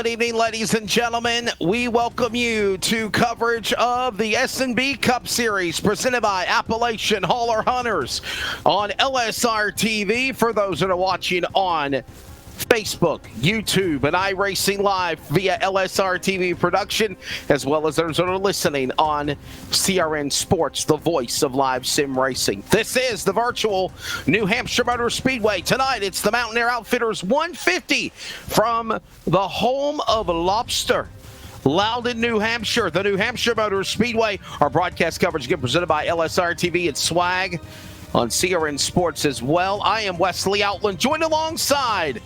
Good evening, ladies and gentlemen. We welcome you to coverage of the SNB Cup Series presented by Appalachian Holler Hunters on LSR TV. For those that are watching on Facebook, YouTube, and iRacing Live via LSR TV production, as well as those that are listening on CRN Sports, the voice of live sim racing. This is the virtual New Hampshire Motor Speedway. Tonight, it's the Mountain Air Outfitters 150 from the home of Lobster, Loudon, New Hampshire, the New Hampshire Motor Speedway. Our broadcast coverage again presented by LSR TV and Swag on CRN Sports as well. I am Wesley Outland, joined alongside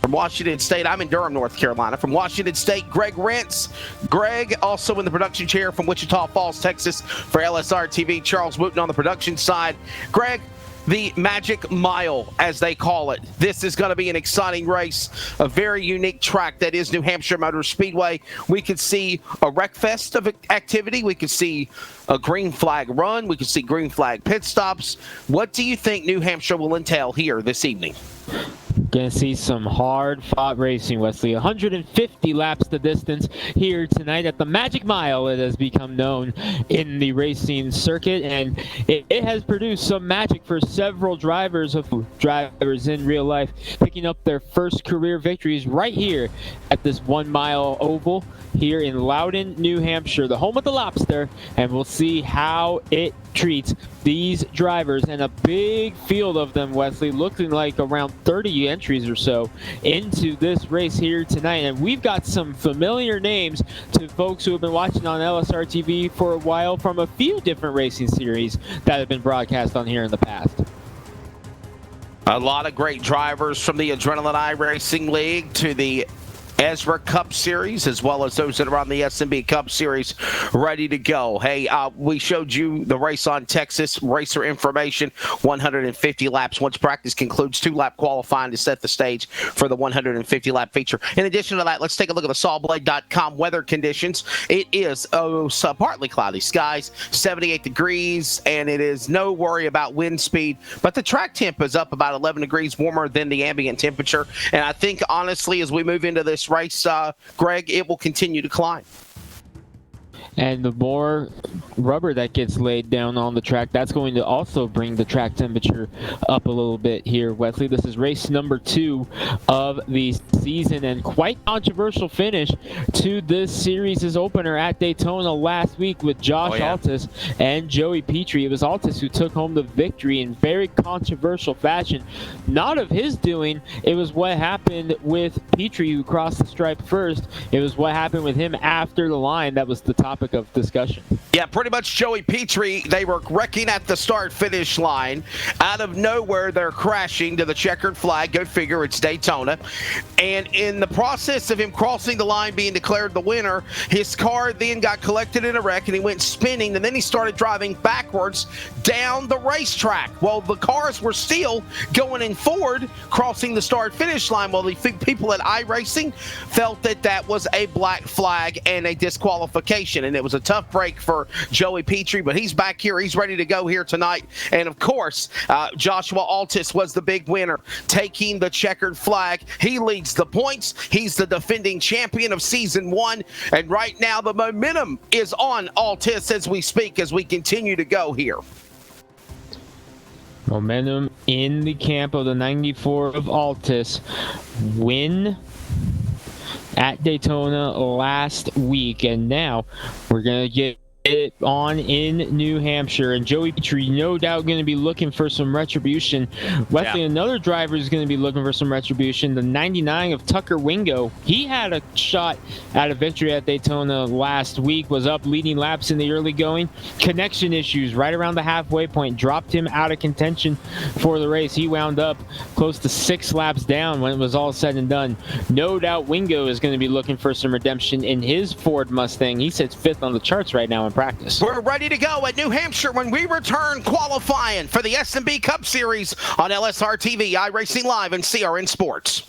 from Washington State. I'm in Durham, North Carolina. From Washington State, Greg Rentz. Greg, also in the production chair from Wichita Falls, Texas for LSR TV. Charles Wooten on the production side. Greg, the Magic Mile, as they call it. This is going to be an exciting race, a very unique track that is New Hampshire Motor Speedway. We could see a wreck fest of activity. We could see a green flag run. We could see green flag pit stops. What do you think New Hampshire will entail here this evening? Going to see some hard-fought racing, Wesley. 150 laps the distance here tonight at the Magic Mile, it has become known in the racing circuit, and it has produced some magic for several drivers in real life, picking up their first career victories right here at this 1 mile oval here in Loudon, New Hampshire, the home of the Lobster, and we'll see how it treats these drivers, and a big field of them, Wesley, looking like around 30 entries or so into this race here tonight. And we've got some familiar names to folks who have been watching on LSR TV for a while from a few different racing series that have been broadcast on here in the past. A lot of great drivers from the Adrenaline iRacing League to the Ezra Cup Series, as well as those that are on the SNB Cup Series ready to go. Hey, we showed you the race on Texas, racer information, 150 laps. Once practice concludes, 2-lap qualifying to set the stage for the 150-lap feature. In addition to that, let's take a look at the sawblade.com weather conditions. It is partly cloudy skies, 78 degrees, and it is no worry about wind speed, but the track temp is up about 11 degrees warmer than the ambient temperature. And I think, honestly, as we move into this race, Greg, it will continue to climb. And the more rubber that gets laid down on the track, that's going to also bring the track temperature up a little bit here, Wesley. This is race number 2 of the season, and quite controversial finish to this series' opener at Daytona last week with Josh Altis and Joey Petrie. It was Altis who took home the victory in very controversial fashion. Not of his doing. It was what happened with Petrie, who crossed the stripe first. It was what happened with him after the line that was the topic of discussion. Yeah, pretty much Joey Petrie, they were wrecking at the start-finish line. Out of nowhere, they're crashing to the checkered flag. Go figure, it's Daytona. And in the process of him crossing the line, being declared the winner, his car then got collected in a wreck, and he went spinning, and then he started driving backwards down the racetrack. Well, the cars were still going in forward, crossing the start-finish line. Well, the people at iRacing felt that that was a black flag and a disqualification, and it was a tough break for Joey Petrie, but he's back here. He's ready to go here tonight. And, of course, Joshua Altis was the big winner, taking the checkered flag. He leads the points. He's the defending champion of Season 1. And right now the momentum is on Altis as we speak, as we continue to go here. Momentum in the camp of the 94 of Altis. Win at Daytona last week, and now we're going to get it on in New Hampshire, and Joey Petrie no doubt going to be looking for some retribution. Wesley, another driver is going to be looking for some retribution. The 99 of Tucker Wingo, he had a shot at a victory at Daytona last week, was up leading laps in the early going. Connection issues right around the halfway point dropped him out of contention for the race. He wound up close to 6 laps down when it was all said and done. No doubt Wingo is going to be looking for some redemption in his Ford Mustang. He sits 5th on the charts right now in practice. We're ready to go at New Hampshire when we return qualifying for the SNB Cup Series on LSR TV, iRacing Live, and CRN Sports.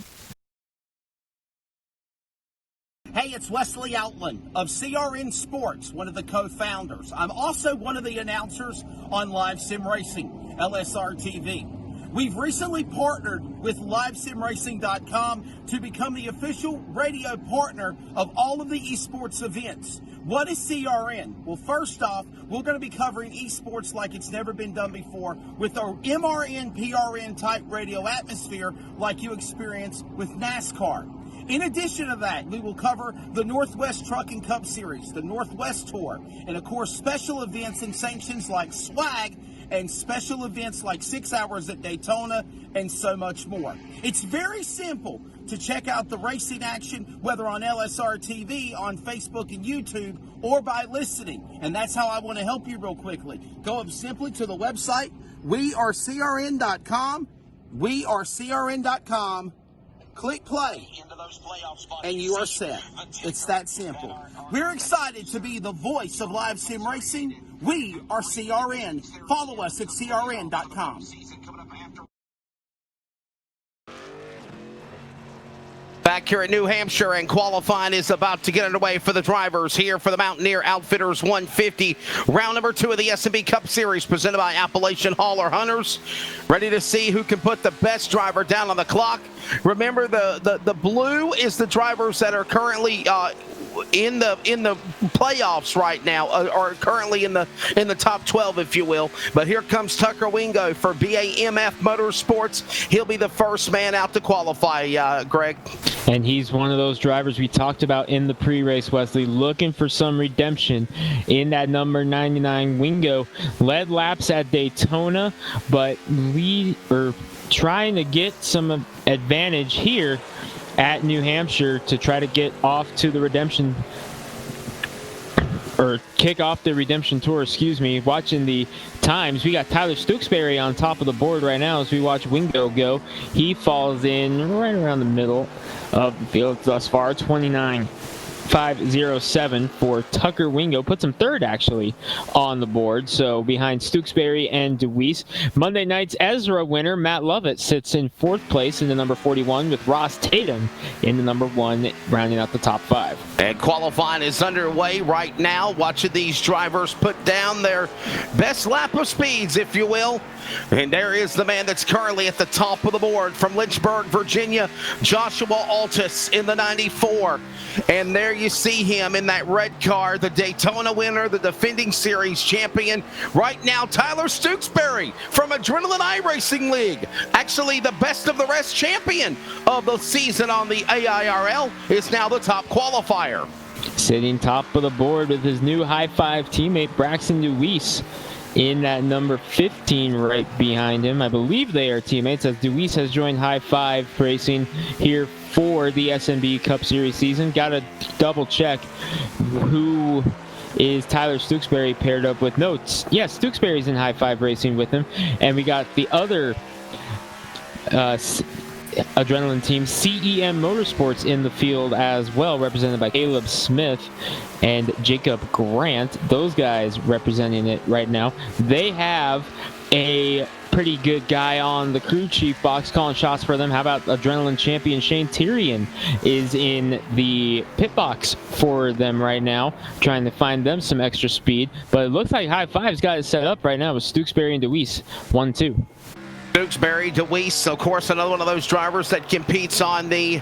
Hey, it's Wesley Outland of CRN Sports, one of the co-founders. I'm also one of the announcers on Live Sim Racing, LSR TV. We've recently partnered with LiveSimRacing.com to become the official radio partner of all of the esports events. What is CRN? Well, first off, we're going to be covering esports like it's never been done before with our MRN, PRN type radio atmosphere like you experience with NASCAR. In addition to that, we will cover the Northwest Trucking Cup Series, the Northwest Tour, and of course special events and sanctions like swag and special events like 6 Hours at Daytona and so much more. It's very simple to check out the racing action, whether on LSR TV, on Facebook and YouTube, or by listening. And that's how I want to help you real quickly. Go up simply to the website, wearecrn.com, wearecrn.com, click play, and you are set. It's that simple. We're excited to be the voice of live sim racing. We are CRN. Follow us at crn.com. Back here at New Hampshire, and qualifying is about to get underway for the drivers here for the Mountaineer Outfitters 150. Round number 2 of the SNB Cup Series presented by Appalachian Holler Hunters. Ready to see who can put the best driver down on the clock. Remember, the blue is the drivers that are currently in the playoffs right now, or currently in the top 12, if you will. But here comes Tucker Wingo for BAMF Motorsports. He'll be the first man out to qualify, Greg. And he's one of those drivers we talked about in the pre-race, Wesley, looking for some redemption in that number 99. Wingo led laps at Daytona, but trying to get some advantage here at New Hampshire to try to get off to the redemption, or kick off the redemption tour, Watching the times, we got Tyler Stooksbury on top of the board right now as we watch Wingo go. He falls in right around the middle of the field thus far, 29.507 for Tucker Wingo. Puts him third, actually, on the board, so behind Stooksbury and DeWeese. Monday night's Ezra winner, Matt Lovett, sits in fourth place in the number 41 with Ross Tatum in the number 1, rounding out the top 5. And qualifying is underway right now. Watching these drivers put down their best lap of speeds, if you will. And there is the man that's currently at the top of the board from Lynchburg, Virginia, Joshua Altus in the 94. And there you see him in that red car, the Daytona winner, the defending series champion. Right now, Tyler Stooksbury from Adrenaline iRacing League, actually the best of the rest champion of the season on the AIRL, is now the top qualifier. Sitting top of the board with his new high-five teammate, Braxton DeWeese, in that number 15 right behind him. I believe they are teammates, as DeWeese has joined High Five Racing here for the SNB Cup Series season. Got to double check who is Tyler Stooksbury paired up with. Notes. Yes, Stooksbury's in High Five Racing with him. And we got the other Adrenaline team, CEM Motorsports, in the field as well, represented by Caleb Smith and Jacob Grant. Those guys representing it right now. They have a pretty good guy on the crew chief box calling shots for them. How about Adrenaline champion Shane Tyrion is in the pit box for them right now, trying to find them some extra speed. But it looks like High Five's got it set up right now with Stooksbury and DeWeese, 1-2. Stooksbury, DeWeese, of course, another one of those drivers that competes on the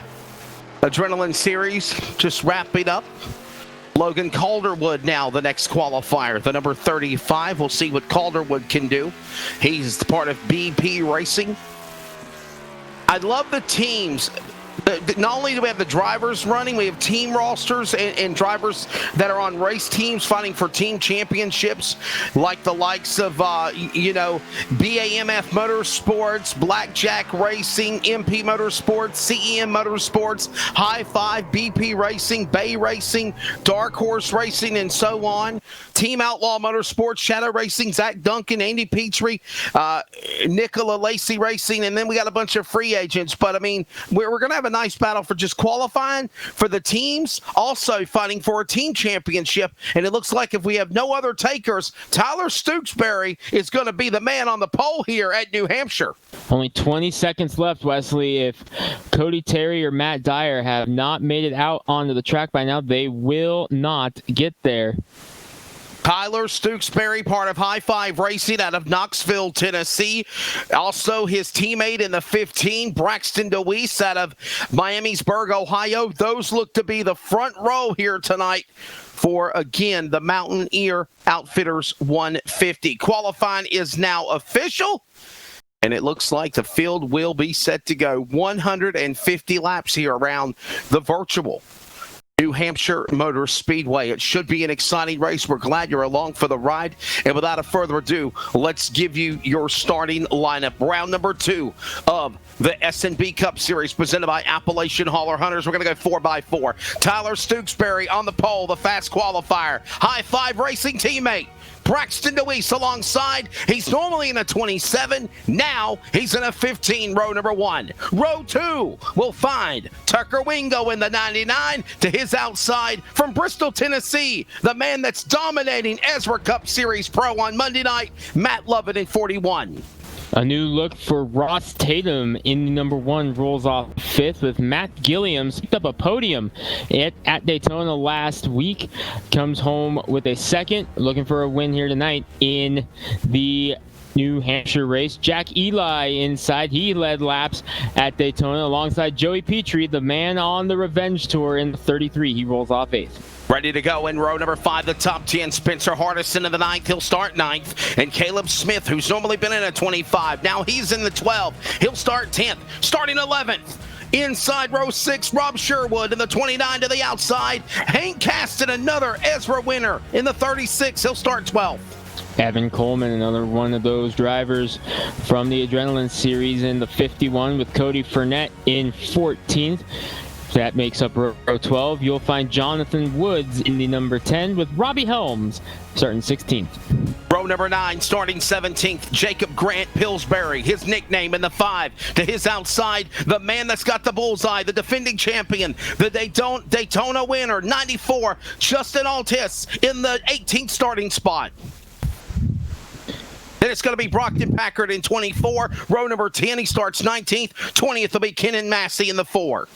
Adrenaline Series. Just wrapping up. Logan Calderwood now the next qualifier, the number 35. We'll see what Calderwood can do. He's part of BP Racing. I love the teams. Not only do we have the drivers running, we have team rosters and drivers that are on race teams fighting for team championships, like the likes of, BAMF Motorsports, Blackjack Racing, MP Motorsports, CEM Motorsports, High Five, BP Racing, Bay Racing, Dark Horse Racing, and so on. Team Outlaw Motorsports, Shadow Racing, Zach Duncan, Andy Petrie, Nicola Lacey Racing, and then we got a bunch of free agents. But, I mean, we're going to have a nice battle for just qualifying for the teams, also fighting for a team championship. And it looks like if we have no other takers, Tyler Stooksbury is going to be the man on the pole here at New Hampshire. Only 20 seconds left, Wesley. If Cody Terry or Matt Dyer have not made it out onto the track by now, they will not get there. Tyler Stooksbury, part of High Five Racing out of Knoxville, Tennessee. Also, his teammate in the 15, Braxton DeWeese out of Miamisburg, Ohio. Those look to be the front row here tonight for, again, the Mountaineer Outfitters 150. Qualifying is now official, and it looks like the field will be set to go 150 laps here around the virtual New Hampshire Motor Speedway. It should be an exciting race. We're glad you're along for the ride. And without a further ado, let's give you your starting lineup. Round number 2 of the SNB Cup Series presented by Appalachian Holler Hunters. We're going to go 4x4. Tyler Stooksbury on the pole, the fast qualifier. High Five Racing teammate Braxton DeWeese alongside. He's normally in a 27. Now he's in a 15, row number 1. Row 2 will find Tucker Wingo in the 99. To his outside from Bristol, Tennessee, the man that's dominating Ezra Cup Series Pro on Monday night, Matt Lovett in 41. A new look for Ross Tatum in the number 1 rolls off 5th with Matt Gilliams. Picked up a podium at Daytona last week. Comes home with a 2nd. Looking for a win here tonight in the New Hampshire race. Jack Eli inside. He led laps at Daytona alongside Joey Petrie, the man on the revenge tour in 33. He rolls off 8th. Ready to go in row number 5, the top 10. Spencer Hardison in the 9th. He'll start 9th. And Caleb Smith, who's normally been in a 25. Now he's in the 12. He'll start 10th. Starting 11th. Inside row 6, Rob Sherwood in the 29 to the outside. Hank Caston, another Ezra winner in the 36. He'll start 12th. Evan Coleman, another one of those drivers from the Adrenaline Series in the 51 with Cody Fournette in 14th. That makes up row 12. You'll find Jonathan Woods in the number 10 with Robbie Helms starting 16th. Row number 9, starting 17th, Jacob Grant Pillsbury, his nickname in the 5. To his outside, the man that's got the bullseye, the defending champion, the Daytona winner, 94, Justin Altis in the 18th starting spot. Then it's going to be Brockton Packard in 24. Row number 10, he starts 19th. 20th will be Kenan Massey in the 4.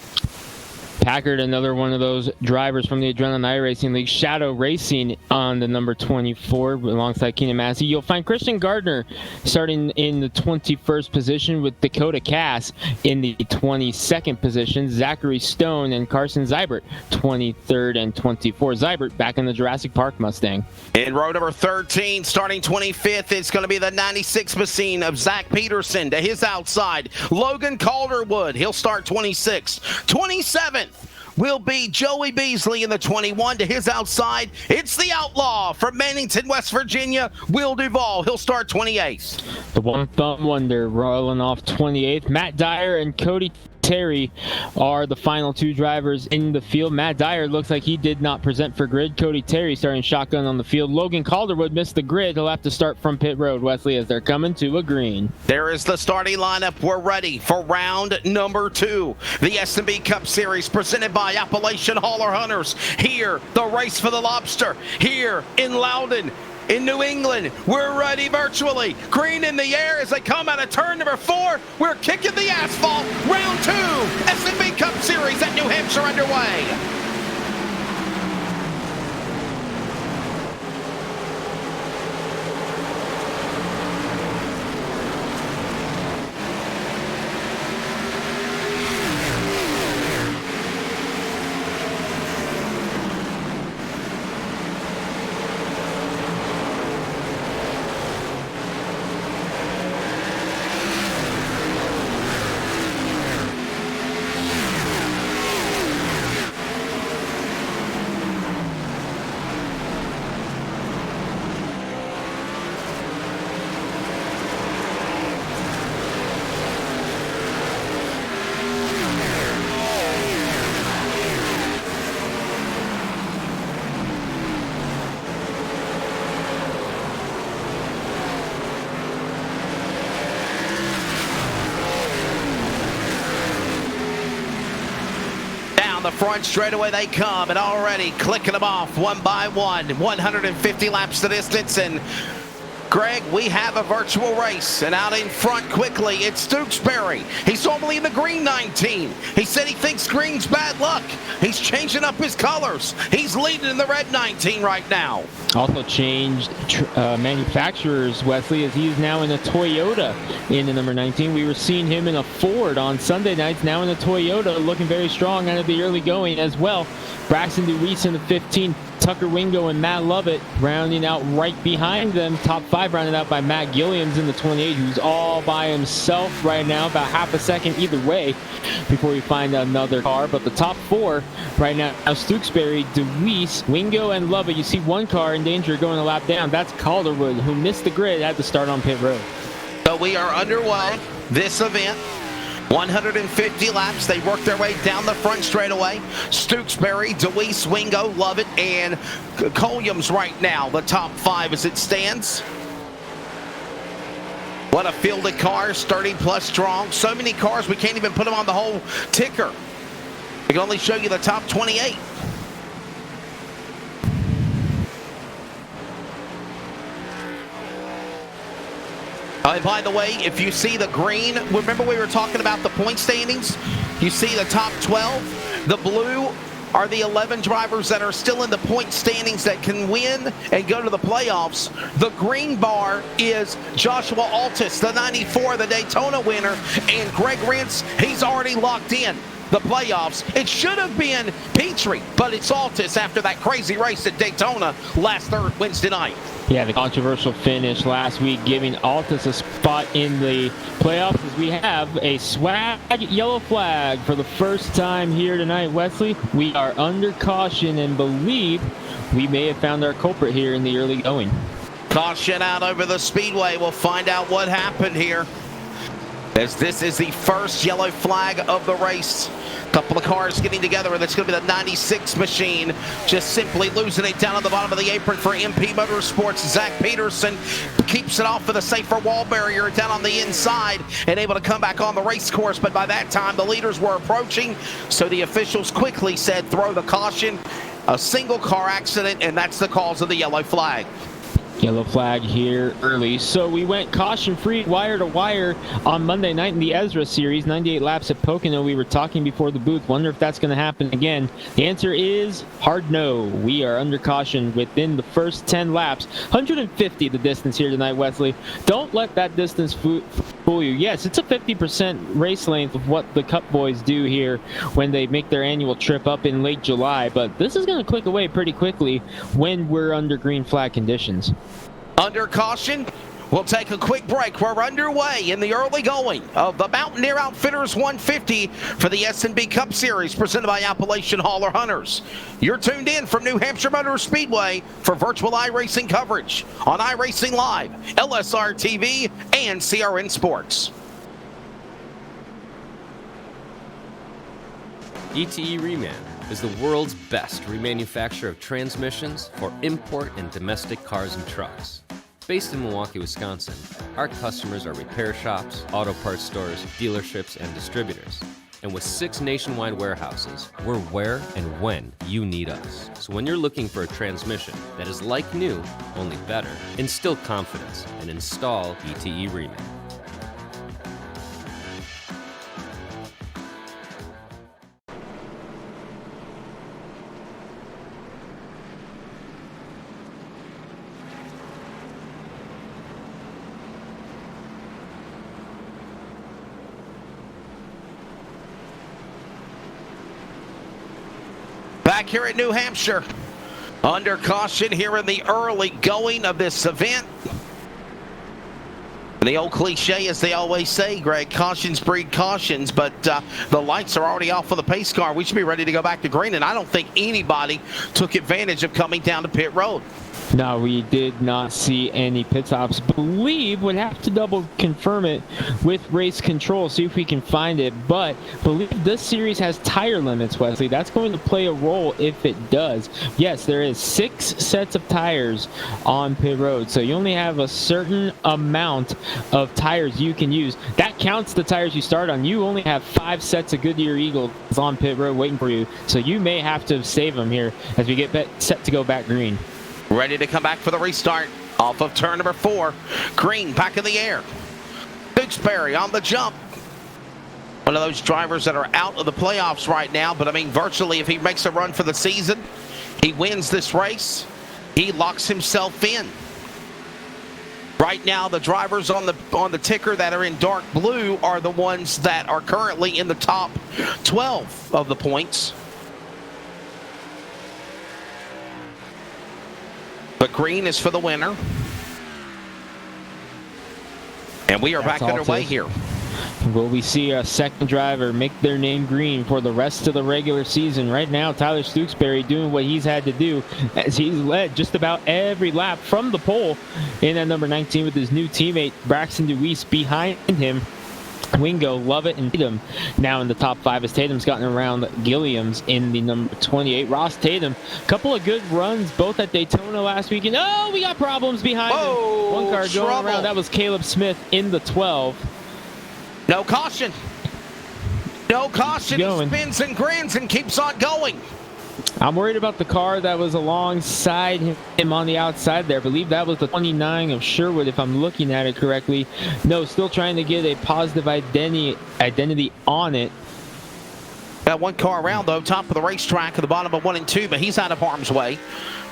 Packard, another one of those drivers from the Adrenaline iRacing League. Shadow Racing on the number 24 alongside Kenan Massey. You'll find Christian Gardner starting in the 21st position with Dakota Cass in the 22nd position. Zachary Stone and Carson Zybert 23rd and 24th. Zybert back in the Jurassic Park Mustang. In row number 13, starting 25th, it's going to be the 96 machine of Zach Peterson. To his outside, Logan Calderwood. He'll start 26th. 27th will be Joey Beasley in the 21. To his outside, it's the Outlaw from Mannington, West Virginia, Will Duvall. He'll start 28th. The One Thumb Wonder rolling off 28th. Matt Dyer and Cody Terry are the final 2 drivers in the field. Matt Dyer looks like he did not present for grid. Cody Terry starting shotgun on the field. Logan Calderwood missed the grid. He'll have to start from pit road, Wesley, as they're coming to a green. There is the starting lineup. We're ready for round number 2. The SNB Cup Series presented by Appalachian Holler Hunters. Here, the race for the lobster. Here in Loudon, in New England, we're ready virtually. Green in the air as they come out of turn number 4. We're kicking the asphalt. Round 2, SNB Cup Series at New Hampshire underway. The front straightaway they come, and already clicking them off one by one. 150 laps the distance, and Greg, we have a virtual race, and out in front quickly, it's Stooksbury. He's normally in the green 19. He said he thinks green's bad luck. He's changing up his colors. He's leading in the red 19 right now. Also changed manufacturers, Wesley, as he is now in a Toyota in the number 19. We were seeing him in a Ford on Sunday nights, now in a Toyota, looking very strong out of the early going as well. Braxton DeWeese in the 15. Tucker Wingo and Matt Lovett rounding out right behind them. Top 5 rounded out by Matt Gilliams in the 28, who's all by himself right now, about half a second either way before we find another car. But the top 4 right now, Stooksbury, DeWeese, Wingo, and Lovett. You see one car in danger going a lap down. That's Calderwood, who missed the grid, had to start on pit road. So we are underway. This event, 150 laps. They work their way down the front straightaway. Stooksbury, DeWeese, Wingo, Lovett, and Colliams right now, the top 5 as it stands. What a field of cars, 30-plus strong. So many cars, we can't even put them on the whole ticker. We can only show you the top 28. And by the way, if you see the green, remember we were talking about the point standings? You see the top 12. The blue are the 11 drivers that are still in the point standings that can win and go to the playoffs. The green bar is Joshua Altus, the 94, the Daytona winner, and Greg Rentz, he's already locked in the playoffs. It should have been Petrie, but it's Altus after that crazy race at Daytona last Wednesday night. Yeah, the controversial finish last week giving Altus a spot in the playoffs as we have a swag yellow flag for the first time here tonight, Wesley. We are under caution and believe we may have found our culprit here in the early going. Caution out over the speedway. We'll find out what happened here, as this is the first yellow flag of the race. Couple of cars getting together, and it's going to be the 96 machine just simply losing it down on the bottom of the apron for MP Motorsports. Zach Peterson keeps it off for the safer wall barrier down on the inside and able to come back on the race course, but by that time the leaders were approaching, so the officials quickly said throw the caution. A single car accident, and that's the cause of the yellow flag. Yellow flag here early. So we went caution-free, wire to wire on Monday night in the Ezra Series. 98 laps at Pocono. We were talking before the booth. Wonder if that's going to happen again. The answer is hard no. We are under caution within the first 10 laps. 150 the distance here tonight, Wesley. Don't let that distance fool you. Yes, it's a 50% race length of what the Cup boys do here when they make their annual trip up in late July. But this is going to click away pretty quickly when we're under green flag conditions. Under caution, we'll take a quick break. We're underway in the early going of the Mountaineer Outfitters 150 for the SNB Cup Series presented by Appalachian Holler Hunters. You're tuned in from New Hampshire Motor Speedway for virtual iRacing coverage on iRacing Live, LSR TV, and CRN Sports. ETE Reman is the world's best remanufacturer of transmissions for import and domestic cars and trucks. Based in Milwaukee, Wisconsin, our customers are repair shops, auto parts stores, dealerships, and distributors. And with 6 nationwide warehouses, we're where and when you need us. So when you're looking for a transmission that is like new, only better, instill confidence and install ETE Reman. Back here in New Hampshire, under caution here in the early going of this event. And the old cliche, as they always say, Greg, cautions breed cautions, but the lights are already off for the pace car. We should be ready to go back to green, and I don't think anybody took advantage of coming down to pit road. No, we did not see any pit stops. Believe would have to double confirm it with race control, see if we can find it. But believe this series has tire limits, Wesley. That's going to play a role if it does. Yes, there is 6 sets of tires on pit road, so you only have a certain amount of tires you can use. That counts the tires you start on. You only have 5 sets of Goodyear Eagles on pit road waiting for you, so you may have to save them here as we get set to go back green. Ready to come back for the restart. Off of turn number 4. Green back in the air. Tewksbury on the jump. One of those drivers that are out of the playoffs right now, but I mean, virtually, if he makes a run for the season, he wins this race, he locks himself in. Right now, the drivers on the ticker that are in dark blue are the ones that are currently in the top 12 of the points. But green is for the winner. And we are back underway here. Will we see a second driver make their name green for the rest of the regular season? Right now, Tyler Tewksbury doing what he's had to do as he's led just about every lap from the pole in at number 19 with his new teammate Braxton DeWeese behind him. Wingo, Lovett, and Tatum now in the top 5 as Tatum's gotten around Gilliam's in the number 28. Ross Tatum, a couple of good runs both at Daytona last weekend. Oh, we got problems behind him. One car going around. That was Caleb Smith in the 12. No caution. No caution. He spins and grins and keeps on going. I'm worried about the car that was alongside him on the outside there. I believe that was the 29 of Sherwood, if I'm looking at it correctly. No, still trying to get a positive identity on it. Got one car around, though, top of the racetrack at the bottom of 1 and 2, but he's out of harm's way.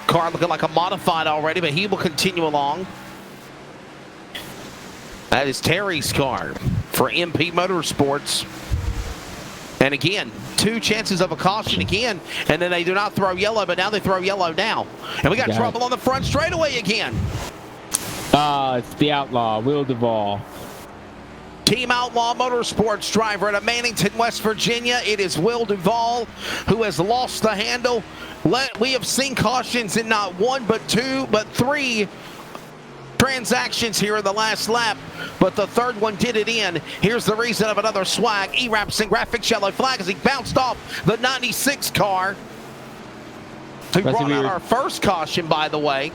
Car looking like a modified already, but he will continue along. That is Terry's car for MP Motorsports. And again, 2 chances of a caution again, and then they do not throw yellow, but now they throw yellow now. And we got trouble on the front straightaway again. It's the Outlaw, Will Duvall. Team Outlaw Motorsports driver out of Mannington, West Virginia. It is Will Duvall who has lost the handle. We have seen cautions in not 1, but 2, but 3 transactions here in the last lap, but the third one did it in. Here's the reason of another swag. E-Raps and graphics yellow flag as he bounced off the 96 car. Who brought out our first caution, by the way.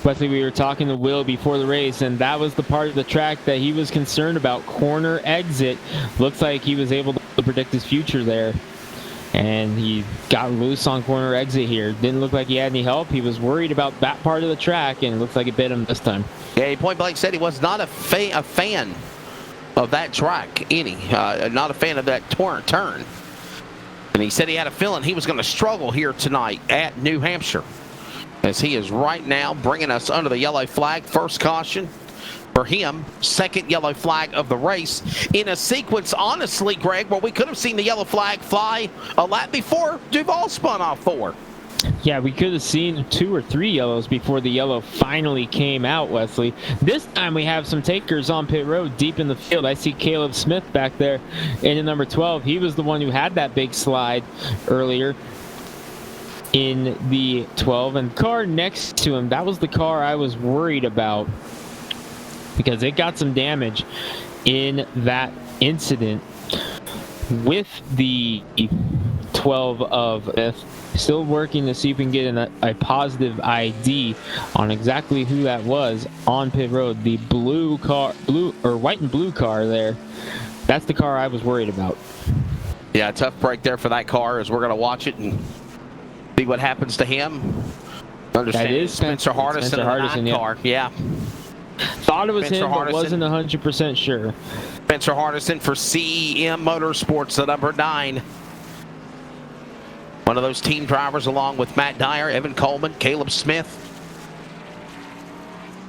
Wesley, we were talking to Will before the race, and that was the part of the track that he was concerned about. Corner exit. Looks like he was able to predict his future there. And he got loose on corner exit here. Didn't look like he had any help. He was worried about that part of the track, and it looks like it bit him this time. Yeah, he point blank said he was not a fan of that track, not a fan of that turn. And he said he had a feeling he was going to struggle here tonight at New Hampshire. As he is right now bringing us under the yellow flag. First caution for him, second yellow flag of the race in a sequence, honestly, Greg, where we could have seen the yellow flag fly a lap before Duvall spun off 4. Yeah, we could have seen 2 or 3 yellows before the yellow finally came out, Wesley. This time we have some takers on pit road deep in the field. I see Caleb Smith back there in the number 12. He was the one who had that big slide earlier in the 12. And the car next to him, that was the car I was worried about, because it got some damage in that incident with the 12 of Smith. Still working to see if we can get a positive ID on exactly who that was on pit road. The white and blue car there. That's the car I was worried about. Yeah, tough break there for that car, as we're going to watch it and see what happens to him. Understand, that is Spencer Hardison in the car. Yeah. Thought it was Spencer him, but wasn't 100% sure. Spencer Hardison for CEM Motorsports, the number 9. One of those team drivers, along with Matt Dyer, Evan Coleman, Caleb Smith.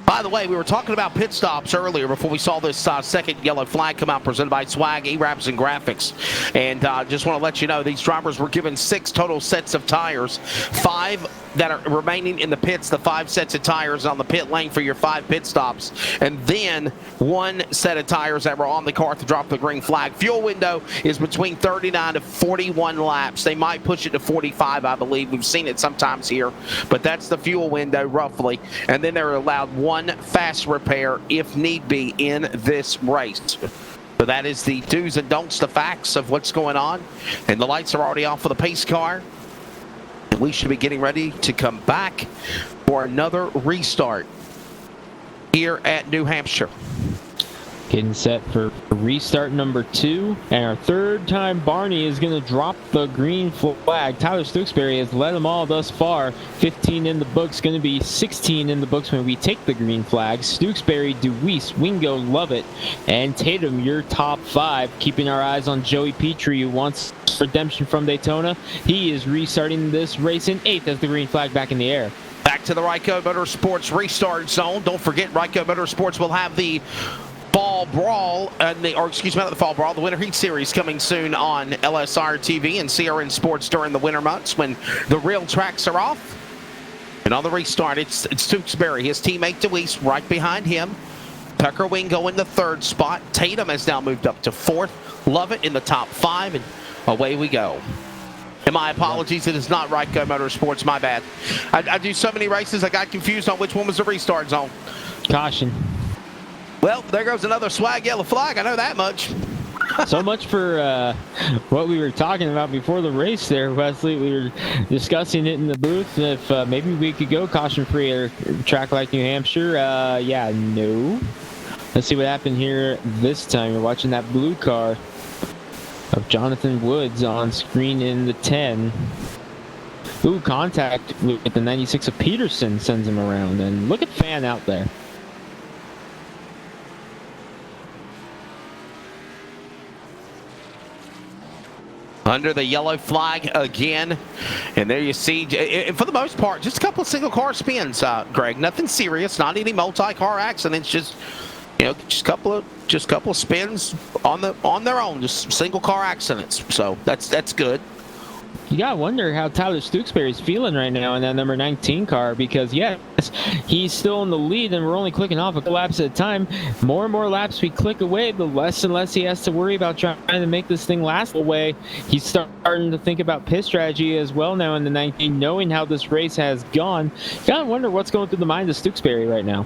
By the way, we were talking about pit stops earlier before we saw this second yellow flag come out, presented by Swag, E-Raps, and Graphics. And just want to let you know, these drivers were given 6 total sets of tires. 5 that are remaining in the pits, the 5 sets of tires on the pit lane for your 5 pit stops. And then 1 set of tires that were on the car to drop the green flag. Fuel window is between 39 to 41 laps. They might push it to 45, I believe. We've seen it sometimes here. But that's the fuel window, roughly. And then they're allowed 1 fast repair, if need be, in this race. So that is the do's and don'ts, the facts of what's going on. And the lights are already off for the pace car. And we should be getting ready to come back for another restart here at New Hampshire. Getting set for restart number 2. And our third time Barney is going to drop the green flag. Tyler Stooksbury has led them all thus far. 15 in the books, going to be 16 in the books when we take the green flag. Stooksbury, DeWeese, Wingo, Lovett, and Tatum, your top 5. Keeping our eyes on Joey Petrie, who wants redemption from Daytona. He is restarting this race in 8th as the green flag back in the air. Back to the Ryco Motorsports restart zone. Don't forget, Ryco Motorsports will have the Fall Brawl, not the Fall Brawl, the Winter Heat Series coming soon on LSR TV and CRN Sports during the winter months when the real tracks are off. And on the restart, it's Stooksbury, his teammate DeWeese, right behind him. Tucker Wingo in the 3rd spot. Tatum has now moved up to 4th. Lovett in the top 5, and away we go. And my apologies, it is not Ryco Motorsports, my bad. I do so many races, I got confused on which one was the restart zone. Caution. Well, there goes another swag yellow flag. I know that much. So much for what we were talking about before the race there, Wesley. We were discussing it in the booth. If maybe we could go caution-free at a track like New Hampshire. Yeah, no. Let's see what happened here this time. You're watching that blue car of Jonathan Woods on screen in the 10. Ooh, contact with the 96 of Peterson sends him around. And look at Fan out there. Under the yellow flag again. And there you see, for the most part, just a couple of single car spins, Greg. Nothing serious, not any multi-car accidents, just just a couple of spins on their own, just single car accidents. So that's good. You gotta wonder how Tyler Stooksbury's feeling right now in that number 19 car, because yes, he's still in the lead and we're only clicking off a couple laps at a time. More and more laps we click away, the less and less he has to worry about trying to make this thing last away. He's starting to think about pit strategy as well now in the 19, knowing how this race has gone. You gotta wonder what's going through the mind of Stooksbury right now.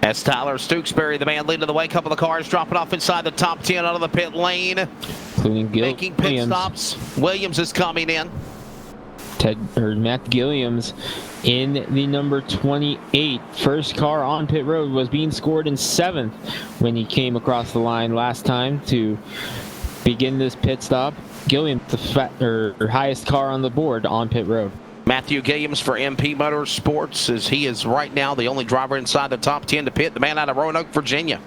As Tyler Stooksbury, the man leading the way, couple of cars dropping off inside the top 10 out of the pit lane. Including making pit Williams. stops. Williams is coming in. Matt Gilliams in the number 28. First car on pit road was being scored in 7th when he came across the line last time to begin this pit stop. Gilliams, the highest car on the board on pit road. Matthew Gilliams for MP Motorsports, as he is right now the only driver inside the top 10 to pit, the man out of Roanoke, Virginia.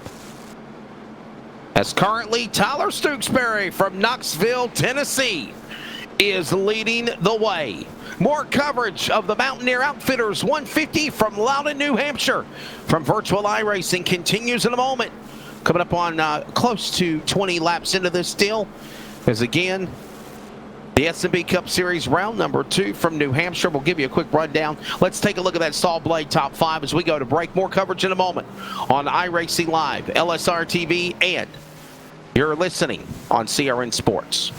As currently, Tyler Stooksbury from Knoxville, Tennessee, is leading the way. More coverage of the Mountaineer Outfitters 150 from Loudon, New Hampshire, from Virtual iRacing continues in a moment. Coming up on close to 20 laps into this deal, as again, the SNB Cup Series round number 2 from New Hampshire. We'll give you a quick rundown. Let's take a look at that Saw Blade top 5 as we go to break. More coverage in a moment on iRacing Live, LSR TV, and you're listening on CRN Sports.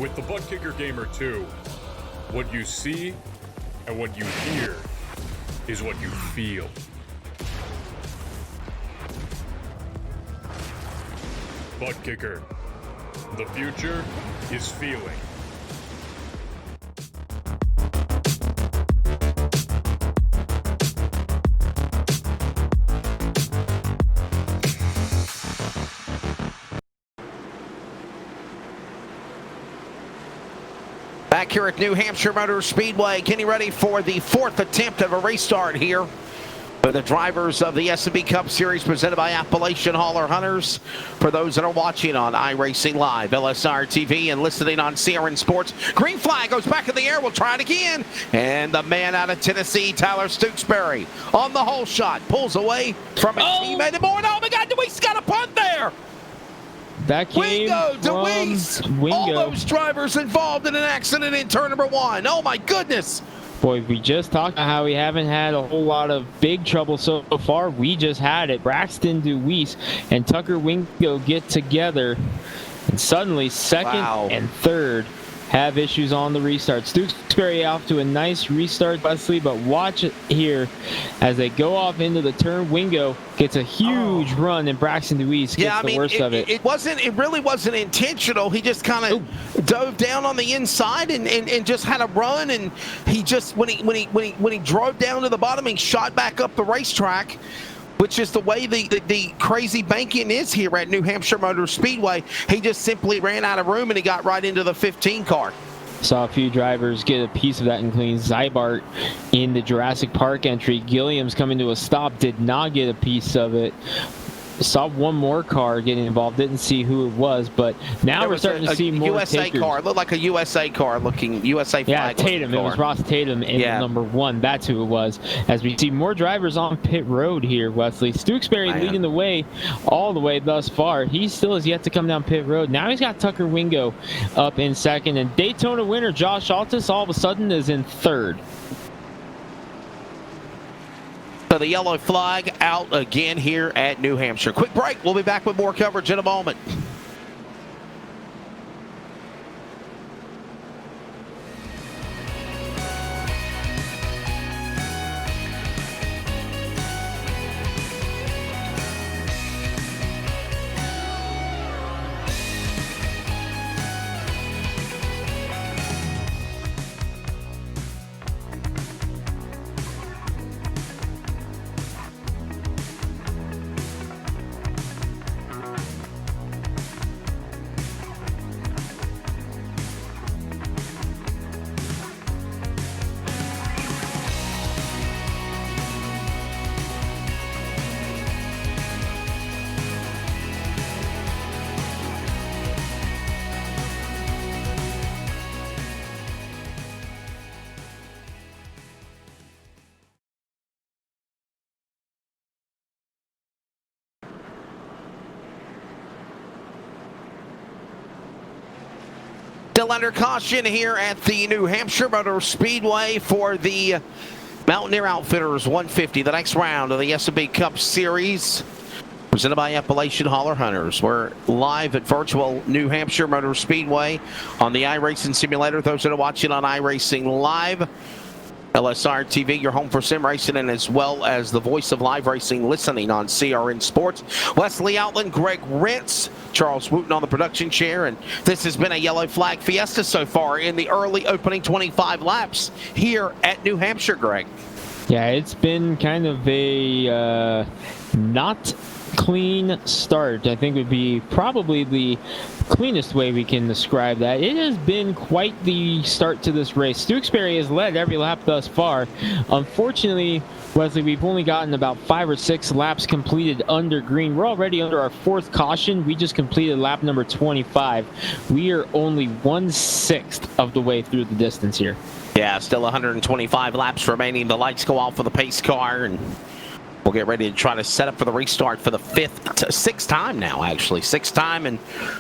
With the Butt Kicker Gamer 2, what you see and what you hear is what you feel. Butt Kicker. The future is feeling. Back here at New Hampshire Motor Speedway, getting ready for the 4th attempt of a restart here for the drivers of the SNB Cup Series presented by Appalachian Holler Hunters. For those that are watching on iRacing Live, LSR TV, and listening on CRN Sports, green flag goes back in the air. We'll try it again. And the man out of Tennessee, Tyler Stooksbury, on the hole shot, pulls away from his teammate. Oh my God, DeWeese got a punt there. That came DeWeese, all those drivers involved in an accident in turn number 1. Oh my goodness. Boy, we just talked about how we haven't had a whole lot of big trouble so far. We just had it. Braxton DeWeese and Tucker Wingo get together. And suddenly, second and third have issues on the restart. Stewksbury off to a nice restart, Wesley, but watch it here as they go off into the turn. Wingo gets a huge run, and Braxton Deweese gets the worst of it. It really wasn't intentional. He just kind of dove down on the inside and just had a run, and he just when he drove down to the bottom, he shot back up the racetrack, which is the way the crazy banking is here at New Hampshire Motor Speedway. He just simply ran out of room, and he got right into the 15 car. Saw a few drivers get a piece of that, including Zybart in the Jurassic Park entry. Gilliam's coming to a stop, did not get a piece of it. Saw one more car getting involved, didn't see who it was, but now we're starting to see more USA takers. car. It looked like a USA car looking, USA flag. Yeah, Tatum. It was Ross Tatum in number 1. That's who it was. As we see more drivers on pit road here, Wesley. Stewksbury leading the way all the way thus far. He still has yet to come down pit road. Now he's got Tucker Wingo up in second, and Daytona winner Josh Altus all of a sudden is in third. So the yellow flag out again here at New Hampshire. Quick break. We'll be back with more coverage in a moment. Still under caution here at the New Hampshire Motor Speedway for the Mountaineer Outfitters 150, the next round of the SNB Cup Series, presented by Appalachian Holler Hunters. We're live at virtual New Hampshire Motor Speedway on the iRacing Simulator. Those that are watching on iRacing Live, LSR TV, your home for sim racing, and as well as the voice of live racing listening on CRN Sports. Wesley Outland, Greg Rentz, Charles Wooten on the production chair, and this has been a yellow flag fiesta so far in the early opening 25 laps here at New Hampshire, Greg. Yeah, it's been kind of a not clean start, I think would be probably the cleanest way we can describe that. It has been quite the start to this race. Stewksbury has led every lap thus far. Unfortunately, Wesley, we've only gotten about 5 or 6 laps completed under green. We're already under our 4th caution. We just completed lap number 25. We are only 1/6 of the way through the distance here. Yeah, still 125 laps remaining. The lights go off for the pace car, and we'll get ready to try to set up for the restart for the 6th time now, actually. 6th time in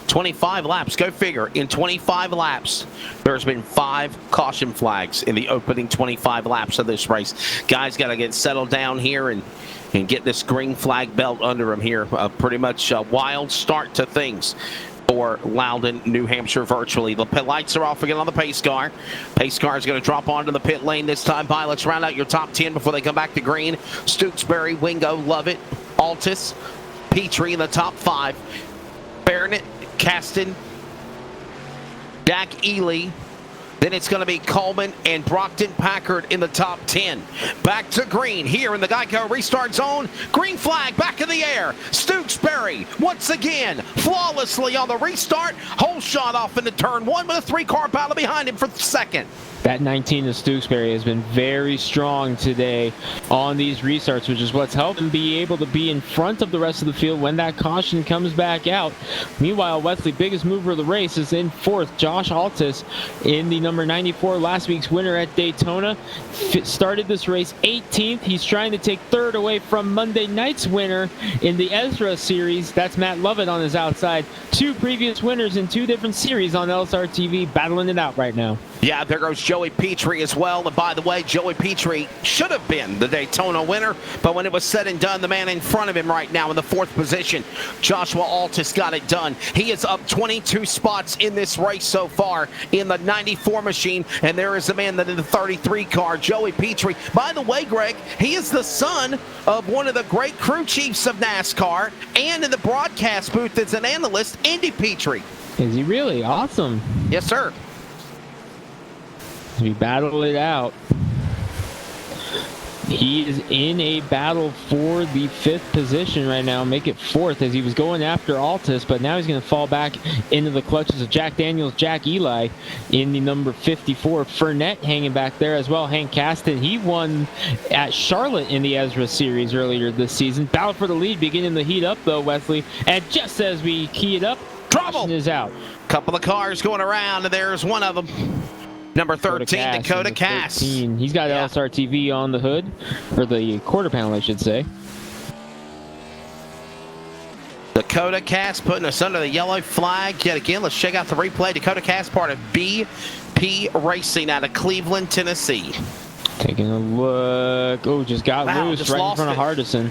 25 laps. Go figure. In 25 laps, there's been 5 caution flags in the opening 25 laps of this race. Guys got to get settled down here and get this green flag belt under them here. Pretty much a wild start to things for Loudon, New Hampshire, virtually. The pit lights are off again on the pace car. Pace car is going to drop onto the pit lane this time. Pilots, round out your top 10 before they come back to green. Stewksbury, Wingo, Lovett, Altus, Petrie in the top 5. Barnett, Caston, Dak Ely. Then it's going to be Coleman and Brockton Packard in the top 10. Back to green here in the Geico restart zone. Green flag back in the air. Stewksbury once again flawlessly on the restart. Whole shot off into turn 1 with a 3-car battle behind him for second. That 19 of Stewksbury has been very strong today on these restarts, which is what's helped him be able to be in front of the rest of the field when that caution comes back out. Meanwhile, Wesley, biggest mover of the race, is in 4th. Josh Altus in the number 94, last week's winner at Daytona. Started this race 18th. He's trying to take 3rd away from Monday night's winner in the Ezra series. That's Matt Lovett on his outside. 2 previous winners in 2 different series on LSR TV battling it out right now. Yeah, there goes Joey Petrie as well. And by the way, Joey Petrie should have been the Daytona winner, but when it was said and done, the man in front of him right now in the 4th position, Joshua Altus, got it done. He is up 22 spots in this race so far in the 94 machine, and there is a man that in the 33 car, Joey Petrie. By the way, Greg, he is the son of one of the great crew chiefs of NASCAR, and in the broadcast booth as an analyst, Andy Petrie. Is he really? Awesome. Yes, sir. We battle it out. He is in a battle for the 5th position right now, make it 4th, as he was going after Altus, but now he's going to fall back into the clutches of Jack Daniels, Jack Eli in the number 54. Fournette hanging back there as well. Hank Caston, he won at Charlotte in the Ezra Series earlier this season. Battle for the lead beginning to heat up though, Wesley, and just as we key it up, trouble is out. Couple of cars going around, and there's one of them. Number 13, Dakota Cass. He's got LSR TV on the hood, or the quarter panel, I should say. Dakota Cass putting us under the yellow flag yet again. Let's check out the replay. Dakota Cass, part of BP Racing out of Cleveland, Tennessee. Taking a look. Oh, just got loose right in front of Hardison.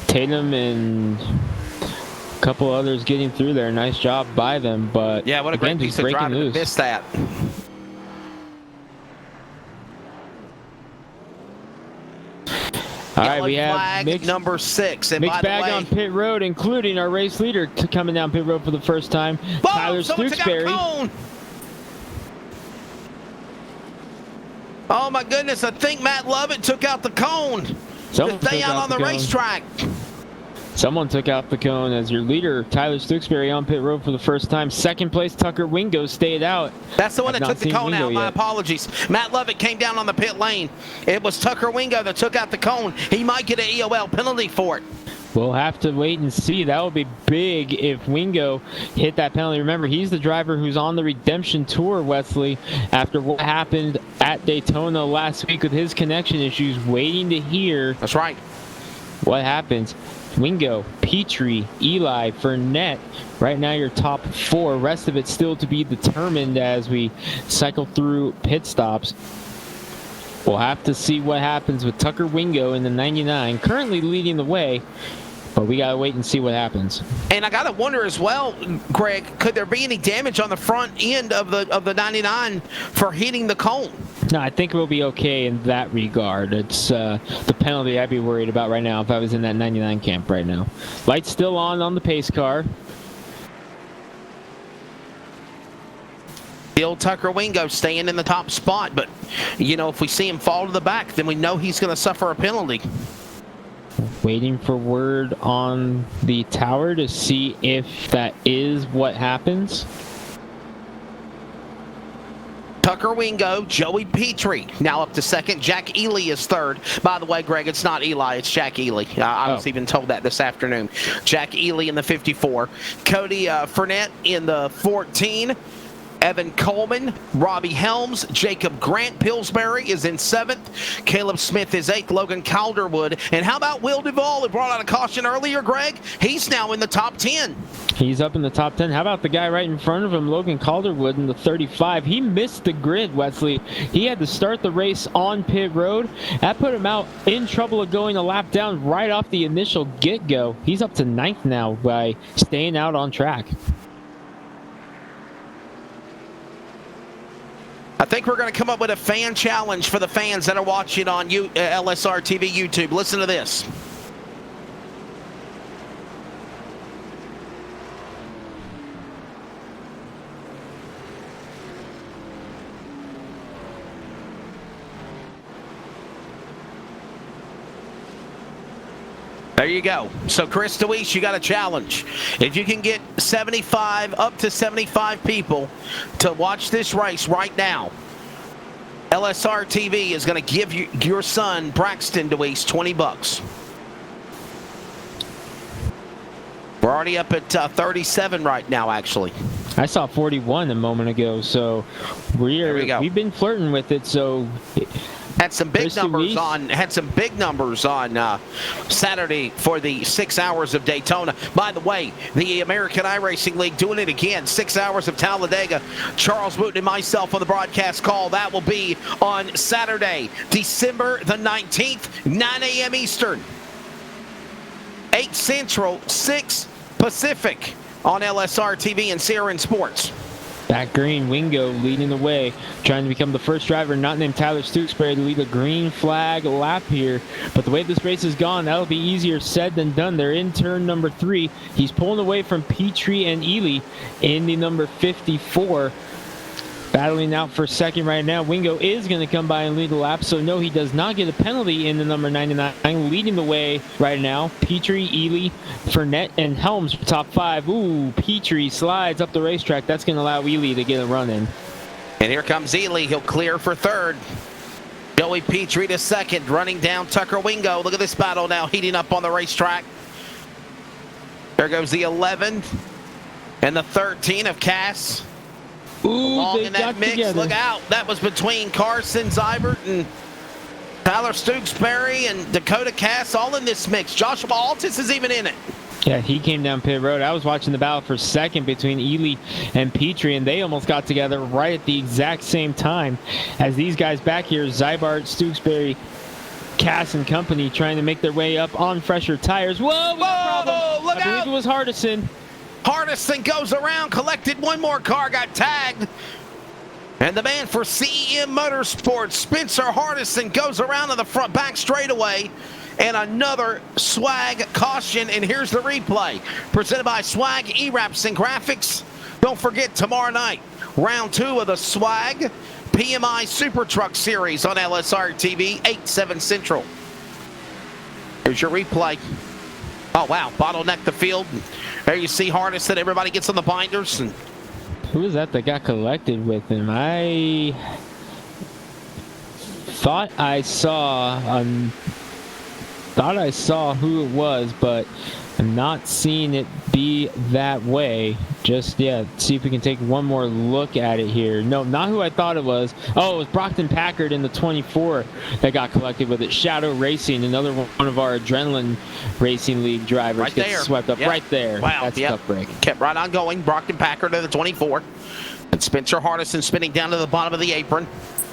Tatum and a couple others getting through there. Nice job by them, but yeah, what a great piece of driving to miss that. All right, we have mixed, number 6. And mixed by bag the way, on pit road, including our race leader coming down pit road for the first time, Tyler Stooksbury. Oh my goodness, I think Matt Lovett took out the cone to stay out on the racetrack. Someone took out the cone as your leader, Tyler Stooksbury, on pit road for the first time. Second place, Tucker Wingo, stayed out. That's the one that took the cone out. My apologies. Matt Lovett came down on the pit lane. It was Tucker Wingo that took out the cone. He might get an EOL penalty for it. We'll have to wait and see. That would be big if Wingo hit that penalty. Remember, he's the driver who's on the redemption tour, Wesley, after what happened at Daytona last week with his connection issues, waiting to hear. That's right. What happens? Wingo, Petrie, Eli, Fournette. Right now your top 4. Rest of it still to be determined as we cycle through pit stops. We'll have to see what happens with Tucker Wingo in the 99, currently leading the way, but we got to wait and see what happens. And I got to wonder as well, Greg, could there be any damage on the front end of the 99 for hitting the cone? No, I think we'll be okay in that regard. It's the penalty I'd be worried about right now if I was in that 99 camp right now. Lights still on the pace car. Bill Tucker Wingo staying in the top spot, but, you know, if we see him fall to the back, then we know he's going to suffer a penalty. Waiting for word on the tower to see if that is what happens. Tucker Wingo, Joey Petrie now up to second. Jack Ely is third. By the way, Greg, it's not Eli, it's Jack Ely. I was even told that this afternoon. Jack Ely in the 54. Cody Fournette in the 14. Evan Coleman, Robbie Helms, Jacob Grant Pillsbury is in 7th. Caleb Smith is 8th. Logan Calderwood. And how about Will Duvall, who brought out a caution earlier, Greg? He's now in the top 10. He's up in the top 10. How about the guy right in front of him, Logan Calderwood, in the 35? He missed the grid, Wesley. He had to start the race on pit road. That put him out in trouble of going a lap down right off the initial get-go. He's up to 9th now by staying out on track. I think we're going to come up with a fan challenge for the fans that are watching on LSR TV YouTube. Listen to this. There you go. So, Chris DeWeese, you got a challenge. If you can get 75, up to 75 people to watch this race right now, LSR TV is going to give you your son, Braxton DeWeese, $20. We're already up at 37 right now, actually. I saw 41 a moment ago, so we've been flirting with it, so... Had some big numbers on Saturday for the 6 hours of Daytona. By the way, the American iRacing League doing it again. 6 hours of Talladega. Charles Wooten and myself on the broadcast call. That will be on Saturday, December the 19th, 9 a.m. Eastern, 8 Central, 6 Pacific on LSR TV and CRN Sports. Back green, Wingo leading the way, trying to become the first driver not named Tyler Stooksbury to lead a green flag lap here. But the way this race has gone, that'll be easier said than done. They're in turn number 3. He's pulling away from Petrie and Ely in the number 54. Battling out for second right now. Wingo is going to come by and lead the lap, so no, he does not get a penalty in the number 99. Leading the way right now, Petrie, Ely, Fournette, and Helms for top 5. Ooh, Petrie slides up the racetrack. That's going to allow Ely to get a run in. And here comes Ely. He'll clear for third. Joey Petrie to second, running down Tucker Wingo. Look at this battle now heating up on the racetrack. There goes the 11 and the 13 of Cass. Ooh, Long they in that got mix. together. Look out. That was between Carson Zybert and Tyler Stooksbury and Dakota Cass, all in this mix. Joshua Altis is even in it. Yeah, he came down pit road. I was watching the battle for second between Ely and Petrie, and they almost got together right at the exact same time as these guys back here, Zybart, Stooksbury, Cass and company, trying to make their way up on fresher tires. Whoa, we got a problem. Look I believe out. it was Hardison. Hardison goes around, collected one more car, got tagged. And the man for CEM Motorsports, Spencer Hardison, goes around to the front back straightaway. And another swag caution. And here's the replay. Presented by Swag eWraps and Graphics. Don't forget, tomorrow night, round 2 of the Swag PMI Super Truck Series on LSR TV, 8/7 Central. Here's your replay. Oh, wow. Bottleneck the field. There you see Hardison. Everybody gets on the binders. And Who was that got collected with him? I thought I saw who it was, but I'm not seeing it be that way. Just, yeah, see if we can take one more look at it here. No, not who I thought it was. Oh, it was Brockton Packard in the 24 that got collected with it. Shadow Racing, another one of our Adrenaline Racing League drivers, right gets there. swept up right there. Wow. That's a tough break. Kept right on going. Brockton Packard to the 24. And Spencer Hardison spinning down to the bottom of the apron.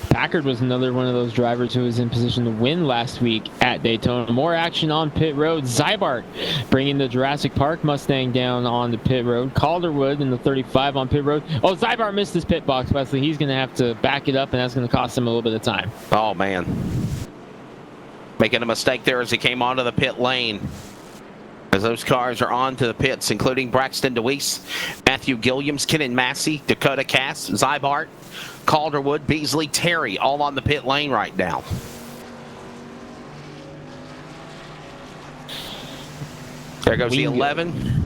Packard was another one of those drivers who was in position to win last week at Daytona. More action on pit road. Zybart bringing the Jurassic Park Mustang down on the pit road. Calderwood in the 35 on pit road. Oh, Zybart missed his pit box, Wesley. He's going to have to back it up, and that's going to cost him a little bit of time. Oh, man. Making a mistake there as he came onto the pit lane. As those cars are on to the pits, including Braxton DeWeese, Matthew Gilliams, Kenan Massey, Dakota Cass, Zybart, Calderwood, Beasley, Terry, all on the pit lane right now. There goes the 11.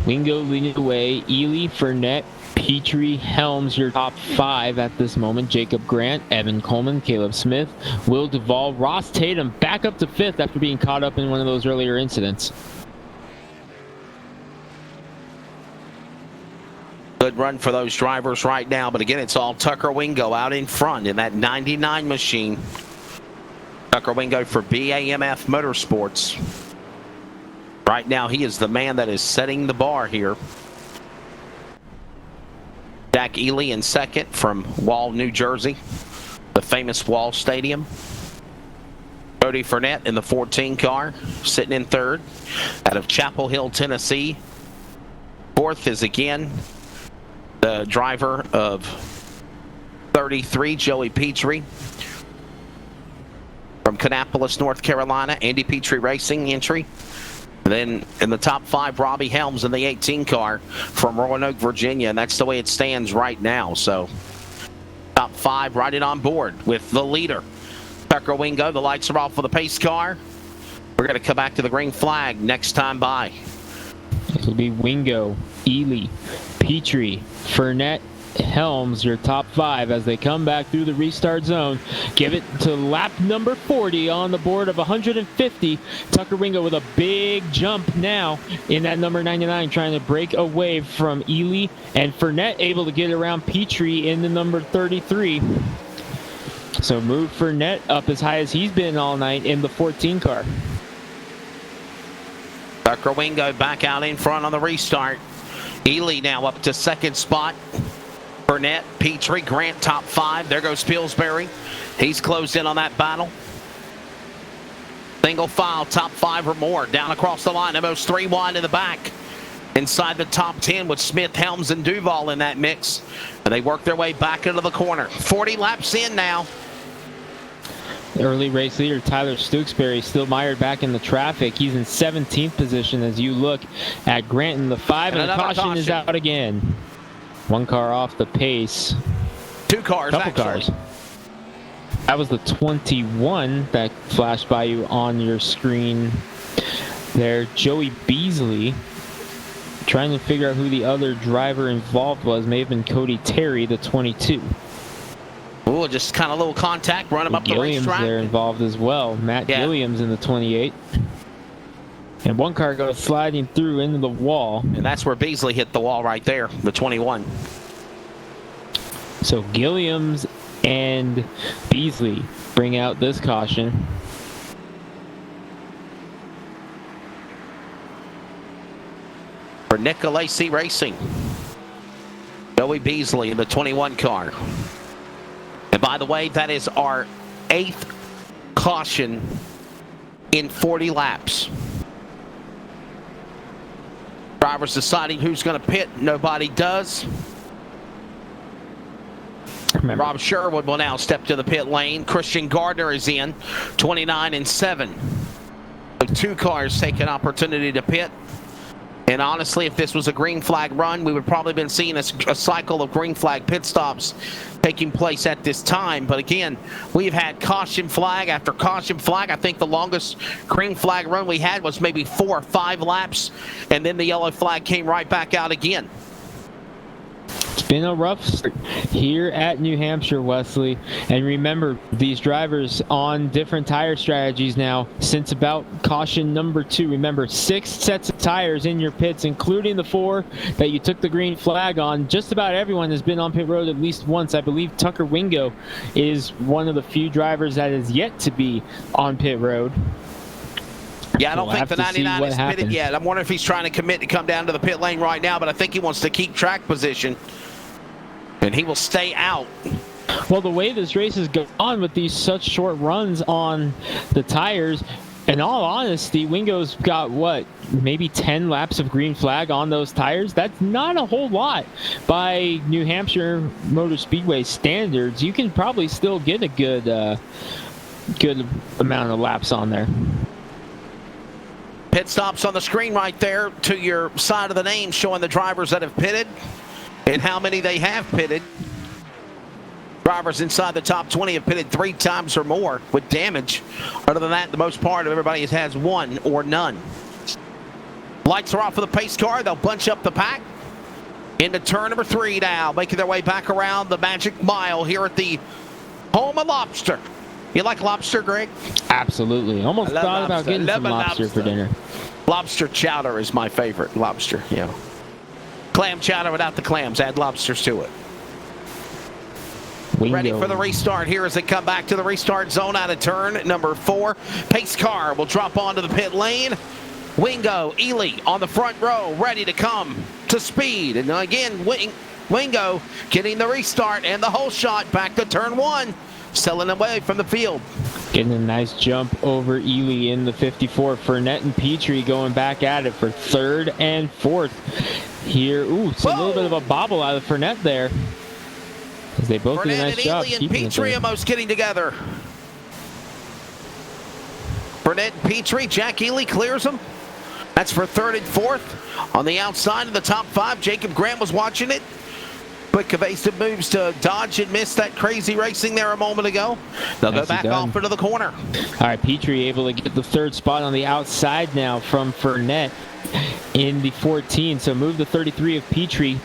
Wingo leading the way. Ely, Fournette, Petrie, Helms, your top 5 at this moment. Jacob Grant, Evan Coleman, Caleb Smith, Will Duvall, Ross Tatum back up to 5th after being caught up in one of those earlier incidents. Good run for those drivers right now, but again, it's all Tucker Wingo out in front in that 99 machine. Tucker Wingo for BAMF Motorsports. Right now, he is the man that is setting the bar here. Jack Ely in second from Wall, New Jersey, the famous Wall Stadium. Cody Fournette in the 14 car, sitting in third. Out of Chapel Hill, Tennessee. Fourth is again the driver of 33, Joey Petrie. From Kannapolis, North Carolina, Andy Petrie Racing entry. And then in the top 5, Robbie Helms in the 18 car from Roanoke, Virginia. And that's the way it stands right now. So top 5 right in on board with the leader, Tucker Wingo. The lights are off for the pace car. We're going to come back to the green flag next time by. It'll be Wingo, Ely, Petrie, Fournette, Helms, your top 5, as they come back through the restart zone. Give it to lap number 40 on the board of 150. Tucker Wingo with a big jump now in that number 99, trying to break away from Ely, and Fournette able to get around Petrie in the number 33. So move Fournette up as high as he's been all night in the 14 car. Tucker Wingo back out in front on the restart. Ely now up to second spot. Burnett, Petrie, Grant top 5. There goes Pillsbury. He's closed in on that battle. Single file, top 5 or more. Down across the line, almost 3 wide in the back. Inside the top 10 with Smith, Helms, and Duval in that mix. And they work their way back into the corner. 40 laps in now. Early race leader Tyler Stooksbury still mired back in the traffic. He's in 17th position as you look at Grant in the 5, and the caution is out again. 1 car off the pace. 2 cars, Couple cars. That was the 21 that flashed by you on your screen there. Joey Beasley, trying to figure out who the other driver involved was. May have been Cody Terry, the 22. Ooh, just kind of little contact, run him up the racetrack. They're involved as well. Matt Gilliam's in the 28. And 1 car goes sliding through into the wall. And that's where Beasley hit the wall right there, the 21. So Gilliams and Beasley bring out this caution. For Nicolaci Racing, Joey Beasley in the 21 car. And by the way, that is our 8th caution in 40 laps. Drivers deciding who's going to pit. Nobody does. Rob Sherwood will now step to the pit lane. Christian Gardner is in, 29 and 7. So 2 cars take an opportunity to pit. And honestly, if this was a green flag run, we would probably been seeing a cycle of green flag pit stops taking place at this time. But again, we've had caution flag after caution flag. I think the longest green flag run we had was maybe 4 or 5 laps, and then the yellow flag came right back out again. It's been a rough start here at New Hampshire, Wesley. And remember, these drivers on different tire strategies now since about caution number 2. Remember, 6 sets of tires in your pits, including the 4 that you took the green flag on. Just about everyone has been on pit road at least once. I believe Tucker Wingo is one of the few drivers that is yet to be on pit road. Yeah, I don't think the 99 is pitted yet. I'm wondering if he's trying to commit to come down to the pit lane right now, but I think he wants to keep track position, and he will stay out. Well, the way this race has gone with these such short runs on the tires, in all honesty, Wingo's got, what, maybe 10 laps of green flag on those tires? That's not a whole lot. By New Hampshire Motor Speedway standards, you can probably still get a good amount of laps on there. Pit stops on the screen right there to your side of the name, showing the drivers that have pitted and how many they have pitted. Drivers inside the top 20 have pitted 3 times or more with damage. Other than that, the most part of everybody has 1 or none. Lights are off for the pace car. They'll bunch up the pack into turn number 3 now, making their way back around the Magic Mile here at the home of lobster. You like lobster, Greg? Absolutely. Almost thought about getting some lobster for dinner. Lobster chowder is my favorite. Lobster, yeah. Clam chowder without the clams. Add lobsters to it. Wingo. Ready for the restart here as they come back to the restart zone out of turn number 4. Pace car will drop onto the pit lane. Wingo, Ely on the front row, ready to come to speed. And again, Wingo getting the restart and the whole shot back to turn 1. Selling away from the field. Getting a nice jump over Ely in the 54. Fournette and Petrie going back at it for 3rd and 4th. Here, ooh, it's a little bit of a bobble out of Fournette there. As they both do a nice job keeping it there. Fournette and Petrie almost getting together. Fournette and Petrie, Jack Ely clears them. That's for 3rd and 4th. On the outside of the top 5, Jacob Grant was watching it. Quick evasive moves to dodge and miss that crazy racing there a moment ago. They'll go back off into the corner. All right, Petrie able to get the 3rd spot on the outside now from Fournette. in the 14. So move the 33 of Petrie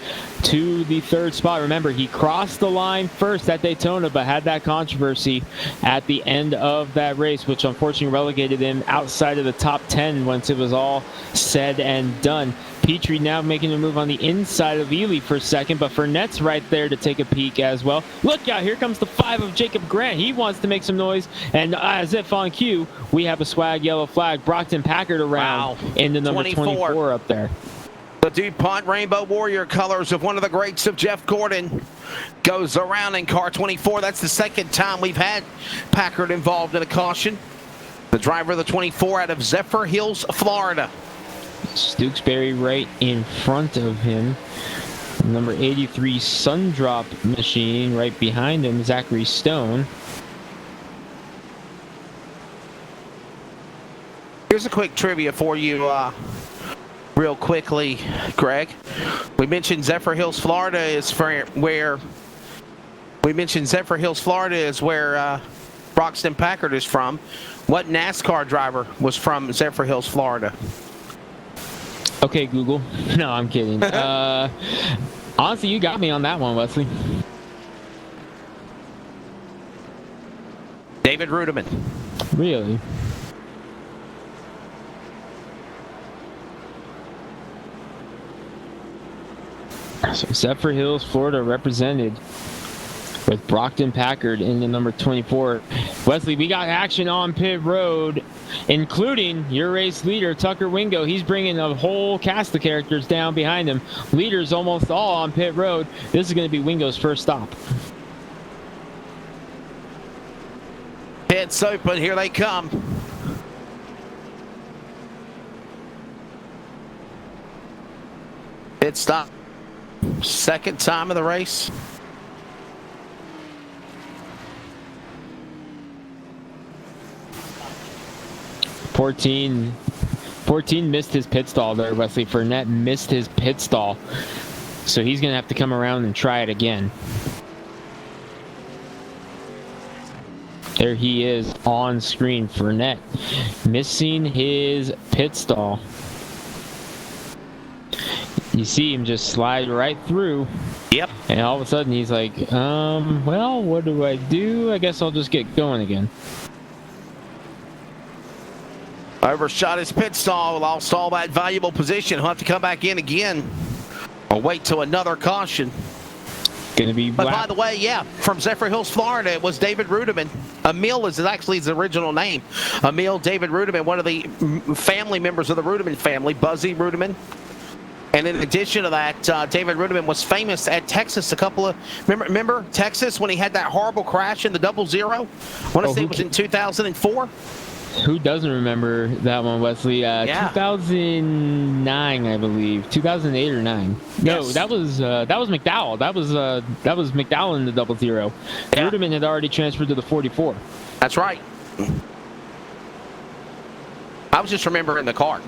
to the third spot. Remember, he crossed the line first at Daytona, but had that controversy at the end of that race, which unfortunately relegated him outside of the top 10 once it was all said and done. Petrie now making a move on the inside of Ely for second, but Fournette's right there to take a peek as well. Look out, here comes the 5 of Jacob Grant. He wants to make some noise, and as if on cue, we have a swag yellow flag. Brockton Packard around in the number 24 up there. The DuPont Rainbow Warrior colors of one of the greats of Jeff Gordon goes around in car 24. That's the second time we've had Packard involved in a caution. The driver of the 24 out of Zephyr Hills, Florida. Stooksbury right in front of him. Number 83 Sundrop Machine right behind him, Zachary Stone. Here's a quick trivia for you real quickly, Greg. We mentioned Zephyr Hills, Florida is where Broxton Packard is from. What NASCAR driver was from Zephyr Hills, Florida? Okay, Google. No, I'm kidding. Honestly, you got me on that one, Wesley. David Rudiman. Really? So Zephyr Hills, Florida represented with Brockton Packard in the number 24. Wesley, we got action on pit road, including your race leader, Tucker Wingo. He's bringing a whole cast of characters down behind him. Leaders almost all on pit road. This is going to be Wingo's first stop. Pits open. Here they come. Pit stop. Second time of the race. Fourteen missed his pit stall there, Wesley. Fournette missed his pit stall. So he's going to have to come around and try it again. There he is on screen. Fournette missing his pit stall. You see him just slide right through. Yep. And all of a sudden he's like, well, what do? I guess I'll just get going again. Overshot his pit stall, lost all that valuable position. He'll have to come back in again or wait till another caution. Gonna be. But by the way, yeah, from Zephyr Hills, Florida, it was David Rudiman. Emil is actually his original name. Emil David Rudiman, one of the family members of the Rudiman family, Buzzy Rudiman. And in addition to that, David Rudiman was famous at Texas remember Texas when he had that horrible crash in the 00? I want to say it was in 2004. Who doesn't remember that one, Wesley? 2009, I believe. 2008 or 9. No, yes. that was McDowell. That was McDowell in the 00. Yeah. Rudiman had already transferred to the 44. That's right. I was just remembering the car.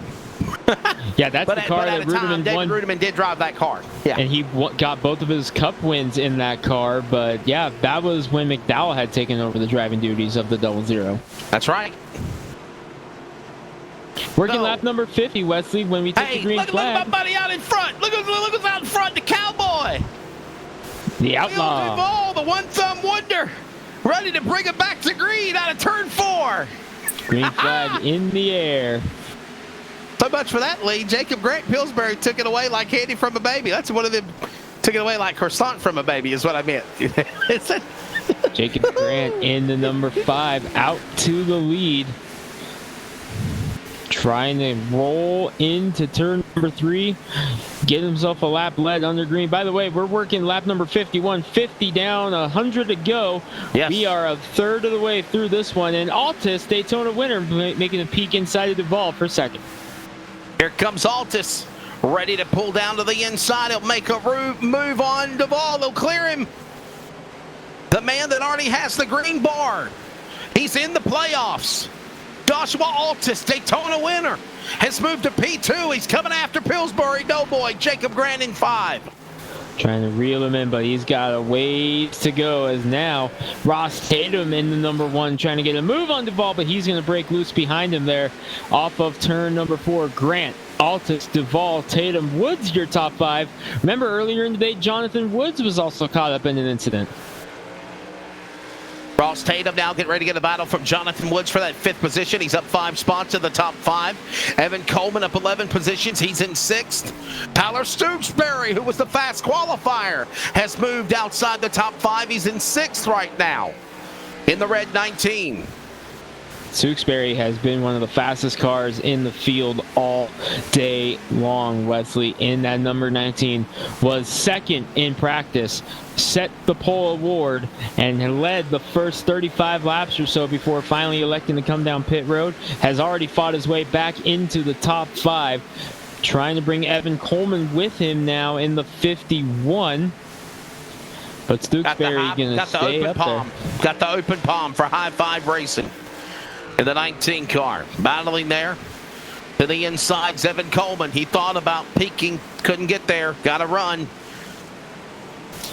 Yeah, that's the car that Rudiman won. David Rudiman did drive that car. Yeah. And he got both of his cup wins in that car. But yeah, that was when McDowell had taken over the driving duties of the 00. That's right. Working lap number 50, Wesley, when we take the green flag. Look at my buddy out in front. Look who's out in front, the cowboy. The outlaw. Duvall, the one-thumb wonder. Ready to bring it back to green out of turn 4. Green flag in the air. So much for that lead. Jacob Grant Pillsbury took it away like candy from a baby. That's one of them. Took it away like croissant from a baby is what I meant. Jacob Grant in the number 5 out to the lead. Trying to roll into turn number 3. Get himself a lap led under green. By the way, we're working lap number 51. 50 down, 100 to go. Yes. We are a third of the way through this one. And Altus, Daytona winner, making a peek inside of Duvall for second. Here comes Altus, ready to pull down to the inside. He'll make a move on Duvall. They'll clear him. The man that already has the green bar. He's in the playoffs. Joshua Altus, Daytona winner, has moved to P2. He's coming after Pillsbury Doughboy, Jacob Grant in 5. Trying to reel him in, but he's got a ways to go as now Ross Tatum in the number 1 trying to get a move on Duvall, but he's going to break loose behind him there off of turn number 4. Grant Altus, Duvall, Tatum, Woods, your top 5. Remember earlier in the day, Jonathan Woods was also caught up in an incident. Ross Tatum now getting ready to get a battle from Jonathan Woods for that 5th position. He's up 5 spots in the top 5. Evan Coleman up 11 positions. He's in 6th. Tyler Stooksbury, who was the fast qualifier, has moved outside the top 5. He's in 6th right now in the red 19. Tewksbury has been one of the fastest cars in the field all day long. Wesley, in that number 19, was 2nd in practice, set the pole award, and led the first 35 laps or so before finally electing to come down pit road. Has already fought his way back into the top 5, trying to bring Evan Coleman with him now in the 51. But Tewksbury going to stay up there. Got the open palm for High Five Racing. In the 19 car, battling there to the inside. Evan Coleman, he thought about peaking, couldn't get there, got to run.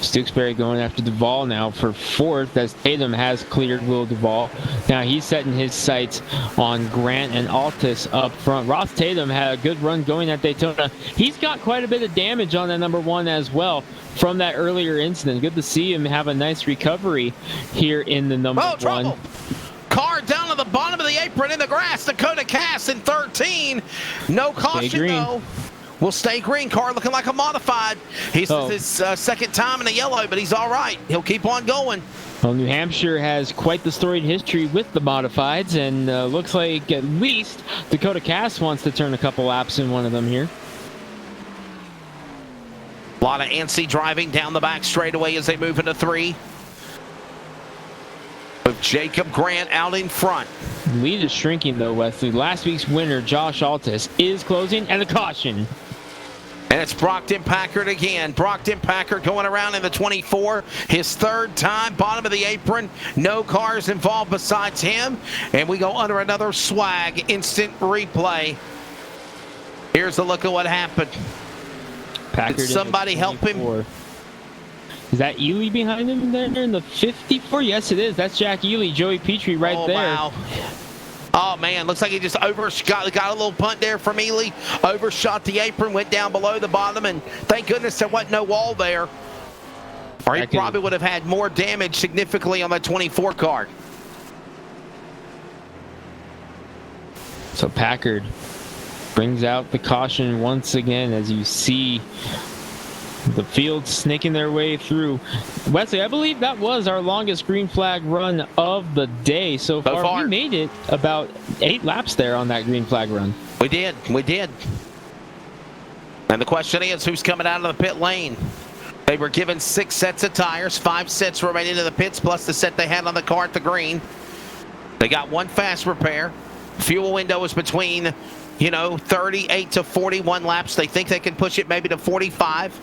Tewksbury going after Duvall now for 4th, as Tatum has cleared Will Duvall. Now he's setting his sights on Grant and Altus up front. Ross Tatum had a good run going at Daytona. He's got quite a bit of damage on that number 1 as well from that earlier incident. Good to see him have a nice recovery here in the number 1. Trouble. Car down to the bottom of the apron in the grass. Dakota Cass in 13. No caution, though. Will stay green. Car looking like a modified. He's his 2nd time in the yellow, but he's all right. He'll keep on going. Well, New Hampshire has quite the storied history with the modifieds, and looks like at least Dakota Cass wants to turn a couple laps in one of them here. A lot of antsy driving down the back straightaway as they move into 3. With Jacob Grant out in front. Lead is shrinking, though, Wesley. Last week's winner, Josh Altus, is closing, and a caution. And it's Brockton Packard again. Brockton Packard going around in the 24. His 3rd time, bottom of the apron. No cars involved besides him. And we go under another swag instant replay. Here's a look at what happened. Packard, did somebody help him? Is that Ely behind him there in the 54? Yes, it is. That's Jack Ely, Joey Petrie right there. Wow. Oh, man, looks like he just got a little punt there from Ely. Overshot the apron, went down below the bottom, and thank goodness there wasn't no wall there. Or he probably would have had more damage significantly on that 24 car. So Packard brings out the caution once again, as you see the field snaking their way through. Wesley, I believe that was our longest green flag run of the day so far. We made it about 8 laps there on that green flag run. We did. And the question is, who's coming out of the pit lane? They were given 6 sets of tires, 5 sets remaining in the pits, plus the set they had on the car at the green. They got 1 fast repair. Fuel window is between, 38 to 41 laps. They think they can push it maybe to 45.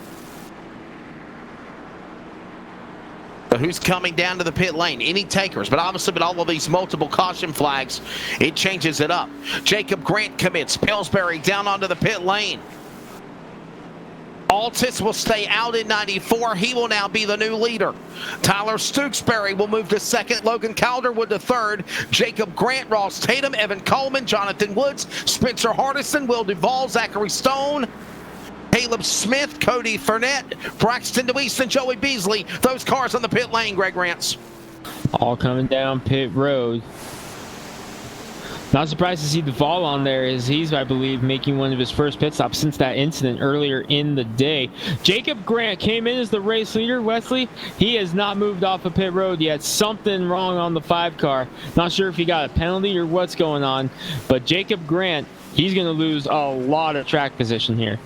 So who's coming down to the pit lane? Any takers, but obviously with all of these multiple caution flags, it changes it up. Jacob Grant commits. Pillsbury down onto the pit lane. Altus will stay out in 94. He will now be the new leader. Tyler Stooksbury will move to 2nd. Logan Calderwood to 3rd. Jacob Grant, Ross Tatum, Evan Coleman, Jonathan Woods, Spencer Hardison, Will Duvall, Zachary Stone, Caleb Smith, Cody Fournette, Braxton DeWeese, and Joey Beasley. Those cars on the pit lane, Greg Rance. All coming down pit road. Not surprised to see Duvall on there, as he's, I believe, making one of his first pit stops since that incident earlier in the day. Jacob Grant came in as the race leader. Wesley, he has not moved off of pit road yet. Something wrong on the 5 car. Not sure if he got a penalty or what's going on, but Jacob Grant, he's going to lose a lot of track position here.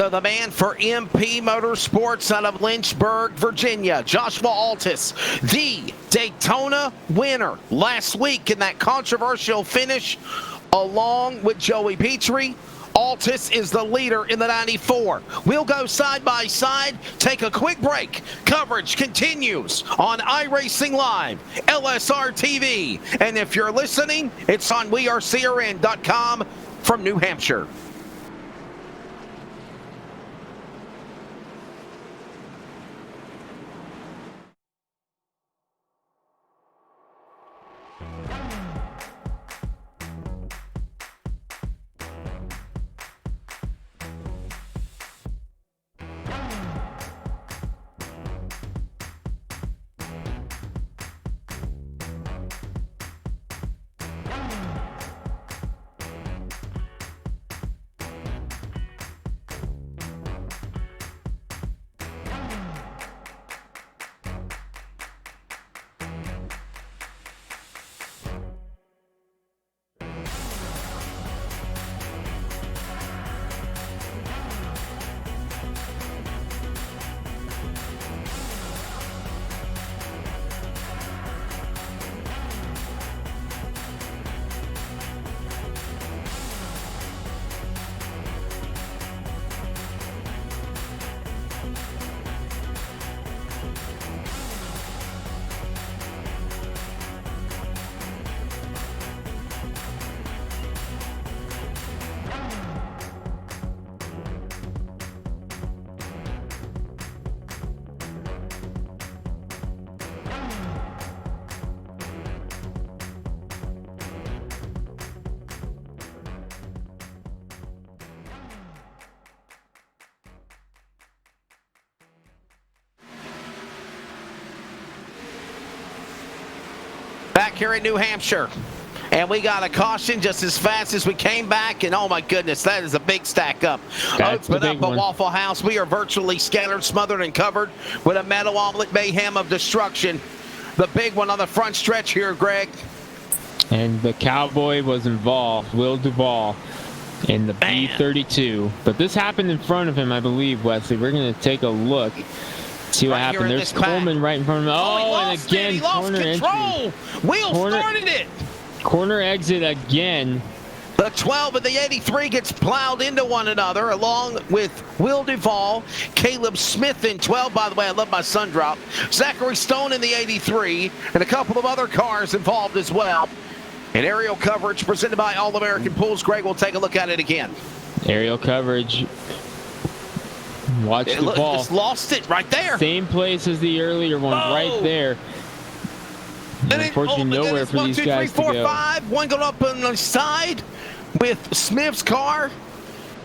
So the man for MP Motorsports out of Lynchburg, Virginia, Joshua Altus, the Daytona winner last week in that controversial finish, along with Joey Petrie. Altus is the leader in the 94. We'll go side by side, take a quick break. Coverage continues on iRacing Live, LSR TV, and if you're listening, it's on wearecrn.com from New Hampshire. back here in New Hampshire. And we got a caution just as fast as we came back. And oh my goodness, that is a big stack up. Open up a Waffle House. We are virtually scattered, smothered, and covered with a metal omelet mayhem of destruction. The big one on the front stretch here, Greg. And the Cowboy was involved, Will Duvall, in the B-32. But this happened in front of him, I believe, Wesley. We're going to take a look. See what happened. There's Coleman right in front of him. Oh, and again, he lost control. Will started it. Corner exit again. The 12 and the 83 gets plowed into one another, along with Will Duvall, Caleb Smith in 12. By the way, I love my sun drop. Zachary Stone in the 83, and a couple of other cars involved as well. And aerial coverage presented by All American Pools. Greg will take a look at it again. Aerial coverage. Watch the ball. Just lost it right there. Same place as the earlier one, right there. And unfortunately, nowhere for these guys to go. 1, 2, 3, 4, 5. One going up on the side with Smith's car,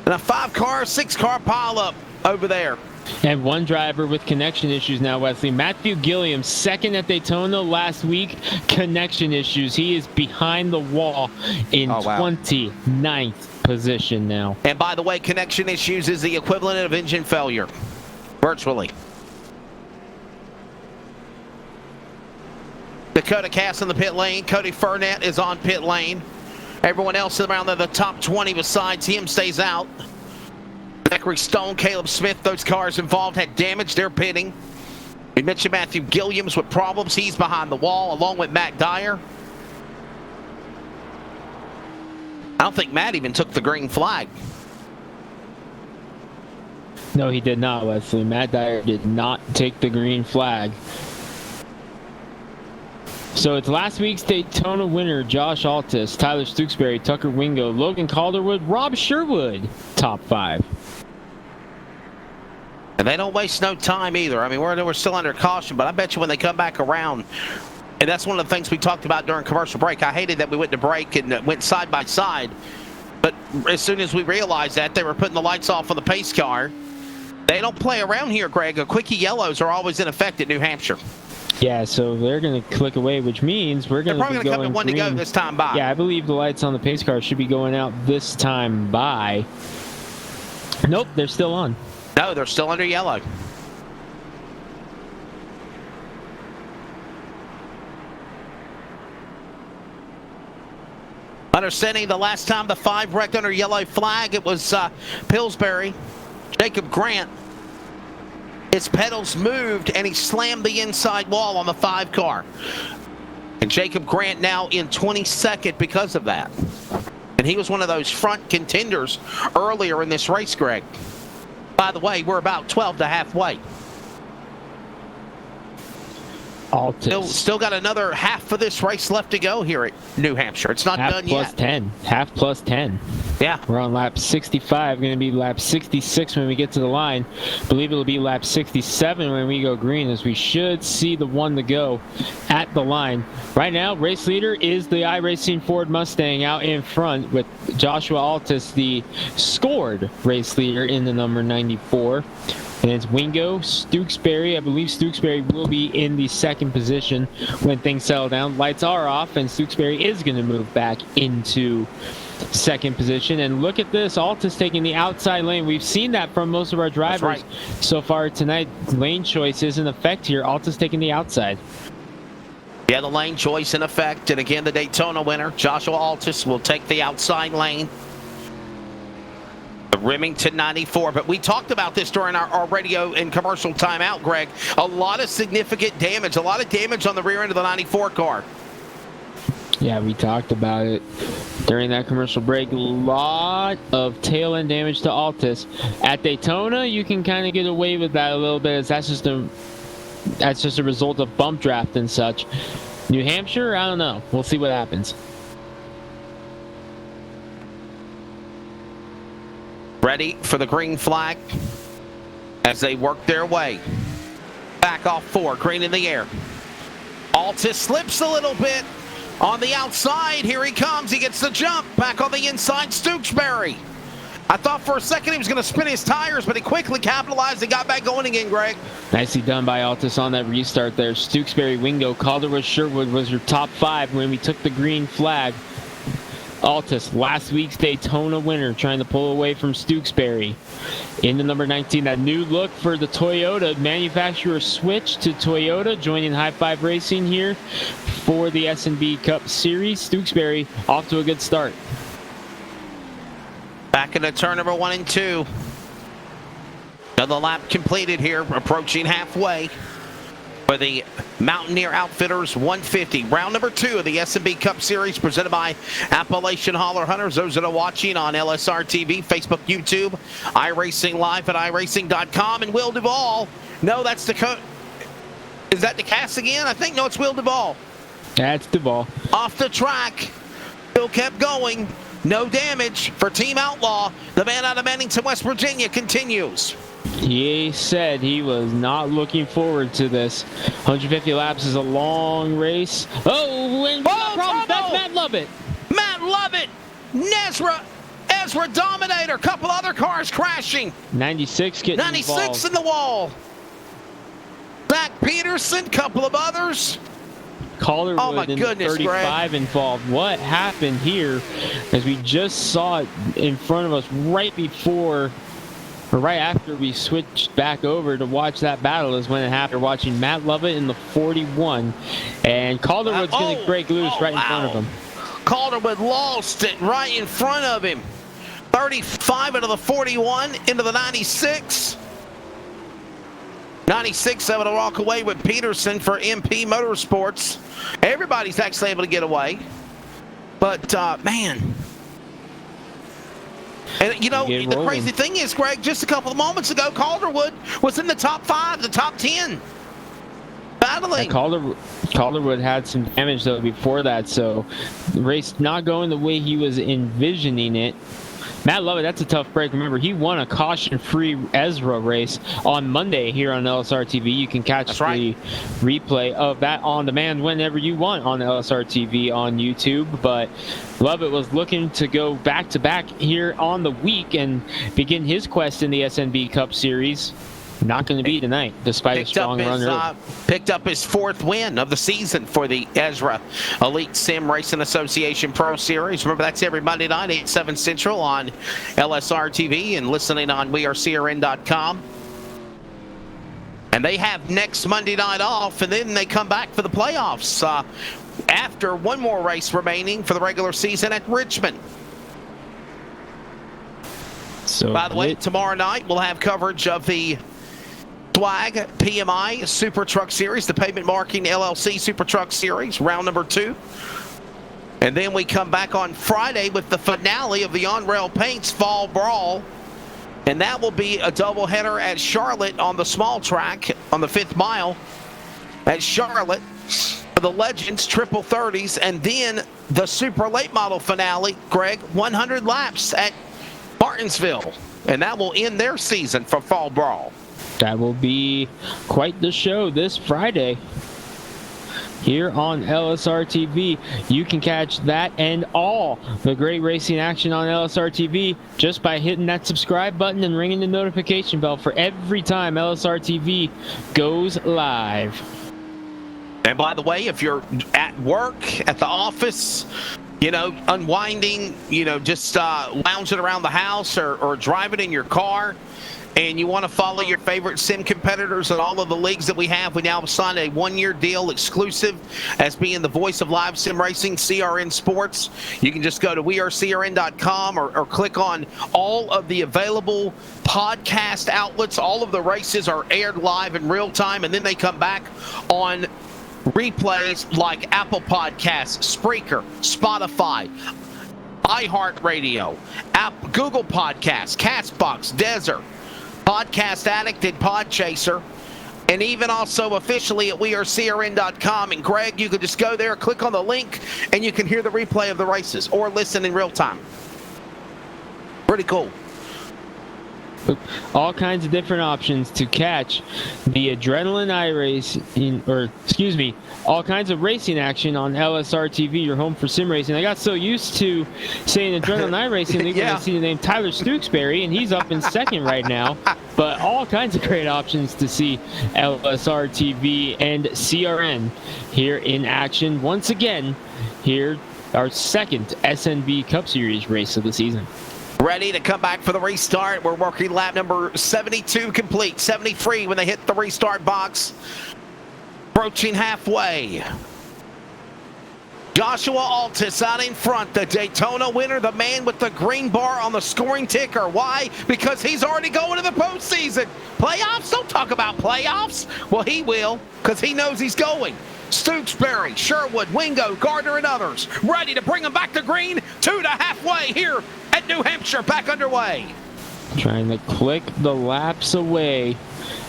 and a 5-car, 6-car pileup over there. And one driver with connection issues now, Wesley. Matthew Gilliam, second at Daytona last week. Connection issues. He is behind the wall in 29th position now. And by the way, connection issues is the equivalent of engine failure, virtually. Dakota Cass in the pit lane. Cody Furnett is on pit lane. Everyone else around the top 20 besides him stays out. Zachary Stone, Caleb Smith, those cars involved had damage. They're pitting. We mentioned Matthew Gilliams with problems. He's behind the wall along with Matt Dyer. I don't think Matt even took the green flag. No, he did not, Wesley. Matt Dyer did not take the green flag. So it's last week's Daytona winner, Josh Altus, Tyler Stooksbury, Tucker Wingo, Logan Calderwood, Rob Sherwood, top 5. And they don't waste no time either. I mean, we're still under caution, but I bet you when they come back around, and that's one of the things we talked about during commercial break. I hated that we went to break and went side by side, but as soon as we realized that, they were putting the lights off on the pace car. They don't play around here, Greg. Quickie yellows are always in effect at New Hampshire. Yeah, so they're going to click away, which means we're going to be going green. They're probably going to come to one to go this time by. Yeah, I believe the lights on the pace car should be going out this time by. Nope, they're still on. No, they're still under yellow. Understanding the last time the 5 wrecked under yellow flag, it was Pillsbury, Jacob Grant. His pedals moved and he slammed the inside wall on the 5 car. And Jacob Grant now in 22nd because of that. And he was one of those front contenders earlier in this race, Greg. By the way, we're about 12 to halfway. Still got another half of this race left to go here at New Hampshire. It's not done yet. Half plus 10. Yeah. We're on lap 65. Going to be lap 66 when we get to the line. Believe it'll be lap 67 when we go green, as we should see the one to go at the line. Right now, race leader is the iRacing Ford Mustang out in front with Joshua Altus, the scored race leader in the number 94. And it's Wingo, Stooksbury. I believe Stooksbury will be in the 2nd position when things settle down. Lights are off, and Stooksbury is going to move back into 2nd position. And look at this, Altus taking the outside lane. We've seen that from most of our drivers so far tonight. Lane choice is in effect here. Altus taking the outside. Yeah, the lane choice in effect. And again, the Daytona winner, Joshua Altus, will take the outside lane. The Remington 94, but we talked about this during our radio and commercial timeout, Greg. A lot of significant damage, a lot of damage on the rear end of the 94 car. Yeah, we talked about it during that commercial break. A lot of tail end damage to Altus. At Daytona, you can kind of get away with that a little bit, as that's just a result of bump draft and such. New Hampshire, I don't know. We'll see what happens. Ready for the green flag as they work their way back off 4, green in the air. Altus slips a little bit on the outside. Here he comes. He gets the jump back on the inside. Stooksbury I thought for a second he was going to spin his tires, but he quickly capitalized and got back going again, Greg. Nicely done by Altus on that restart there. Stewksbury, Wingo, Calderwood, Sherwood was your top 5 when we took the green flag. Altus, last week's Daytona winner, trying to pull away from Stewksbury. In the number 19, that new look for the Toyota manufacturer switch to Toyota, joining High Five Racing here for the SNB Cup Series. Stewksbury off to a good start. Back into turn number 1 and 2. Another lap completed here, approaching halfway for the Mountaineer Outfitters 150. Round number 2 of the SNB Cup Series presented by Appalachian Holler Hunters. Those that are watching on LSR TV, Facebook, YouTube, iRacing Live at iRacing.com, and Will Duvall. No, that's the is that the cast again? I think, no, it's Will Duvall. That's Duvall. Off the track. Still kept going. No damage for Team Outlaw. The man out of Mannington, West Virginia continues. He said he was not looking forward to this. 150 laps is a long race. Oh, and problem. That's Matt Lovett. Matt Lovett. Ezra Dominator. Couple other cars crashing. 96 getting 96 involved. in the wall. Zach Peterson. Couple of others. Calderwood oh my in goodness, 35 Greg. involved. What happened here? As we just saw it in front of us right before, or right after we switched back over to watch that battle is when it happened. We're watching Matt Lovett in the 41, and Calderwood's going to break loose right in front of him. Calderwood lost it right in front of him. 35 into the 41, into the 96. 96 able to walk away with Peterson for MP Motorsports. Everybody's actually able to get away. But, man. And, you know, the crazy thing is, Greg, just a couple of moments ago, Calderwood was in the top 5, the top 10. Battling. Calderwood had some damage, though, before that. So, the race not going the way he was envisioning it. Matt Lovett, that's a tough break. Remember, he won a caution-free Ezra race on Monday here on LSR TV. You can catch the replay of that on demand whenever you want on LSR TV on YouTube. But Lovett was looking to go back-to-back here on the week and begin his quest in the SNB Cup Series. Not going to be tonight, despite a strong run. Picked up his 4th win of the season for the Ezra Elite Sim Racing Association Pro Series. Remember, that's every Monday night, 8, 7 Central on LSR TV and listening on wearecrn.com. And they have next Monday night off, and then they come back for the playoffs after one more race remaining for the regular season at Richmond. So, by the way, tomorrow night we'll have coverage of the Swag PMI Super Truck Series, the Pavement Marking LLC Super Truck Series, round number 2. And then we come back on Friday with the finale of the On-Rail Paints Fall Brawl. And that will be a doubleheader at Charlotte on the small track on the 5th mile at Charlotte for the Legends Triple 30s. And then the Super Late Model finale, Greg, 100 laps at Martinsville. And that will end their season for Fall Brawl. That will be quite the show this Friday here on LSR TV. You can catch that and all the great racing action on LSR TV just by hitting that subscribe button and ringing the notification bell for every time LSR TV goes live. And by the way, if you're at work, at the office, you know, unwinding, you know, just lounging around the house or driving in your car, and you want to follow your favorite sim competitors and all of the leagues that we have, we now have signed a 1-year deal exclusive as being the voice of live sim racing, CRN Sports. You can just go to wearecrn.com or click on all of the available podcast outlets. All of the races are aired live in real time, and then they come back on replays like Apple Podcasts, Spreaker, Spotify, iHeartRadio, Google Podcasts, Castbox, Desert, Podcast Addict, and Podchaser, and even also officially at wearecrn.com. And Greg, you can just go there, click on the link, and you can hear the replay of the races or listen in real time. Pretty cool. all kinds of different options to catch the Adrenaline iRacing, or excuse me, all kinds of racing action on LSR TV, your home for sim racing. I got so used to saying Adrenaline iRacing, leaving Yeah. I see the name Tyler Stooksbury, and he's up in second right now. But all kinds of great options to see LSR TV and CRN here in action once again. Here, our second SNB Cup Series race of the season. Ready to come back for the restart. We're working lap number 72 complete. 73 when they hit the restart box. Approaching halfway. Joshua Altis out in front, the Daytona winner, the man with the green bar on the scoring ticker. Why? Because he's already going to the postseason. Playoffs? Don't talk about playoffs. Well, he will, because he knows he's going. Stooksbury, Sherwood, Wingo, Gardner, and others ready to bring them back to green. 2 to halfway here at New Hampshire, back underway. Trying to click the laps away.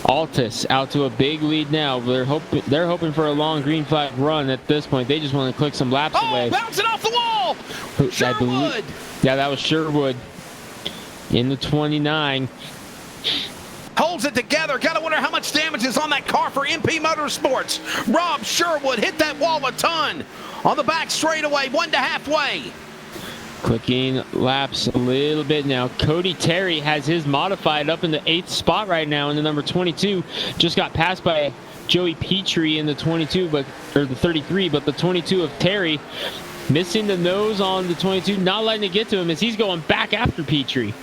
Altis out to a big lead now. They're hoping for a long green flag run at this point. They just want to click some laps away. Bouncing off the wall. Sherwood. Yeah, that was Sherwood in the 29. Holds it together. Gotta wonder how much damage is on that car for MP Motorsports. Rob Sherwood hit that wall a ton on the back straightaway, 1 to halfway. Clicking laps a little bit now. Cody Terry has his modified up in the 8th spot right now in the number 22. Just got passed by Joey Petrie in the 22, or the 33, but the 22 of Terry missing the nose on the 22, not letting it get to him as he's going back after Petrie.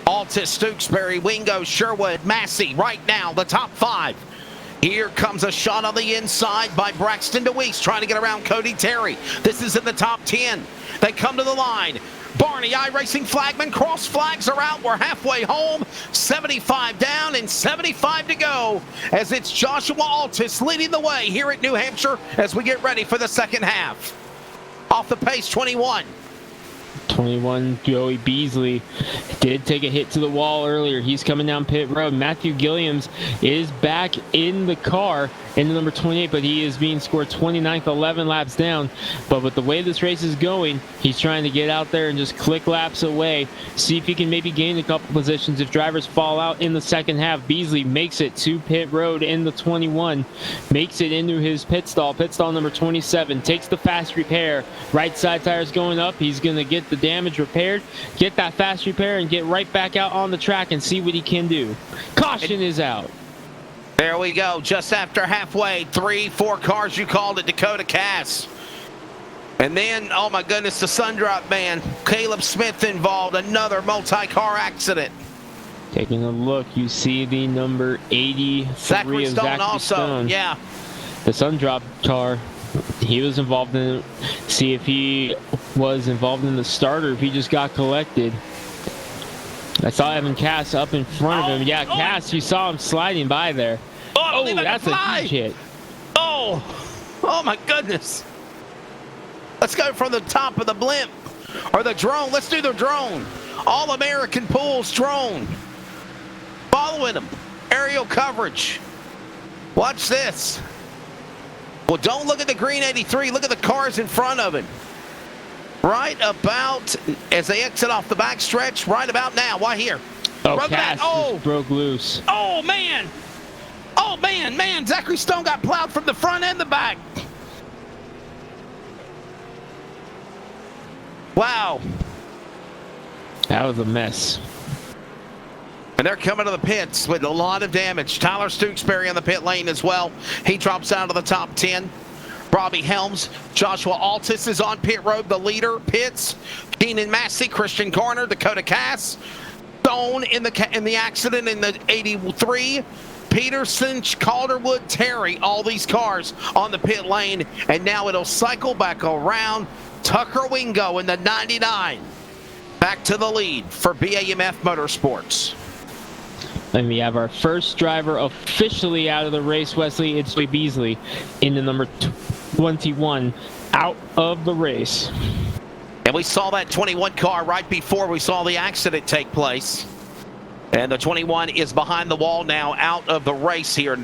Altis, Stooksbury, Wingo, Sherwood, Massey right now, the top 5. Here comes a shot on the inside by Braxton DeWeese trying to get around Cody Terry. This is in the top 10. They come to the line. Barney iRacing flagman, cross flags are out. We're halfway home. 75 down and 75 to go as it's Joshua Altis leading the way here at New Hampshire as we get ready for the second half. Off the pace, 21. 21, Joey Beasley did take a hit to the wall earlier. He's coming down pit road. Matthew Gilliams is back in the car in the number 28, but he is being scored 29th, 11 laps down. But with the way this race is going, he's trying to get out there and just click laps away, see if he can maybe gain a couple positions if drivers fall out in the second half. Beasley makes it to pit road in the 21, makes it into his pit stall number 27, takes the fast repair. Right side tire's going up. He's going to get the damage repaired, get that fast repair, and get right back out on the track and see what he can do. Caution is out. There we go, just after halfway. 3-4 cars, you called it, Dakota Cass. And then, oh my goodness, the Sundrop man, Caleb Smith involved, another multi-car accident. Taking a look, you see the number 83 Zachary of Stone Zachary also, Stone. yeah. The Sundrop car, he was involved in it. See if he was involved in the starter, if he just got collected. I saw Evan Cass up in front of him. Yeah, Cass, you saw him sliding by there. Oh, that's a huge hit. Oh my goodness. Let's go from the top of the blimp or the drone. Let's do the drone. All-American Pools drone. Following him. Aerial coverage. Watch this. Well, don't look at the green 83. Look at the cars in front of him. Right about as they exit off the back stretch, right about now. Why here? Oh, Cass just broke loose. Oh, man. Oh, man. Zachary Stone got plowed from the front and the back. Wow. That was a mess. And they're coming to the pits with a lot of damage. Tyler Stooksbury on the pit lane as well. He drops out of the top 10. Robbie Helms, Joshua Altis is on pit road, the leader. Pits, Keenan Massey, Christian Garner, Dakota Cass. Stone in the accident in the 83. Peterson, Calderwood, Terry, all these cars on the pit lane. And now it'll cycle back around. Tucker Wingo in the 99. Back to the lead for BAMF Motorsports. And we have our first driver officially out of the race, Wesley. It's Joey Beasley in the number 21 out of the race. And we saw that 21 car right before we saw the accident take place. And the 21 is behind the wall now, out of the race here.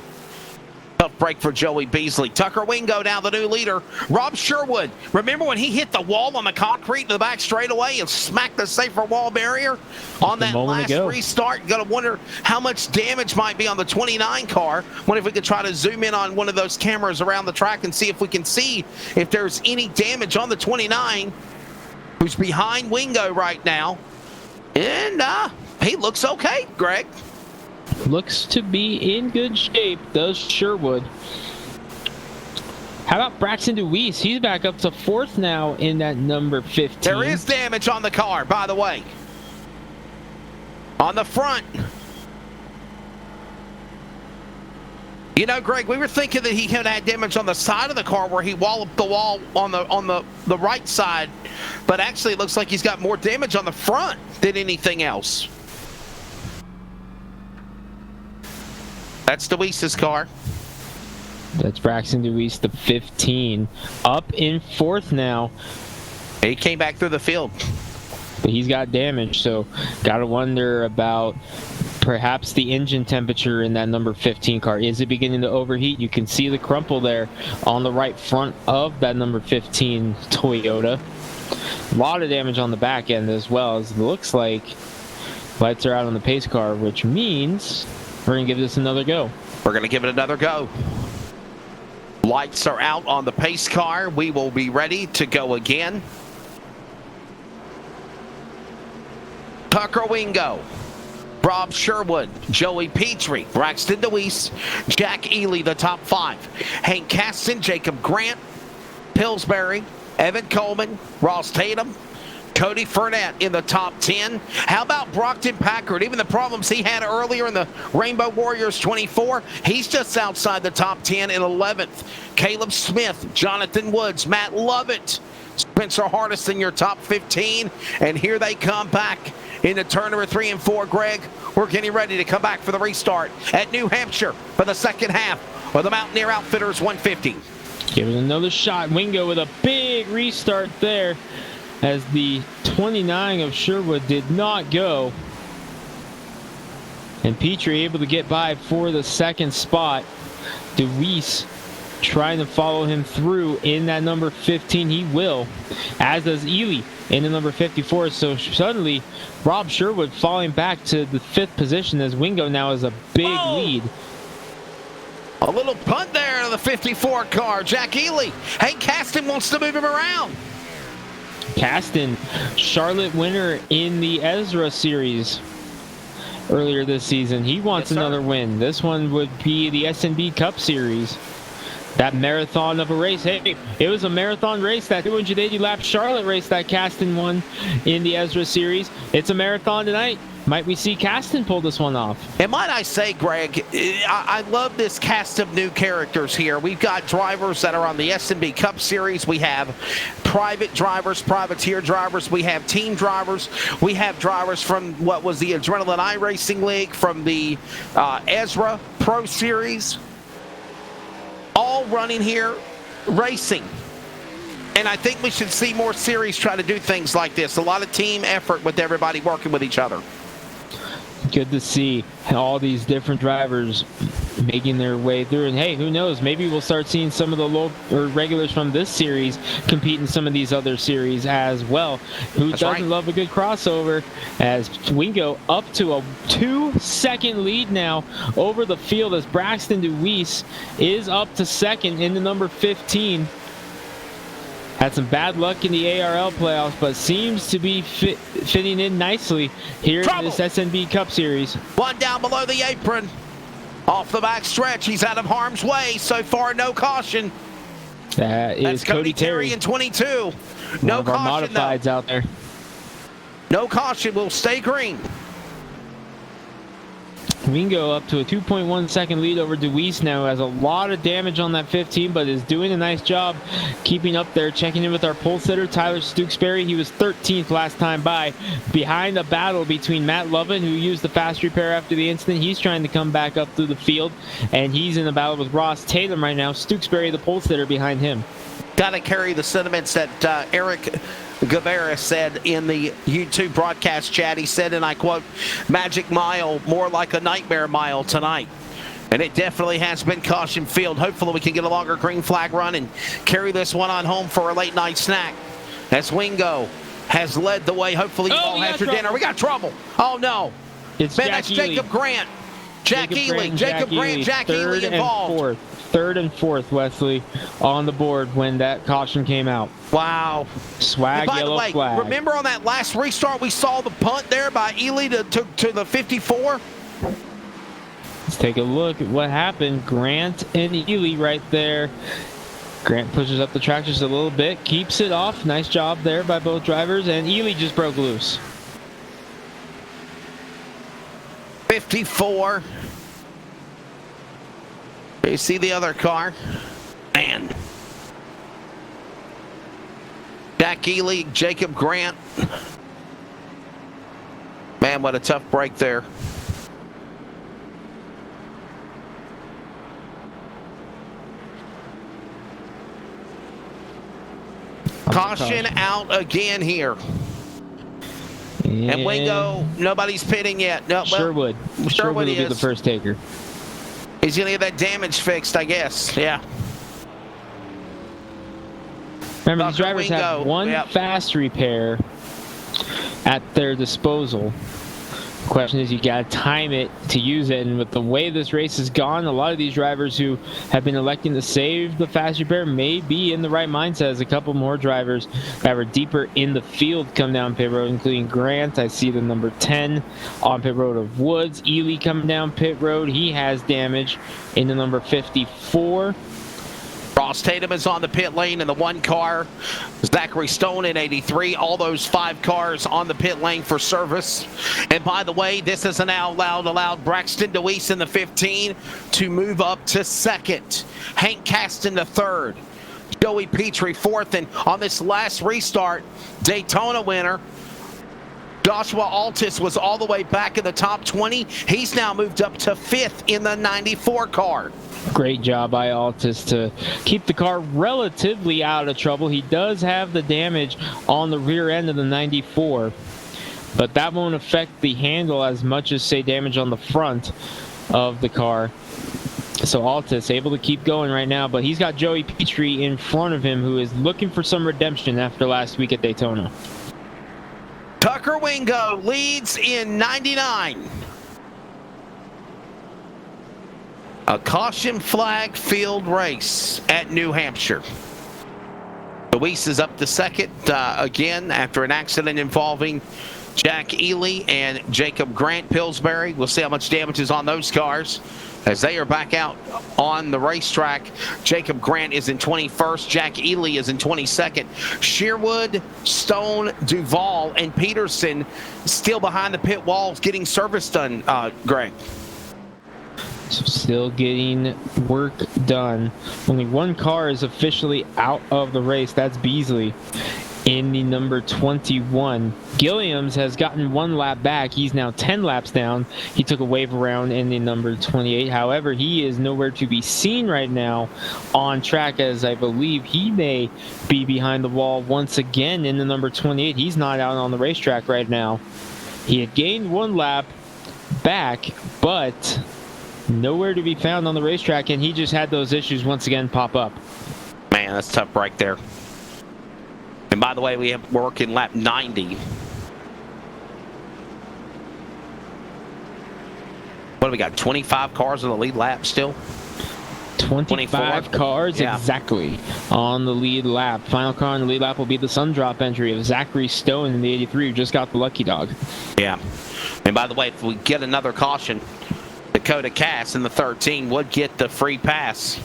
Tough tough break for Joey Beasley. Tucker Wingo now the new leader. Rob Sherwood, remember when he hit the wall on the concrete in the back straightaway and smacked the safer wall barrier on that last restart? You got to wonder how much damage might be on the 29 car. Wonder if we could try to zoom in on one of those cameras around the track and see if we can see if there's any damage on the 29, who's behind Wingo right now. And he looks okay, Greg. Looks to be in good shape, does Sherwood. How about Braxton DeWeese? He's back up to 4th now in that number 15. There is damage on the car, by the way. On the front. You know, Greg, we were thinking that he had damage on the side of the car where he walloped the wall on the right side, but actually it looks like he's got more damage on the front than anything else. That's DeWeese's car. That's Braxton DeWeese, the 15, up in 4th now. He came back through the field. But he's got damage, so got to wonder about perhaps the engine temperature in that number 15 car. Is it beginning to overheat? You can see the crumple there on the right front of that number 15 Toyota. A lot of damage on the back end as well, as it looks like lights are out on the pace car, which means we're going to give this another go. We're going to give it another go. Lights are out on the pace car. We will be ready to go again. Tucker Wingo, Rob Sherwood, Joey Petrie, Braxton DeWeese, Jack Ely, the top 5. Hank Caston, Jacob Grant, Pillsbury, Evan Coleman, Ross Tatum, Cody Fournette in the top 10. How about Brockton Packard? Even the problems he had earlier in the Rainbow Warriors 24, he's just outside the top 10 in 11th. Caleb Smith, Jonathan Woods, Matt Lovett, Spencer Hardison, your top 15. And here they come back into turn number 3 and 4, Greg. We're getting ready to come back for the restart at New Hampshire for the second half of the Mountaineer Outfitters 150. Give it another shot. Wingo with a big restart there, as the 29 of Sherwood did not go. And Petrie able to get by for the second spot. DeWeese trying to follow him through in that number 15. He will, as does Ely in the number 54. So suddenly, Rob Sherwood falling back to the 5th position, as Wingo now has a big lead. A little punt there to the 54 car. Jack Ely. Hank Caston wants to move him around. Caston, Charlotte winner in the Ezra series earlier this season. He wants another win. This one would be the SNB Cup series. That marathon of a race. Hey, it was a marathon race, that 280-lap Charlotte race that Caston won in the Ezra series. It's a marathon tonight. Might we see Caston pull this one off? And might I say, Greg, I love this cast of new characters here. We've got drivers that are on the SNB Cup Series. We have private drivers, privateer drivers. We have team drivers. We have drivers from what was the Adrenaline iRacing League, from the Ezra Pro Series. All running here, racing. And I think we should see more series try to do things like this. A lot of team effort with everybody working with each other. Good to see all these different drivers making their way through. And hey, who knows? Maybe we'll start seeing some of the low or regulars from this series compete in some of these other series as well. Who doesn't love a good crossover? As Wingo up to a 2-second lead now over the field, as Braxton DeWeese is up to 2nd in the number 15. Had some bad luck in the ARL playoffs, but seems to be fitting in nicely here in this SNB Cup Series. One down below the apron. Off the back stretch. He's out of harm's way. So far, no caution. That's Cody Terry in 22. No caution, our modifieds though. Out there. No caution. Will stay green. Wingo up to a 2.1 second lead over DeWeese now. Has a lot of damage on that 15, but is doing a nice job keeping up there. Checking in with our pole sitter, Tyler Stooksbury. He was 13th last time by. Behind the battle between Matt Lovin, who used the fast repair after the incident. He's trying to come back up through the field, and he's in the battle with Ross Tatum right now. Stooksbury, the pole sitter, behind him. Got to carry the sentiments that Eric Guevara said in the YouTube broadcast chat. He said, and I quote, "Magic Mile, more like a nightmare mile tonight." And it definitely has been caution field. Hopefully we can get a longer green flag run and carry this one on home for a late night snack. As Wingo has led the way. Hopefully you all had your dinner. We got trouble. Oh, no. That's Jacob Grant. Jack Ely involved. Third and fourth, Wesley, on the board when that caution came out. Wow. Swag, by yellow the way, flag. Remember on that last restart we saw the punt there by Ely to the 54? Let's take a look at what happened. Grant and Ely right there. Grant pushes up the track just a little bit, keeps it off. Nice job there by both drivers, and Ely just broke loose. 54. You see the other car? Man. Jack Ely, Jacob Grant. Man, what a tough break there. Caution out again here. And Wingo, nobody's pitting yet. No, Sherwood. Sherwood will be the first taker. He's going to get that damage fixed, I guess. Yeah. Remember, these drivers have one fast repair at their disposal. The question is, you got to time it to use it. And with the way this race has gone, a lot of these drivers who have been electing to save the fast repair may be in the right mindset, as a couple more drivers that were deeper in the field come down pit road, including Grant. I see the number 10 on pit road of Woods. Ely coming down pit road. He has damage in the number 54. Ross Tatum is on the pit lane in the one car. Zachary Stone in 83. All those 5 cars on the pit lane for service. And by the way, this is now allowed Braxton DeWeese in the 15 to move up to second. Hank Caston to third. Joey Petrie fourth. And on this last restart, Daytona winner Joshua Altis was all the way back in the top 20. He's now moved up to 5th in the 94 car. Great job by Altis to keep the car relatively out of trouble. He does have the damage on the rear end of the 94, but that won't affect the handle as much as, say, damage on the front of the car. So Altis able to keep going right now, but he's got Joey Petrie in front of him, who is looking for some redemption after last week at Daytona. Tucker Wingo leads in 99. A caution flag field race at New Hampshire. Luis is up to second again after an accident involving Jack Ely and Jacob Grant Pillsbury. We'll see how much damage is on those cars as they are back out on the racetrack. Jacob Grant is in 21st. Jack Ely is in 22nd. Sherwood, Stone, Duvall, and Peterson still behind the pit walls getting service done, Greg. So still getting work done. Only one car is officially out of the race. That's Beasley in the number 21. Gilliams has gotten 1 lap back. He's now 10 laps down. He took a wave around in the number 28. However, he is nowhere to be seen right now on track, as I believe he may be behind the wall once again in the number 28. He's not out on the racetrack right now. He had gained 1 lap back, but nowhere to be found on the racetrack, and he just had those issues once again pop up. Man, that's tough right there. And by the way, we have work in lap 90. What do we got? 25 cars on the lead lap still? 25 cars, yeah. Exactly, on the lead lap. Final car on the lead lap will be the Sundrop entry of Zachary Stone in the 83, who just got the lucky dog. Yeah. And by the way, if we get another caution, Dakota Cass in the 13 would get the free pass.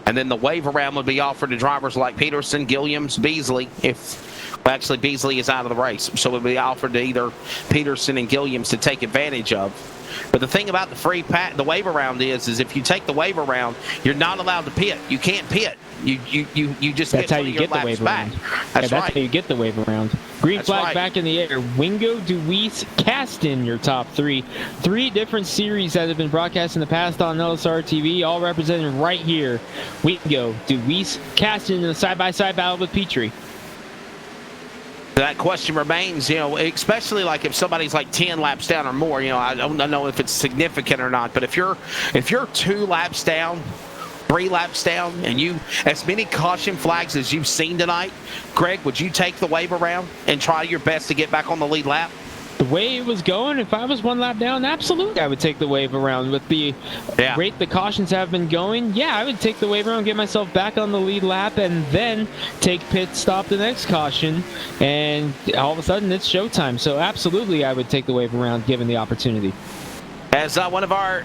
And then the wave around would be offered to drivers like Peterson, Gilliams, Beasley. Actually, Beasley is out of the race. So it would be offered to either Peterson and Gilliams to take advantage of. But the thing about the wave around is if you take the wave around, you're not allowed to pit. You can't pit. You just that's get how you get the wave back. around. That's how you get the wave around. Green flag back in the air. Wingo, DeWeese, Caston, your top 3. 3 different series that have been broadcast in the past on LSR TV, all represented right here. Wingo, DeWeese, Caston in a side-by-side battle with Petrie. That question remains, especially like if somebody's like 10 laps down or more, I don't know if it's significant or not, but if you're 2 laps down, 3 laps down, and you, as many caution flags as you've seen tonight, Greg, would you take the wave around and try your best to get back on the lead lap? The way it was going, if I was 1 lap down, absolutely I would take the wave around. With the rate the cautions have been going, I would take the wave around, get myself back on the lead lap, and then take pit stop the next caution, and all of a sudden it's showtime. So absolutely I would take the wave around given the opportunity. As one of our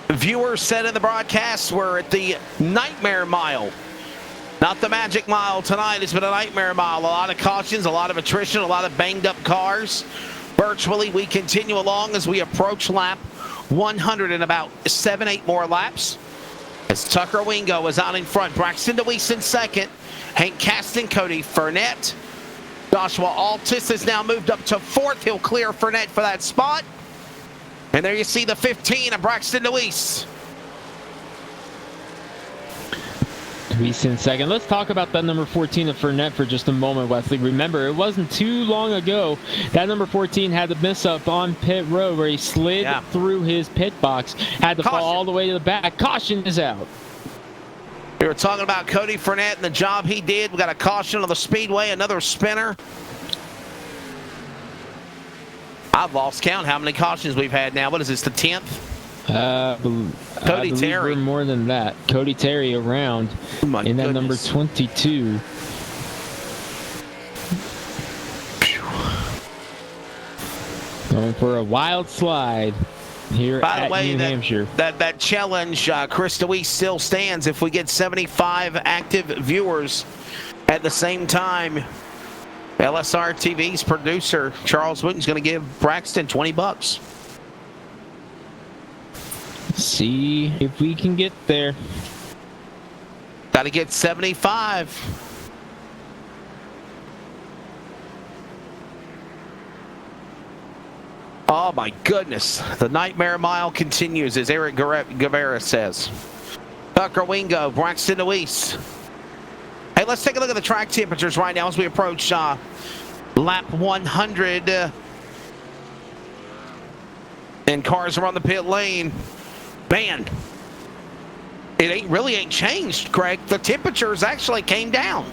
viewers said in the broadcast, we're at the Nightmare Mile. Not the Magic Mile tonight. It's been a Nightmare Mile. A lot of cautions, a lot of attrition, a lot of banged up cars. Virtually, we continue along as we approach lap 100 in about 7-8 more laps. As Tucker Wingo is out in front. Braxton DeWeese in second. Hank Caston, Cody Fournette. Joshua Altis has now moved up to 4th. He'll clear Fournette for that spot. And there you see the 15 of Braxton DeWeese. DeWeese in second. Let's talk about that number 14 of Fournette for just a moment, Wesley. Remember, it wasn't too long ago that number 14 had the miss up on pit road where he slid through his pit box, had to fall all the way to the back. Caution is out. We were talking about Cody Fournette and the job he did. We got a caution on the speedway, another spinner. I've lost count how many cautions we've had now. What is this, the 10th? Cody Terry. More than that. Cody Terry around in that number 22. Going for a wild slide here at New Hampshire. That challenge, Chris DeWeese, still stands. If we get 75 active viewers at the same time, LSR TV's producer, Charles Wooten's going to give Braxton $20. See if we can get there. Got to get 75. Oh my goodness. The Nightmare Mile continues, as Eric Guevara says. Tucker Wingo, Braxton DeWeese. Hey, let's take a look at the track temperatures right now as we approach lap 100. And cars are on the pit lane. Man, it really ain't changed, Greg. The temperatures actually came down.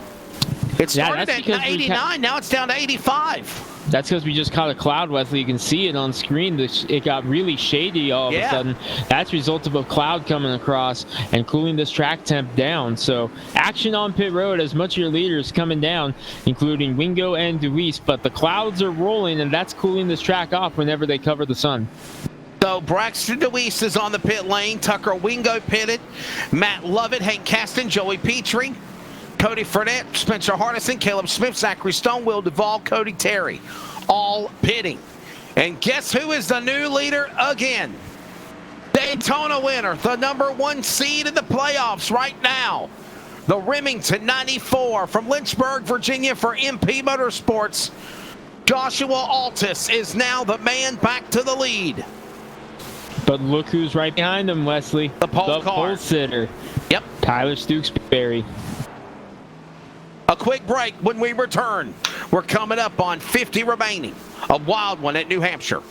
It started at 89, now it's down to 85. That's because we just caught a cloud, Wesley. You can see it on screen. It got really shady all of a sudden. That's a result of a cloud coming across and cooling this track temp down. So action on pit road as much of your leaders coming down, including Wingo and DeWeese. But the clouds are rolling, and that's cooling this track off whenever they cover the sun. So Braxton DeWeese is on the pit lane. Tucker Wingo pitted. Matt Lovett, Hank Caston, Joey Petrie, Cody Fournette, Spencer Hardison, Caleb Smith, Zachary Stone, Will Duvall, Cody Terry, all pitting. And guess who is the new leader again? Daytona winner, the number 1 seed in the playoffs right now. The Remington 94 from Lynchburg, Virginia for MP Motorsports. Joshua Altis is now the man back to the lead. But look who's right behind him, Wesley. The pole sitter. Yep. Tyler Stooksbury. A quick break. When we return, we're coming up on 50 remaining. A wild one at New Hampshire.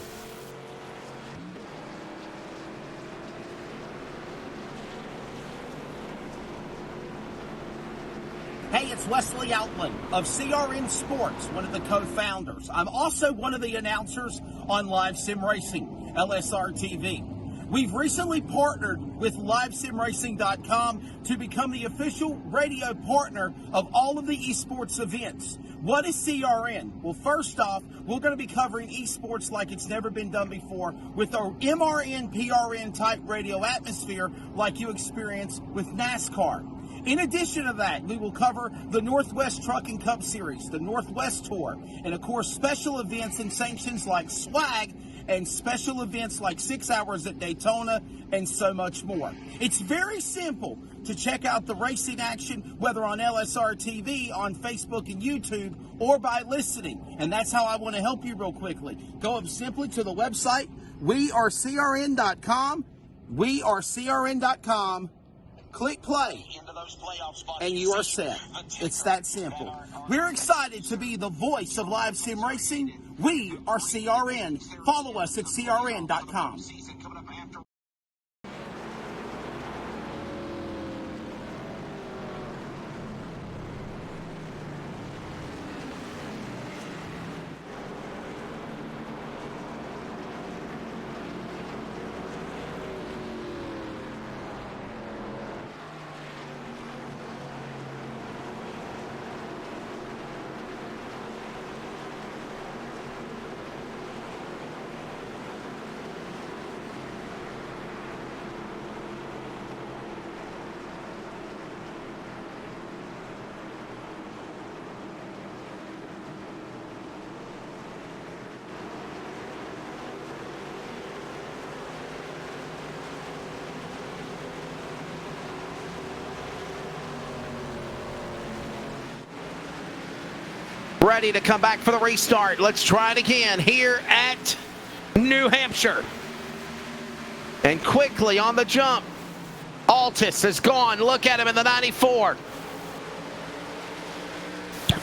Hey, it's Wesley Outland of CRN Sports, one of the co-founders. I'm also one of the announcers on Live Sim Racing, LSR TV. We've recently partnered with LiveSimRacing.com to become the official radio partner of all of the esports events. What is CRN? Well, first off, we're going to be covering esports like it's never been done before with a MRN, PRN type radio atmosphere like you experience with NASCAR. In addition to that, we will cover the Northwest Trucking Cup Series, the Northwest Tour, and of course special events and sanctions like swag and special events like 6 Hours at Daytona and so much more. It's very simple to check out the racing action, whether on LSR TV, on Facebook and YouTube, or by listening. And that's how I want to help you real quickly. Go up simply to the website, wearecrn.com, wearecrn.com. click play, and you are set. It's that simple. We're excited to be the voice of live sim racing. We are CRN. Follow us at crn.com. Ready to come back for the restart. Let's try it again here at New Hampshire. And quickly on the jump, Altus is gone. Look at him in the 94.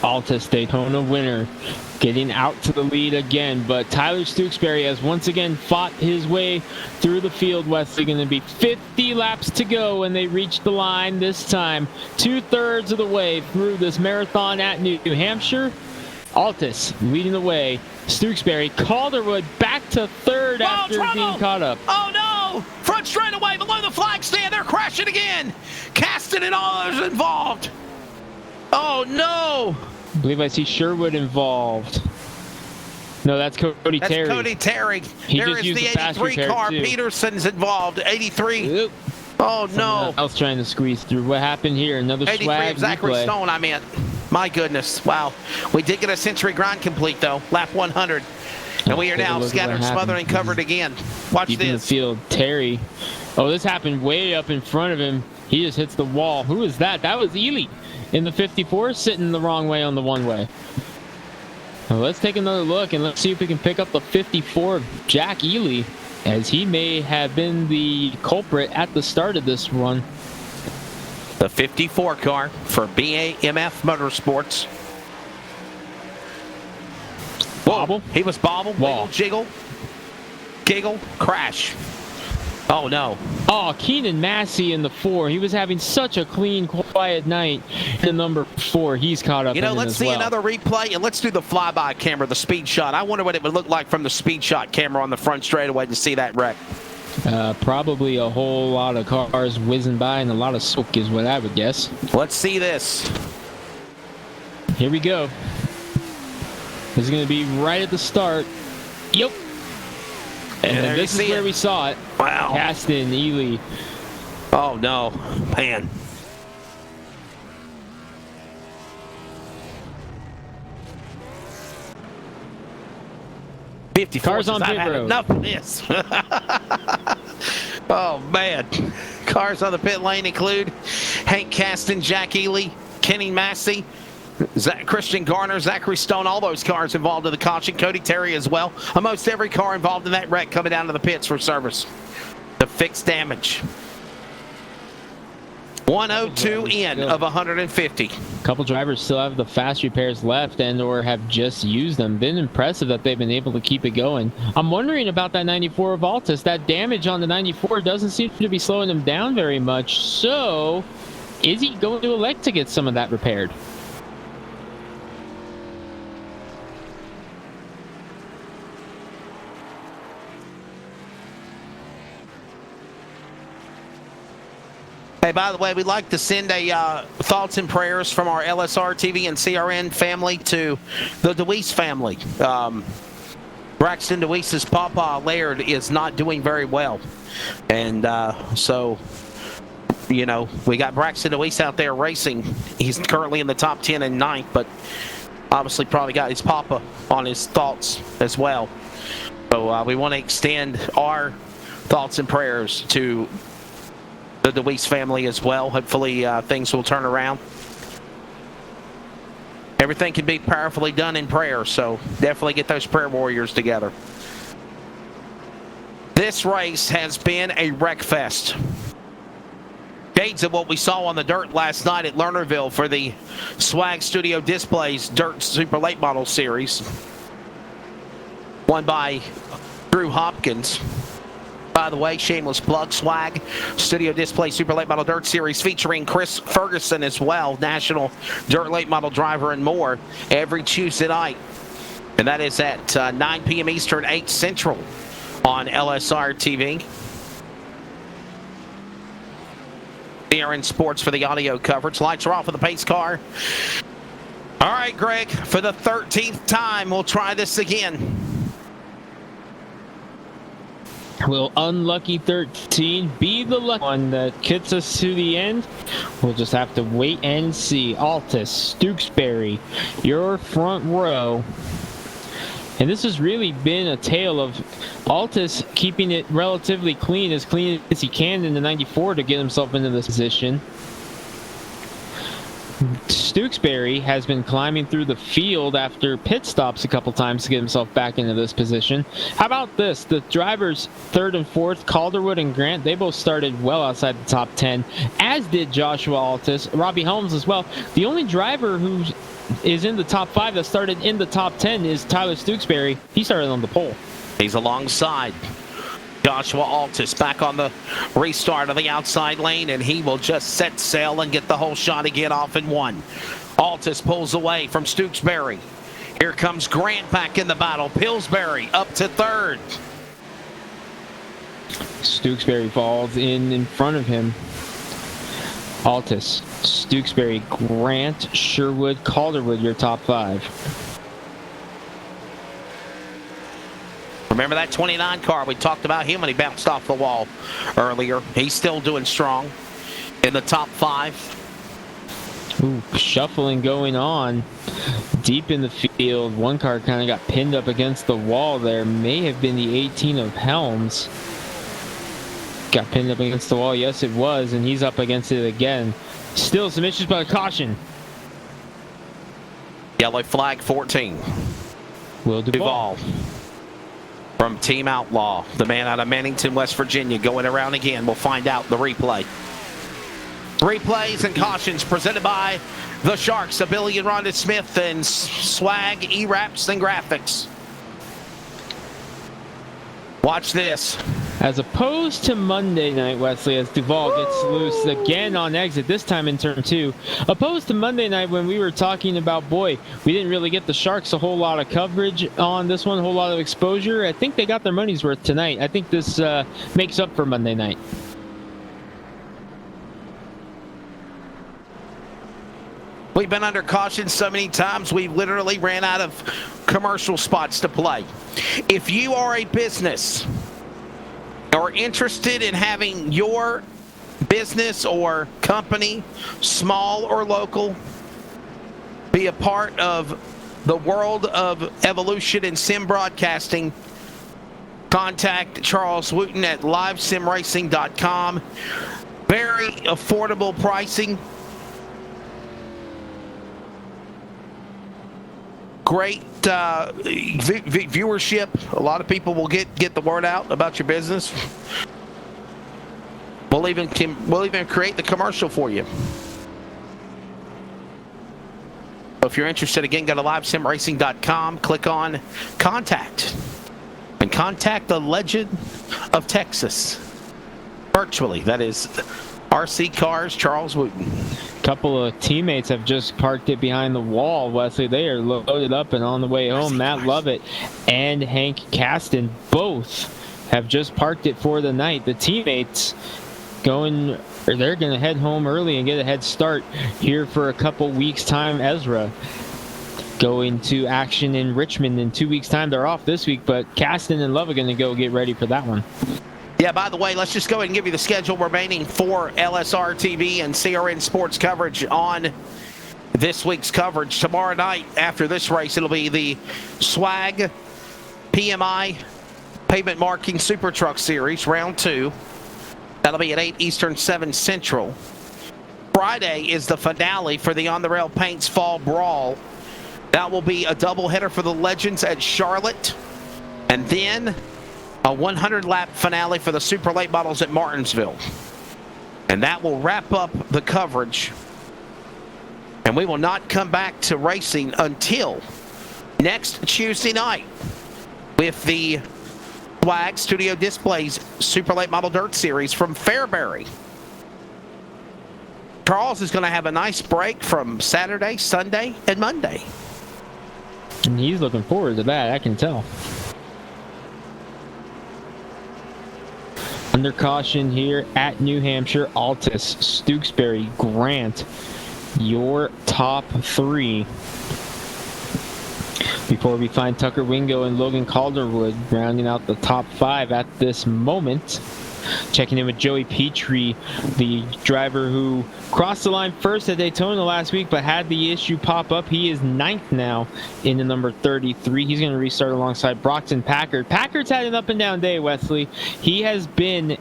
Altus, Daytona winner, getting out to the lead again, but Tyler Stooksbury has once again fought his way through the field. Wesley, going to be 50 laps to go when they reach the line this time. 2/3 of the way through this marathon at New Hampshire. Altus leading the way. Stooksbury, Calderwood back to third after being caught up. Oh no! Front straightaway below the flag stand. They're crashing again. Caston and all those involved. Oh no! I believe I see Sherwood involved. No, that's Cody Terry. That's Cody Terry. He there just is used the the fast 83 repair car. too. Peterson's involved. 83. Oop. Oh no! Someone else trying to squeeze through. What happened here? Another 83 swag of Zachary replay. Stone, I meant. My goodness. Wow. We did get a century grind complete, though. Lap 100. And we are Take a now look at scattered, what smothered, happened. and covered again. Watch Deep in the this. field, Terry. Oh, this happened way up in front of him. He just hits the wall. Who is that? That was Ely in the 54, sitting the wrong way on the one-way. Well, let's take another look, and let's see if we can pick up the 54 of Jack Ely, as he may have been the culprit at the start of this run. The 54 car for BAMF Motorsports. Whoa, Bobble. he was bobbled. Wall. Wiggle, jiggle, giggle, crash. Oh, no. Oh, Keenan Massey in the 4. He was having such a clean, quiet night. The number 4, he's caught up You know, in it let's as see well. another replay, and let's do the flyby camera, the speed shot. I wonder what it would look like from the speed shot camera on the front straightaway to see that wreck. Probably a whole lot of cars whizzing by and a lot of smoke is what I would guess. Let's see this. Here we go. This is going to be right at the start. Yep. And there then you this is see where it. we saw it. Wow. Caston, Ely. Oh, no. Man. Cars on I've pit had road. enough of this. Oh, man. Cars on the pit lane include Hank Caston, Jack Ely, Kenny Massey, Christian Garner, Zachary Stone, all those cars involved in the caution. Cody Terry as well. Almost every car involved in that wreck coming down to the pits for service to fix damage. 102 in of 150. A couple drivers still have the fast repairs left and or have just used them. Been impressive that they've been able to keep it going. I'm wondering about that 94 of Altus. That damage on the 94 doesn't seem to be slowing him down very much. So, is he going to elect to get some of that repaired? Hey, by the way, we'd like to send a thoughts and prayers from our LSR TV and CRN family to the DeWeese family. Braxton DeWeese's papa, Laird, is not doing very well. And so, you know, we got Braxton DeWeese out there racing. He's currently in the top 10 and 9th, but obviously probably got his papa on his thoughts as well. So we want to extend our thoughts and prayers to the DeWeese family as well. Hopefully things will turn around. Everything can be powerfully done in prayer, so definitely get those prayer warriors together. This race has been a wreck fest. Shades of what we saw on the dirt last night at Lernerville for the Swag Studio Displays Dirt Super Late Model Series. Won by Drew Hopkins. By the way, shameless plug, Swag Studio Display Super Late Model Dirt Series featuring Chris Ferguson as well, National Dirt Late Model Driver and more, every Tuesday night. And that is at 9 p.m. Eastern, 8 Central on LSR TV. In Sports for the audio coverage. Lights are off of the pace car. All right, Greg, for the 13th time, we'll try this again. Will unlucky 13 be the lucky one that gets us to the end? We'll just have to wait and see. Altus, Stooksbury, your front row. And this has really been a tale of Altus keeping it relatively clean as he can in the 94 to get himself into this position. Stooksbury has been climbing through the field after pit stops a couple times to get himself back into this position. How about this? The drivers third and fourth, Calderwood and Grant, they both started well outside the top 10, as did Joshua Altus, Robbie Holmes as well. The only driver who is in the top 5 that started in the top 10 is Tyler Stooksbury. He started on the pole. He's alongside Joshua Altus back on the restart of the outside lane, and he will just set sail and get the whole shot again off in one. Altus pulls away from Stooksbury. Here comes Grant back in the battle. Pillsbury up to third. Stooksbury falls in front of him. Altus, Stooksbury, Grant, Sherwood, Calderwood, your top 5. Remember that 29 car? We talked about him when he bounced off the wall earlier. He's still doing strong in the top 5. Ooh, shuffling going on deep in the field. One car kind of got pinned up against the wall there. May have been the 18 of Helms. Got pinned up against the wall. Yes, it was, and he's up against it again. Still some issues, but a caution. Yellow flag 14. Will Duvall. From Team Outlaw, the man out of Mannington, West Virginia, going around again. We'll find out the replay. Replays and cautions presented by the Sharks, of Billy and Rhonda Smith, and Swag, E-Wraps, and Graphics. Watch this. As opposed to Monday night, Wesley, as Duvall gets loose again on exit, this time in turn 2. Opposed to Monday night when we were talking about, boy, we didn't really get the Sharks a whole lot of coverage on this one, a whole lot of exposure. I think they got their money's worth tonight. I think this makes up for Monday night. We've been under caution so many times, we literally ran out of commercial spots to play. If you are a business or interested in having your business or company, small or local, be a part of the world of evolution in sim broadcasting, contact Charles Wooten at livesimracing.com. Very affordable pricing. Great viewership. A lot of people will get the word out about your business. We'll even create the commercial for you. If you're interested, again, go to livesimracing.com, click on contact, and contact the legend of Texas virtually. That is RC Cars, Charles Wooten. Couple of teammates have just parked it behind the wall, Wesley. They are loaded up and on the way home. Matt Lovett and Hank Kasten both have just parked it for the night. The teammates they're going to head home early and get a head start here for a couple weeks' time. Ezra going to action in Richmond in 2 weeks' time. They're off this week, but Kasten and Love are going to go get ready for that one. Yeah, by the way, let's just go ahead and give you the schedule remaining for LSR TV and CRN Sports coverage on this week's coverage. Tomorrow night, after this race, it'll be the Swag PMI Pavement Marking Super Truck Series, Round 2. That'll be at 8 Eastern, 7 Central. Friday is the finale for the On the Rail Paints Fall Brawl. That will be a doubleheader for the Legends at Charlotte. And then a 100-lap finale for the Super Late Models at Martinsville. And that will wrap up the coverage. And we will not come back to racing until next Tuesday night with the Swag Studio Displays Super Late Model Dirt Series from Fairbury. Charles is going to have a nice break from Saturday, Sunday, and Monday. And he's looking forward to that, I can tell. Under caution here at New Hampshire, Altus, Stewksbury, Grant, your top three. Before we find Tucker Wingo and Logan Calderwood rounding out the top five at this moment. Checking in with Joey Petrie, the driver who crossed the line first at Daytona last week but had the issue pop up. He is 9th now in the number 33. He's going to restart alongside Broxton Packard. Packard's had an up and down day, Wesley. He has been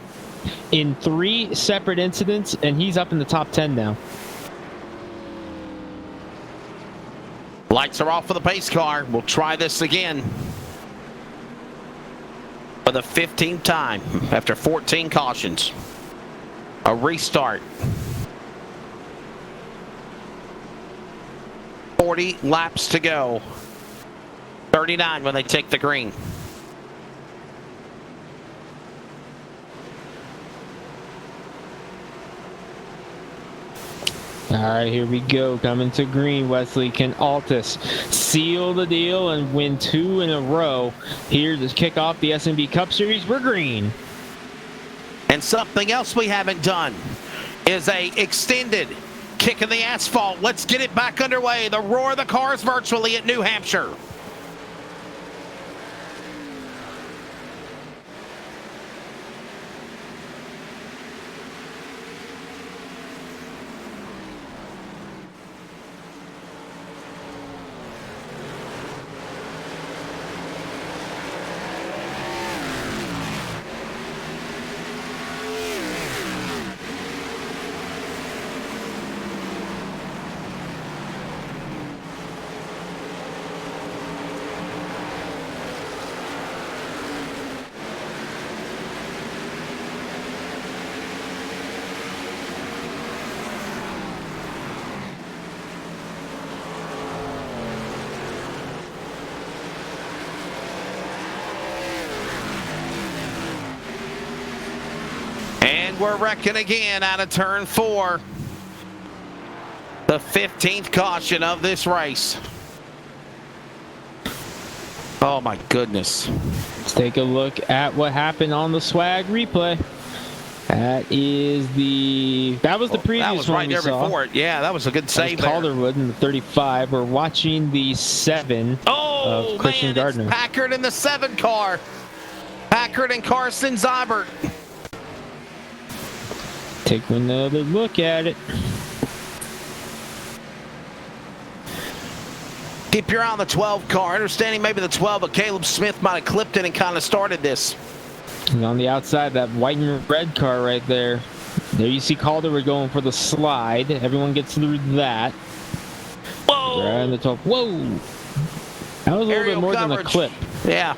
in 3 separate incidents and he's up in the top 10 now. Lights are off for the pace car. We'll try this again for the 15th time after 14 cautions. A restart. 40 laps to go. 39 when they take the green. All right, here we go. Coming to green, Wesley. Can Altus seal the deal and win 2 in a row here to kick off the SNB Cup Series? We're green. And something else we haven't done is a extended kick in the asphalt. Let's get it back underway. The roar of the cars virtually at New Hampshire. And we're wrecking again out of turn 4. The 15th caution of this race. Oh my goodness. Let's take a look at what happened on the Swag replay. That was the previous that was one right we there saw. before it. Yeah, that was a good save there. Calderwood in the 35. We're watching the 7 of Christian Gardner. It's Packard in the 7 car. Packard and Carson Zybert. Take another look at it. Keep your eye on the 12 car. Understanding maybe the 12, but Caleb Smith might have clipped it and kind of started this. And on the outside, that white and red car right there. There you see Calderwood going for the slide. Everyone gets through that. Whoa! Right on the top. Whoa! That was a little bit more than a clip. Yeah.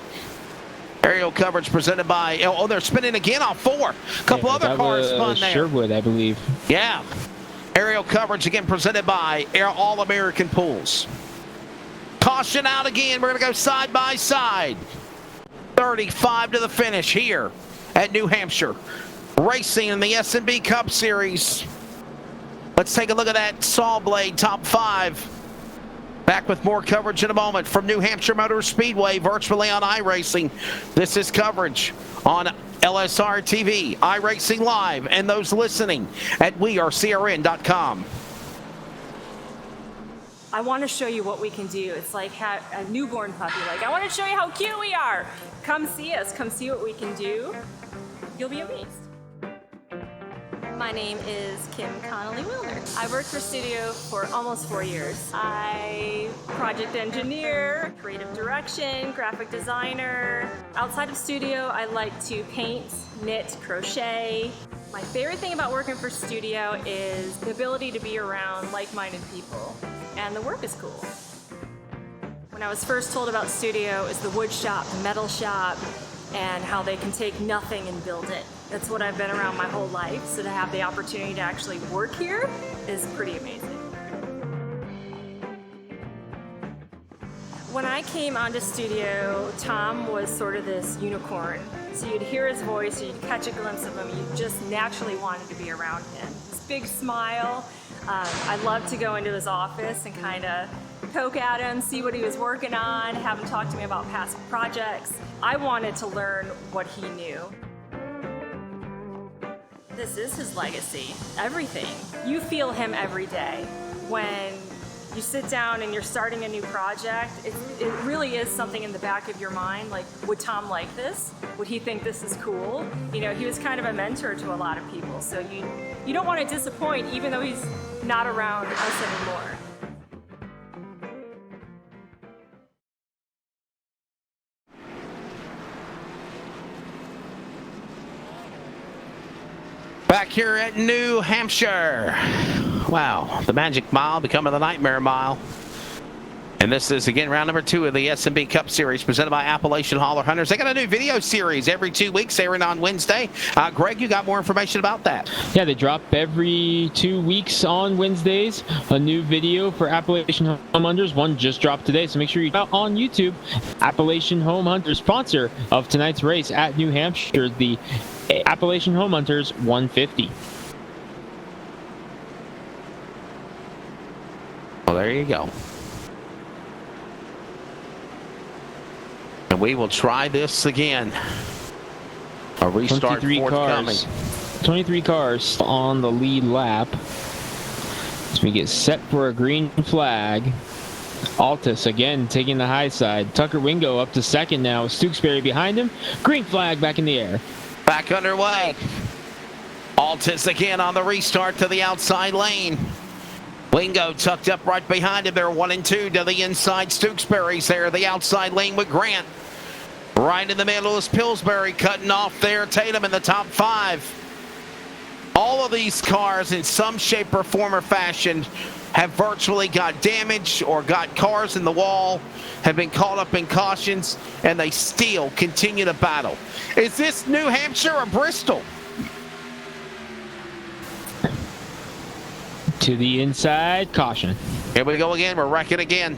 Aerial coverage presented by, oh, they're spinning again on 4. A couple other cars spun there. Sherwood, I believe. Yeah. Aerial coverage again presented by All American Pools. Caution out again. We're going to go side by side. 35 to the finish here at New Hampshire. Racing in the SNB Cup Series. Let's take a look at that saw blade top 5. Back with more coverage in a moment from New Hampshire Motor Speedway, virtually on iRacing. This is coverage on LSR TV, iRacing Live, and those listening at wearecrn.com. I want to show you what we can do. It's like a newborn puppy. Like, I want to show you how cute we are. Come see us. Come see what we can do. You'll be amazed. My name is Kim Connolly-Wilner. I worked for Studio for almost 4 years. I project engineer, creative direction, graphic designer. Outside of Studio, I like to paint, knit, crochet. My favorite thing about working for Studio is the ability to be around like-minded people. And the work is cool. When I was first told about Studio, it was the wood shop, the metal shop, and how they can take nothing and build it. That's what I've been around my whole life, so to have the opportunity to actually work here is pretty amazing. When I came onto studio, Tom was sort of this unicorn. So you'd hear his voice, you'd catch a glimpse of him, you just naturally wanted to be around him. This big smile. I loved to go into his office and kind of poke at him, see what he was working on, have him talk to me about past projects. I wanted to learn what he knew. This is his legacy, everything. You feel him every day. When you sit down and you're starting a new project, it really is something in the back of your mind, like, would Tom like this? Would he think this is cool? You know, he was kind of a mentor to a lot of people, so you don't want to disappoint even though he's not around us anymore. Back here at New Hampshire. Wow, the Magic Mile becoming the Nightmare Mile. And this is, again, round number 2 of the SNB Cup Series presented by Appalachian Holler Hunters. They got a new video series every 2 weeks, airing on Wednesday. Greg, you got more information about that? Yeah, they drop every 2 weeks on Wednesdays a new video for Appalachian Home Hunters. One just dropped today, so make sure you go on YouTube. Appalachian Home Hunters, sponsor of tonight's race at New Hampshire, the Appalachian Home Hunters 150. Well, there you go. And we will try this again. A restart 23 forthcoming. cars. 23 cars on the lead lap. As we get set for a green flag. Altus again taking the high side. Tucker Wingo up to second now. Stooksbury behind him. Green flag back in the air. Back underway. Altus again on the restart to the outside lane. Wingo tucked up right behind him. They're 1 and 2 to the inside. Stooksbury's there. The outside lane with Grant. Right in the middle is Pillsbury cutting off there. Tatum in the top 5. All of these cars in some shape or form or fashion have virtually got damaged or got cars in the wall, have been caught up in cautions, and they still continue to battle. Is this New Hampshire or Bristol? To the inside, caution. Here we go again. We're wrecking again.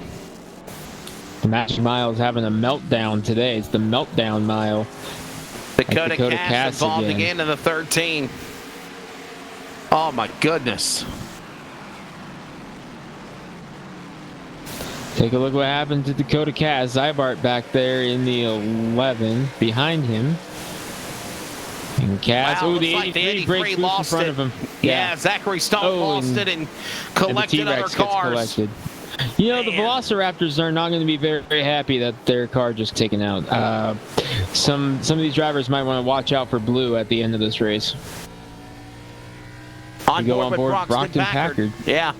The Magic Mile is having a meltdown today. It's the meltdown mile. Dakota Cass involved again in the 13. Oh my goodness. Take a look what happened to Dakota Cass. Zybart back there in the 11 behind him. And Cass, wow, the 83 breaks loose in front of him. Yeah, Zachary Stone lost it and collected other cars. You know, the Velociraptors are not going to be very, very happy that their car just taken out. Some of these drivers might want to watch out for blue at the end of this race. On board Brockton Packard. Yeah.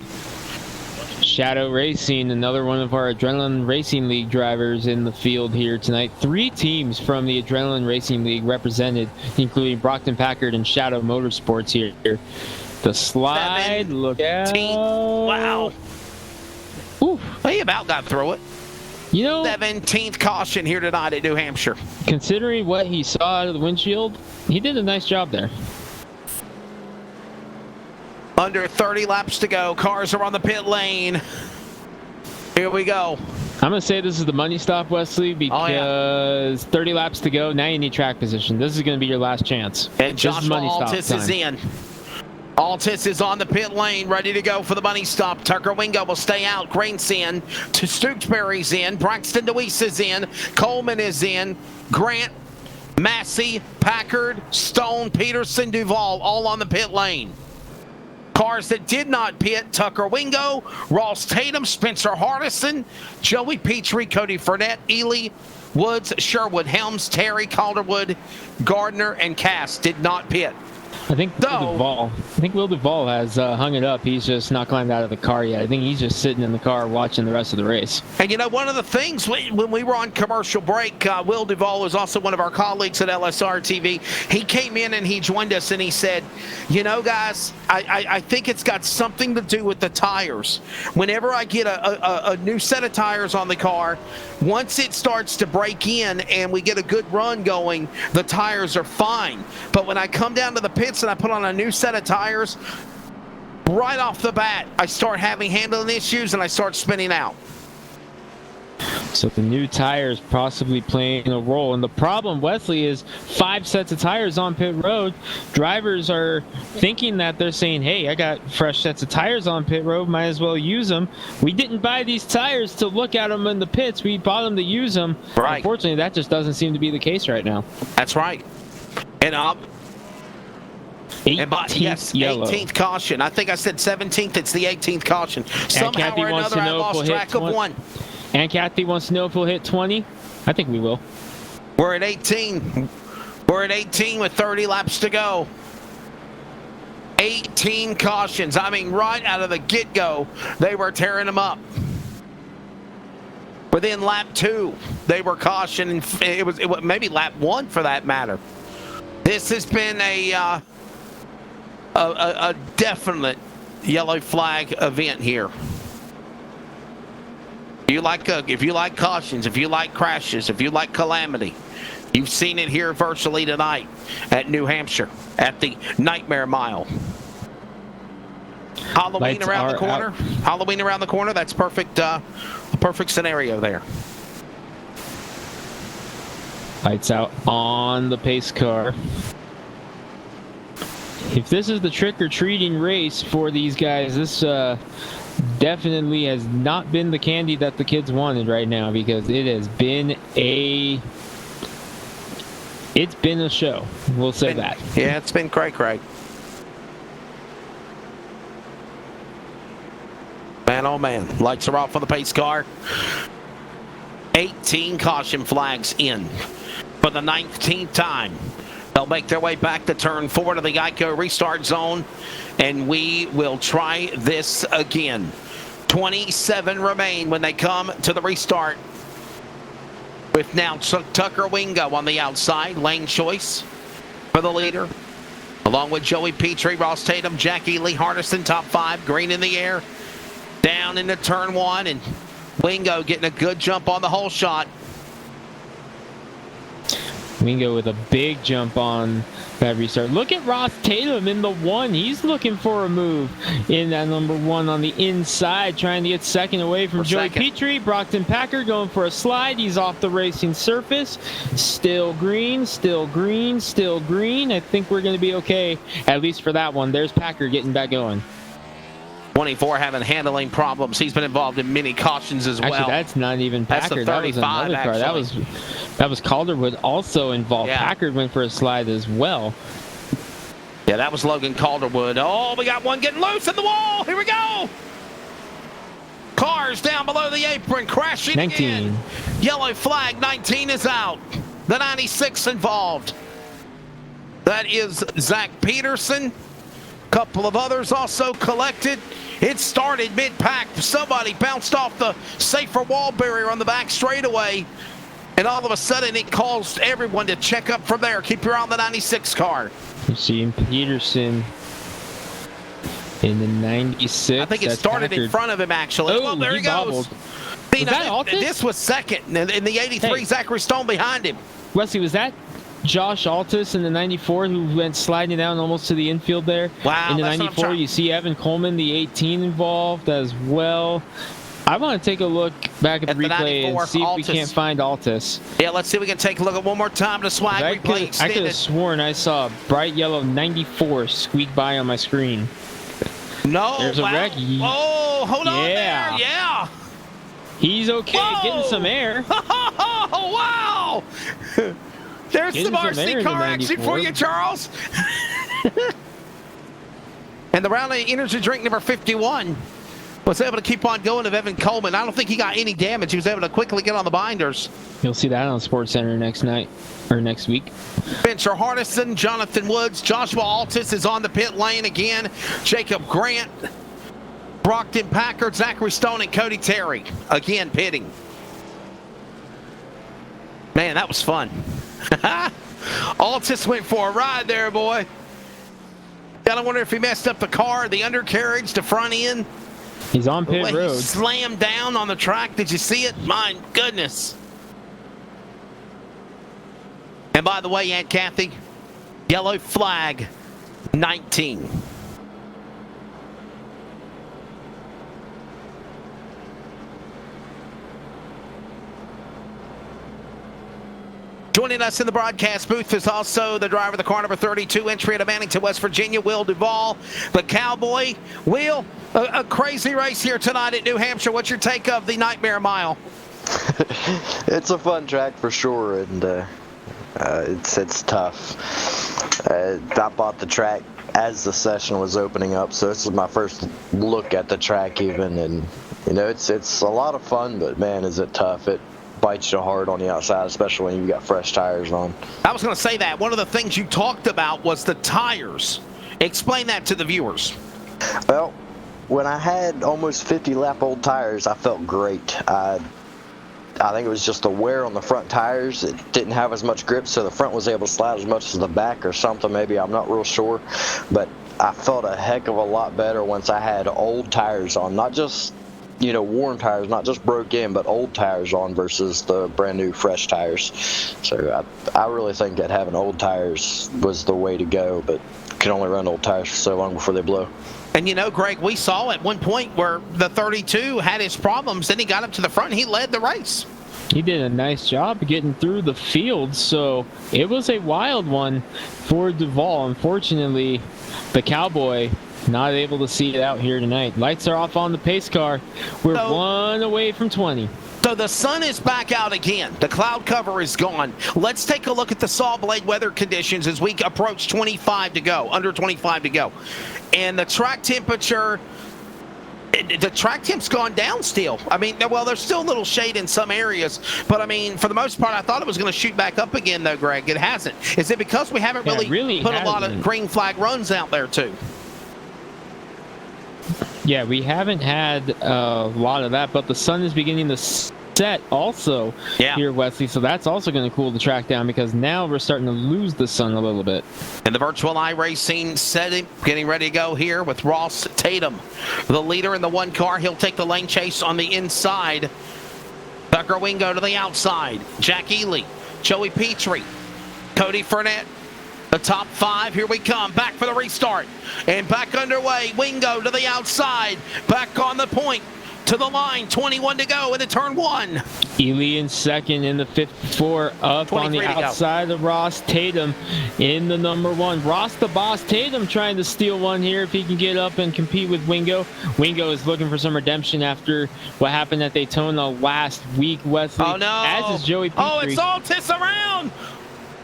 Shadow Racing, another one of our Adrenaline Racing League drivers in the field here tonight. 3 teams from the Adrenaline Racing League represented, including Brockton Packard and Shadow Motorsports here. The slide, look out. Wow. Oof. He about got through it. You know, 17th caution here tonight at New Hampshire. Considering what he saw out of the windshield, he did a nice job there. Under 30 laps to go. Cars are on the pit lane. Here we go. I'm going to say this is the money stop, Wesley, because 30 laps to go. Now you need track position. This is going to be your last chance. And Joshua Altus is in. Altus is on the pit lane, ready to go for the money stop. Tucker Wingo will stay out. Grant's in. Stooksbury's in. Braxton DeWeese is in. Coleman is in. Grant, Massey, Packard, Stone, Peterson, Duvall, all on the pit lane. Cars that did not pit: Tucker Wingo, Ross Tatum, Spencer Hardison, Joey Petrie, Cody Fournette, Ely, Woods, Sherwood, Helms, Terry, Calderwood, Gardner, and Cass did not pit. I think Will Duvall has hung it up. He's just not climbed out of the car yet. I think he's just sitting in the car watching the rest of the race. And you know, one of the things when we were on commercial break, Will Duvall was also one of our colleagues at LSR TV. He came in and he joined us and he said, you know, guys, I think it's got something to do with the tires. Whenever I get a new set of tires on the car, once it starts to break in and we get a good run going, the tires are fine. But when I come down to the pits and I put on a new set of tires, right off the bat, I start having handling issues and I start spinning out. So the new tires possibly playing a role. And the problem, Wesley, is 5 sets of tires on pit road. Drivers are thinking that they're saying, hey, I got fresh sets of tires on pit road, might as well use them. We didn't buy these tires to look at them in the pits. We bought them to use them. Right. Unfortunately, that just doesn't seem to be the case right now. That's right. And 18th yellow. 18th caution. I think I said 17th. It's the 18th caution. Somehow Kathy or wants another, to I know if lost we'll hit track of 20. one. And Kathy wants to know if we'll hit 20. I think we will. We're at 18. We're at 18 with 30 laps to go. 18 cautions. I mean, right out of the get-go, they were tearing them up. Within lap 2, they were cautioned. It was maybe lap 1 for that matter. This has been a definite yellow flag event here. If you like cautions, if you like crashes, if you like calamity, you've seen it here virtually tonight at New Hampshire at the Nightmare Mile. Halloween Lights around the corner. out. Halloween around the corner. That's perfect. A perfect scenario there. Lights out on the pace car. If this is the trick-or-treating race for these guys, this definitely has not been the candy that the kids wanted right now, because it has been a show. We'll say that. Yeah, it's been cray-cray. Man, oh man. Lights are off for the pace car. 18 caution flags in for the 19th time. They'll make their way back to turn 4 to the Geico restart zone, and we will try this again. 27 remain when they come to the restart, with now Tucker Wingo on the outside. Lane choice for the leader, along with Joey Petrie, Ross Tatum, Jackie Lee Hardison, top 5. Green in the air, down into turn 1, and Wingo getting a good jump on the whole shot. Wingo with a big jump on that restart. Look at Ross Tatum in the 1. He's looking for a move in that number 1 on the inside, trying to get second away from Joey Petrie. Brockton Packard going for a slide. He's off the racing surface. Still green, still green, still green. I think we're going to be okay, at least for that one. There's Packard getting back going. 24 having handling problems. He's been involved in many cautions as well. Actually, that's not even Packard. That's the 35, that was another car. That was Calderwood also involved. Yeah. Packard went for a slide as well. Yeah, that was Logan Calderwood. Oh, we got one getting loose in the wall. Here we go. Cars down below the apron, crashing 19. in. Yellow flag, 19 is out. The 96 involved. That is Zach Peterson. Couple of others also collected. It started mid-pack. Somebody bounced off the safer wall barrier on the back straightaway, and all of a sudden it caused everyone to check up from there. Keep your eye on the 96 car. You see Peterson in the 96. I think it started in front of him, actually. Oh, well, there he goes. Was that Altus? This was second. In the 83, Zachary Stone behind him. Wesley, was that Josh Altus in the 94 who went sliding down almost to the infield there? Wow. In the 94, you see Evan Coleman, the 18, involved as well. I want to take a look back at the replay and see if we can't find Altus. Yeah, let's see if we can take a look at one more time to swag replay extended. I could have sworn I saw a bright yellow 94 squeak by on my screen. No, there's a wreck. Oh, hold on there. Yeah. He's okay, getting some air. Oh, wow. There's some RC car action for you, Charles. And the Rowley Energy drink number 51. was able to keep on going of Evan Coleman. I don't think he got any damage. He was able to quickly get on the binders. You'll see that on SportsCenter next week. Spencer Hardison, Jonathan Woods, Joshua Altis is on the pit lane again. Jacob Grant, Brockton Packard, Zachary Stone, and Cody Terry again pitting. Man, that was fun. Altis went for a ride there, boy. Gotta wonder if he messed up the car, the undercarriage, the front end. He's on pit road. He slammed down on the track. Did you see it? My goodness. And by the way, Aunt Kathy, yellow flag 19. Joining us in the broadcast booth is also the driver of the car number 32, entry out of Mannington, West Virginia, Will Duvall, the Cowboy. Will, a crazy race here tonight at New Hampshire. What's your take of the Nightmare Mile? It's a fun track for sure, and it's tough. I bought the track as the session was opening up, so this is my first look at the track even, and you know it's a lot of fun, but man, is it tough. It bites you hard on the outside, especially when you got fresh tires on. I was going to say that. One of the things you talked about was the tires. Explain that to the viewers. Well, when I had almost 50 lap old tires, I felt great. I think it was just the wear on the front tires. It didn't have as much grip, so the front was able to slide as much as the back or something, maybe. I'm not real sure. But I felt a heck of a lot better once I had old tires on. Not just, you know, worn tires, not just broke in, but old tires on versus the brand new fresh tires. So I really think that having old tires was the way to go, but you can only run old tires for so long before they blow. And you know, Greg, we saw at one point where the 32 had his problems, then he got up to the front and he led the race. He did a nice job getting through the field, so it was a wild one for Duvall. Unfortunately, the Cowboy not able to see it out here tonight. Lights are off on the pace car. We're one away from 20. So the sun is back out again. The cloud cover is gone. Let's take a look at the saw blade weather conditions as we approach 25 to go, under 25 to go. And the track temperature, the track temp's gone down still. I mean, well, there's still a little shade in some areas, but I mean, for the most part, I thought it was going to shoot back up again, though, Greg. It hasn't. Is it because we haven't really put a lot of green flag runs out there, too? Yeah, we haven't had a lot of that, but the sun is beginning to set also here, Wesley, so that's also going to cool the track down because now we're starting to lose the sun a little bit. And the virtual iRacing setting, getting ready to go here with Ross Tatum, the leader in the one car. He'll take the lane chase on the inside. Tucker Wingo to the outside. Jack Ely, Joey Petrie, Cody Fournette. The top five, here we come, back for the restart, and back underway. Wingo to the outside, back on the point, to the line, 21 to go into turn one. Ely in second in the 54, up on the outside of Ross Tatum in the number one. Ross the Boss Tatum trying to steal one here if he can get up and compete with Wingo. Wingo is looking for some redemption after what happened at Daytona last week, Wesley. Oh no! As is Joey Petrie. Oh, it's Altis around!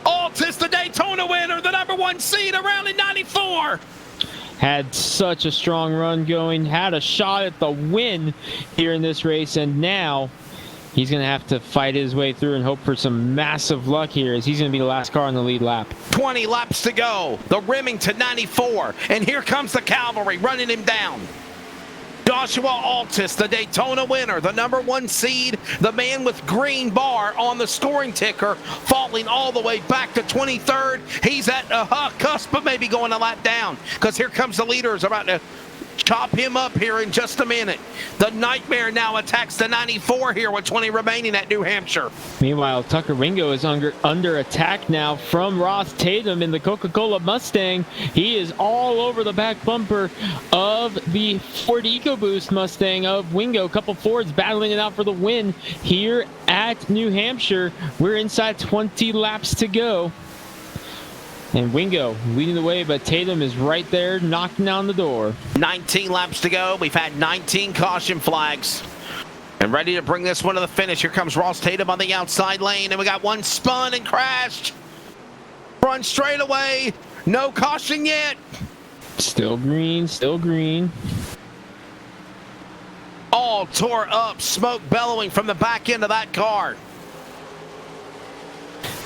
Altis, the Daytona winner, the number one seed around in 94. Had such a strong run going, had a shot at the win here in this race, and now he's going to have to fight his way through and hope for some massive luck here as he's going to be the last car on the lead lap. 20 laps to go. The Remington 94, and here comes the Cavalry running him down. Joshua Altis, the Daytona winner, the number one seed, the man with green bar on the scoring ticker, falling all the way back to 23rd. He's at a cusp of maybe going a lap down because here comes the leaders about to chop him up here in just a minute. The Nightmare now attacks the 94 here with 20 remaining at New Hampshire. Meanwhile, Tucker Wingo is under attack now from Ross Tatum in the Coca-Cola Mustang. He is all over the back bumper of the Ford EcoBoost Mustang of Wingo. A couple Fords battling it out for the win here at New Hampshire. We're inside 20 laps to go. And Wingo leading the way, but Tatum is right there knocking on the door. 19 laps to go. We've had 19 caution flags. And ready to bring this one to the finish. Here comes Ross Tatum on the outside lane. And we got one spun and crashed. Front straightaway. No caution yet. Still green, still green. all tore up, smoke bellowing from the back end of that car.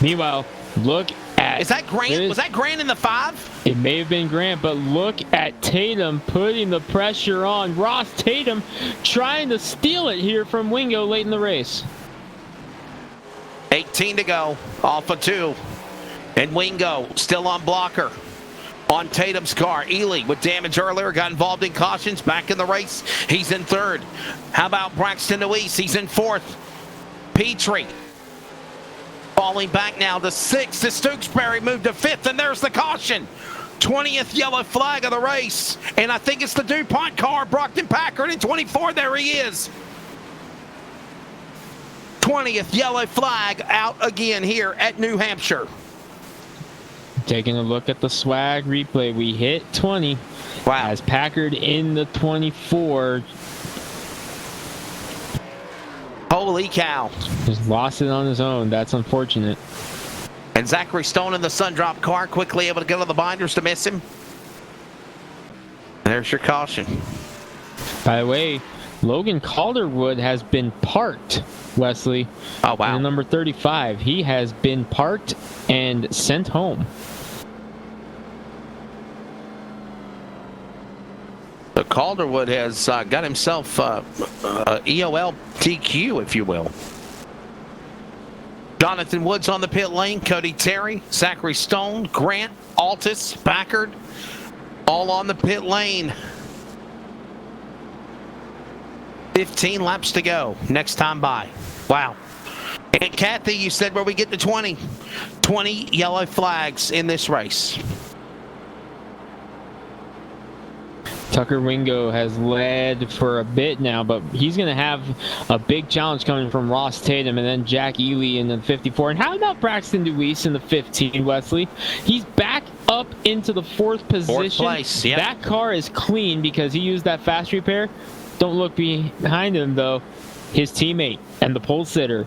Meanwhile, look at... Is that Grant? Was that Grant in the 5? It may have been Grant, but look at Tatum putting the pressure on. Ross Tatum trying to steal it here from Wingo late in the race. 18 to go, off of 2. And Wingo still on blocker on Tatum's car. Ely with damage earlier, got involved in cautions, back in the race. He's in 3rd. How about Braxton Deweese? He's in 4th. Petrie falling back now to 6th. As Stokesbury moved to 5th, and there's the caution. 20th yellow flag of the race. And I think it's the DuPont car, Brockton Packard in 24. There he is. 20th yellow flag out again here at New Hampshire. Taking a look at the swag replay, we hit 20. Wow. As Packard in the 24. Holy cow. Just lost it on his own. That's unfortunate. And Zachary Stone in the Sundrop car, quickly able to get on the binders to miss him. There's your caution. By the way, Logan Calderwood has been parked, Wesley. Oh, wow. In number 35. He has been parked and sent home. So Calderwood has got himself EOL TQ, if you will. Jonathan Woods on the pit lane, Cody Terry, Zachary Stone, Grant, Altus, Packard, all on the pit lane. 15 laps to go. Next time by. Wow. And Kathy, you said where we get to 20. 20 yellow flags in this race. Tucker Wingo has led for a bit now, but he's going to have a big challenge coming from Ross Tatum and then Jack Ely in the 54. And how about Braxton Deweese in the 15, Wesley? He's back up into the 4th position. 4th place, yep. That car is clean because he used that fast repair. Don't look behind him, though. His teammate and the pole sitter,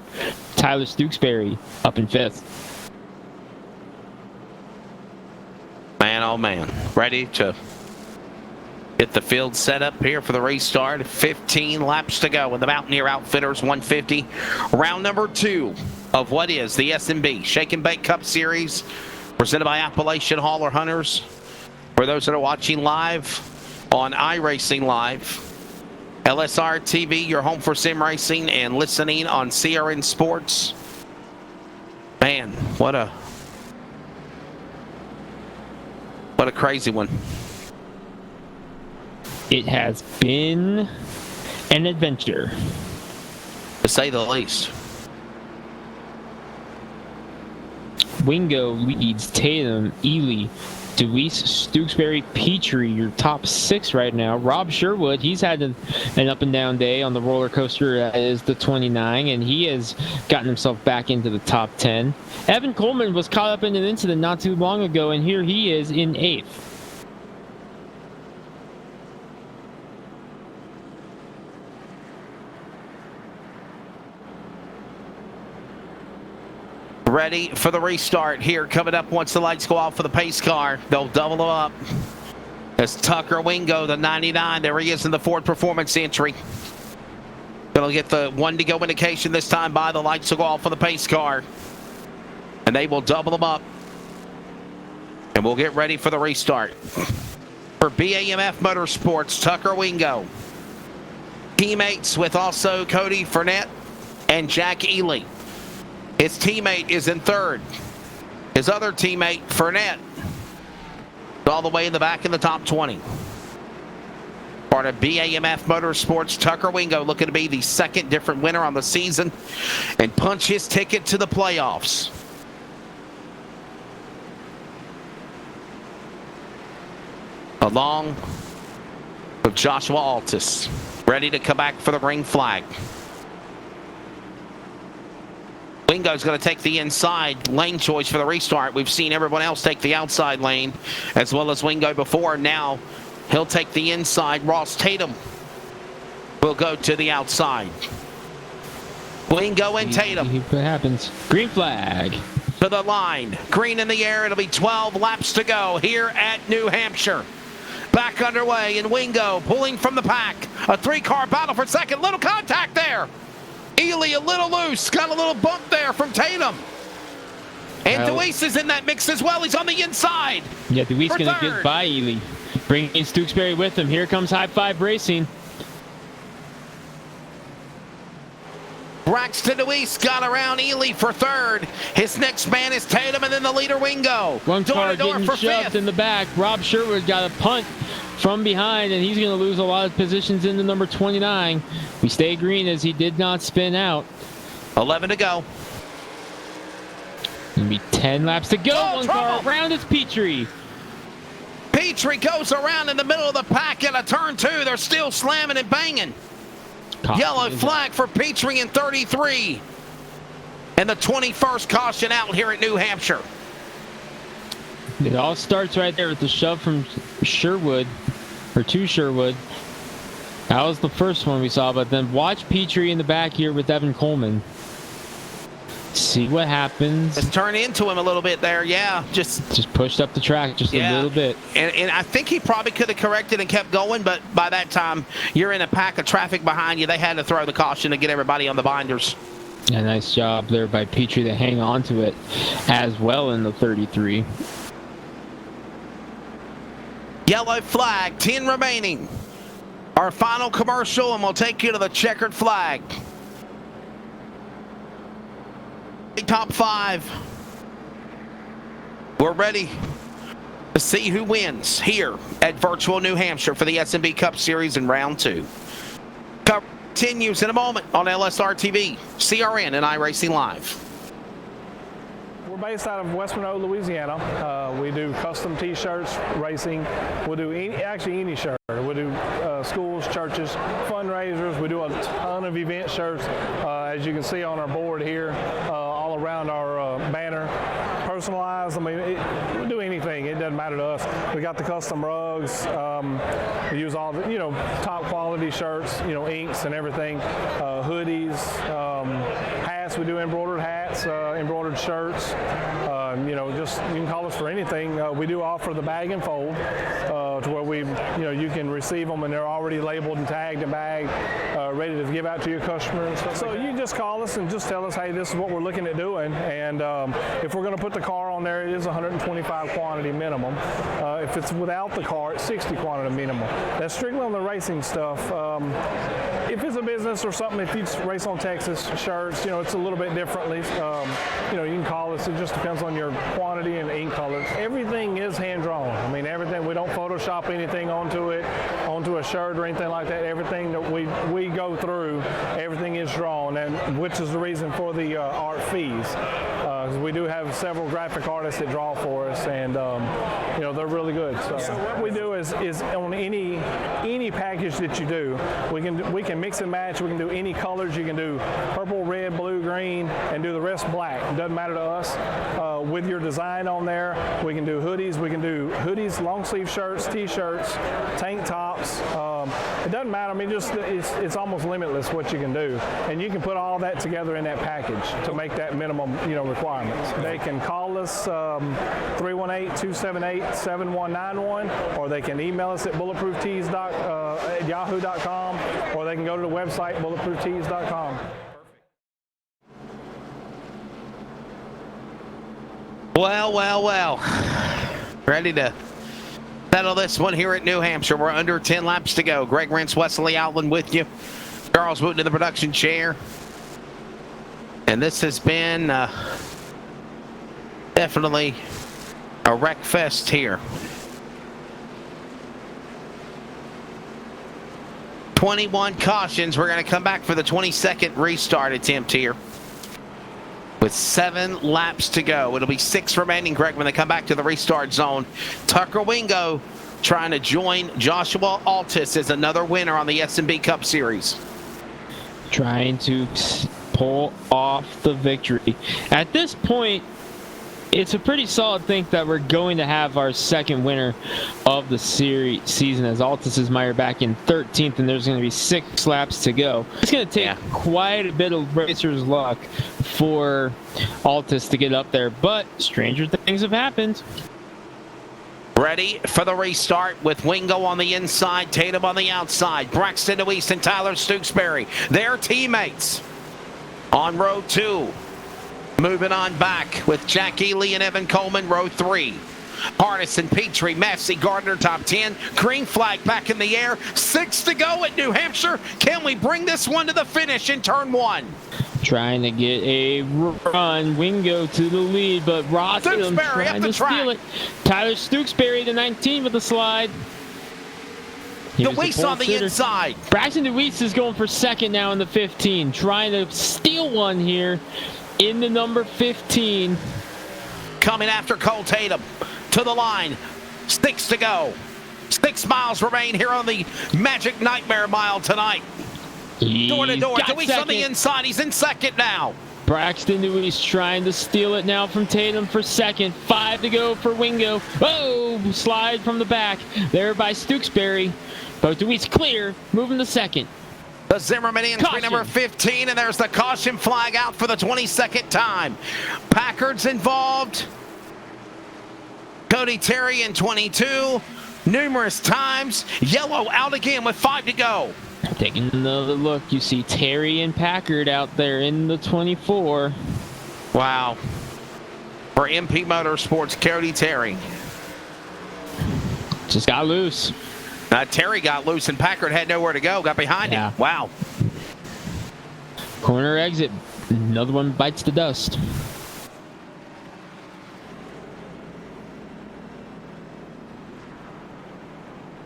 Tyler Stooksbury, up in 5th. Man, oh man. Ready to get the field set up here for the restart. 15 laps to go with the Mountaineer Outfitters 150. Round number 2 of what is the SNB Shake and Bake Cup Series, presented by Appalachian Holler Hunters. For those that are watching live on iRacing Live, LSR TV, your home for sim racing, and listening on CRN Sports. Man, what a crazy one. It has been an adventure, to say the least. Wingo leads Tatum, Ely, Deweese, Stooksbury, Petrie, your top 6 right now. Rob Sherwood, he's had an up and down day on the roller coaster that is the 29, and he has gotten himself back into the top 10. Evan Coleman was caught up in an incident not too long ago, and here he is in 8th. Ready for the restart here. Coming up once the lights go off for the pace car. They'll double them up. As Tucker Wingo, the 99. There he is in the Ford Performance entry. Gonna get the 1 to go indication this time by the lights will go off for the pace car. And they will double them up. And we'll get ready for the restart. For BAMF Motorsports, Tucker Wingo. Teammates with also Cody Fournette and Jack Ely. His teammate is in 3rd. His other teammate, Fournette, all the way in the back in the top 20. Part of BAMF Motorsports, Tucker Wingo looking to be the 2nd different winner on the season and punch his ticket to the playoffs. Along with Joshua Altus, ready to come back for the ring flag. Wingo's going to take the inside lane choice for the restart. We've seen everyone else take the outside lane, as well as Wingo before. Now he'll take the inside. Ross Tatum will go to the outside. Wingo and Tatum. What happens? Green flag. To the line. Green in the air. It'll be 12 laps to go here at New Hampshire. Back underway, and Wingo pulling from the pack A three-car battle for second. Little contact there. Ely a little loose. Got a little bump there from Tatum. And Deweese is in that mix as well. He's on the inside. Yeah, Deweese going to get by Ely. Bringing Stooksbury with him. Here comes High Five Racing. Braxton Deweese got around Ely for third. His next man is Tatum, and then the leader Wingo. One car getting shoved fifth. in the back. Rob Sherwood got a punt from behind, and he's going to lose a lot of positions into number 29. We stay green as he did not spin out. 11 to go. Going to be 10 laps to go. One car around is Petrie. Petrie goes around in the middle of the pack at a turn 2. They're still slamming and banging. Yellow flag for Petrie in 33. And the 21st caution out here at New Hampshire. It all starts right there with the shove from Sherwood, or to Sherwood. That was the first one we saw, but then watch Petrie in the back here with Evan Coleman. See what happens. Just turn into him a little bit there, yeah. Just pushed up the track just a little bit. And I think he probably could have corrected and kept going, but by that time, you're in a pack of traffic behind you. They had to throw the caution to get everybody on the binders. A nice job there by Petrie to hang on to it as well in the 33. Yellow flag, 10 remaining. Our final commercial, and we'll take you to the checkered flag. Top 5. We're ready to see who wins here at Virtual New Hampshire for the SNB Cup Series in round 2. Coverage continues in a moment on LSR TV, CRN, and iRacing Live. We're based out of West Monroe, Louisiana. We do custom T-shirts, racing. We'll do any shirt. We'll do schools, churches, fundraisers. We do a ton of event shirts, as you can see on our board here, all around our banner. Personalized. I mean, we'll do anything. It doesn't matter to us. We got the custom rugs. We use all the, top quality shirts, inks and everything. Hoodies, hats. We do embroidered hats, embroidered shirts. Just you can call us for anything. We do offer the bag and fold to where you can receive them and they're already labeled and tagged and bagged, ready to give out to your customers. So you just call us and just tell us, hey, this is what we're looking at doing, and if we're going to put the car on there, it is 125 quantity minimum. If it's without the car, it's 60 quantity minimum. That's strictly on the racing stuff. If it's a business or something, if you race on Texas shirts, it's a little bit differently. You can call us. It just depends on your quantity and ink color. Everything is hand drawn. I mean, everything. We don't Photoshop anything onto a shirt or anything like that. Everything that we go through, everything is drawn, and which is the reason for the art fees. We do have several graphic artists that draw for us, and they're really good. So what we do is on any package that you do, we can mix and match. We can do any colors. You can do purple, red, blue, green, and do the rest black. It doesn't matter to us. With your design on there, we can do hoodies. We can do hoodies, long sleeve shirts, t-shirts, tank tops. It doesn't matter. I mean, it's almost limitless what you can do, and you can put all that together in that package to make that minimum requirements. They can call us 318-278-7191, or they can email us at bulletprooftees at yahoo.com, or they can go to the website bulletprooftees.com. Well. Ready to settle this one here at New Hampshire. We're under 10 laps to go. Greg Rentz, Wesley Outland with you. Charles Wooten in the production chair. And this has been definitely a wreck fest here. 21 cautions. We're going to come back for the 22nd restart attempt here. With 7 laps to go. It'll be 6 remaining, Greg, when they come back to the restart zone. Tucker Wingo trying to join Joshua Altis as another winner on the SNB Cup Series. Trying to pull off the victory. At this point, it's a pretty solid thing that we're going to have our second winner of the season, as Altis is Meyer back in 13th, and there's going to be 6 laps to go. It's going to take quite a bit of racer's luck for Altis to get up there, but stranger things have happened. Greg Ready for the restart with Wingo on the inside, Tatum on the outside, Braxton DeWeese and Tyler Stooksbury, their teammates on row 2. Moving on back with Jack Ely and Evan Coleman, row 3. Hardison, Petrie, Massey, Gardner, top 10. Green flag back in the air. 6 to go at New Hampshire. Can we bring this one to the finish in turn 1? Trying to get a run. Wingo to the lead, but Ross trying to steal it. Tyler Stooksbury, the 19 with the slide. DeWeese on the inside. Braxton DeWeese is going for second now in the 15. Trying to steal one here in the number 15. Coming after Cole Tatum. To the line. 6 to go. 6 miles remain here on the Magic Nightmare Mile tonight. Door to door. DeWeese on the inside. He's in second now. Braxton DeWeese trying to steal it now from Tatum for second. 5 to go for Wingo. Oh, slide from the back. There by Stooksbury. But DeWeese clear. Moving to second. The Zimmerman entry, number 15, and there's the caution flag out for the 22nd time. Packard's involved. Cody Terry in 22. Numerous times. Yellow out again with 5 to go. Taking another look, you see Terry and Packard out there in the 24. Wow. For MP Motorsports, Cody Terry. Just got loose. Terry got loose and Packard had nowhere to go, got behind him. Wow. Corner exit. Another one bites the dust.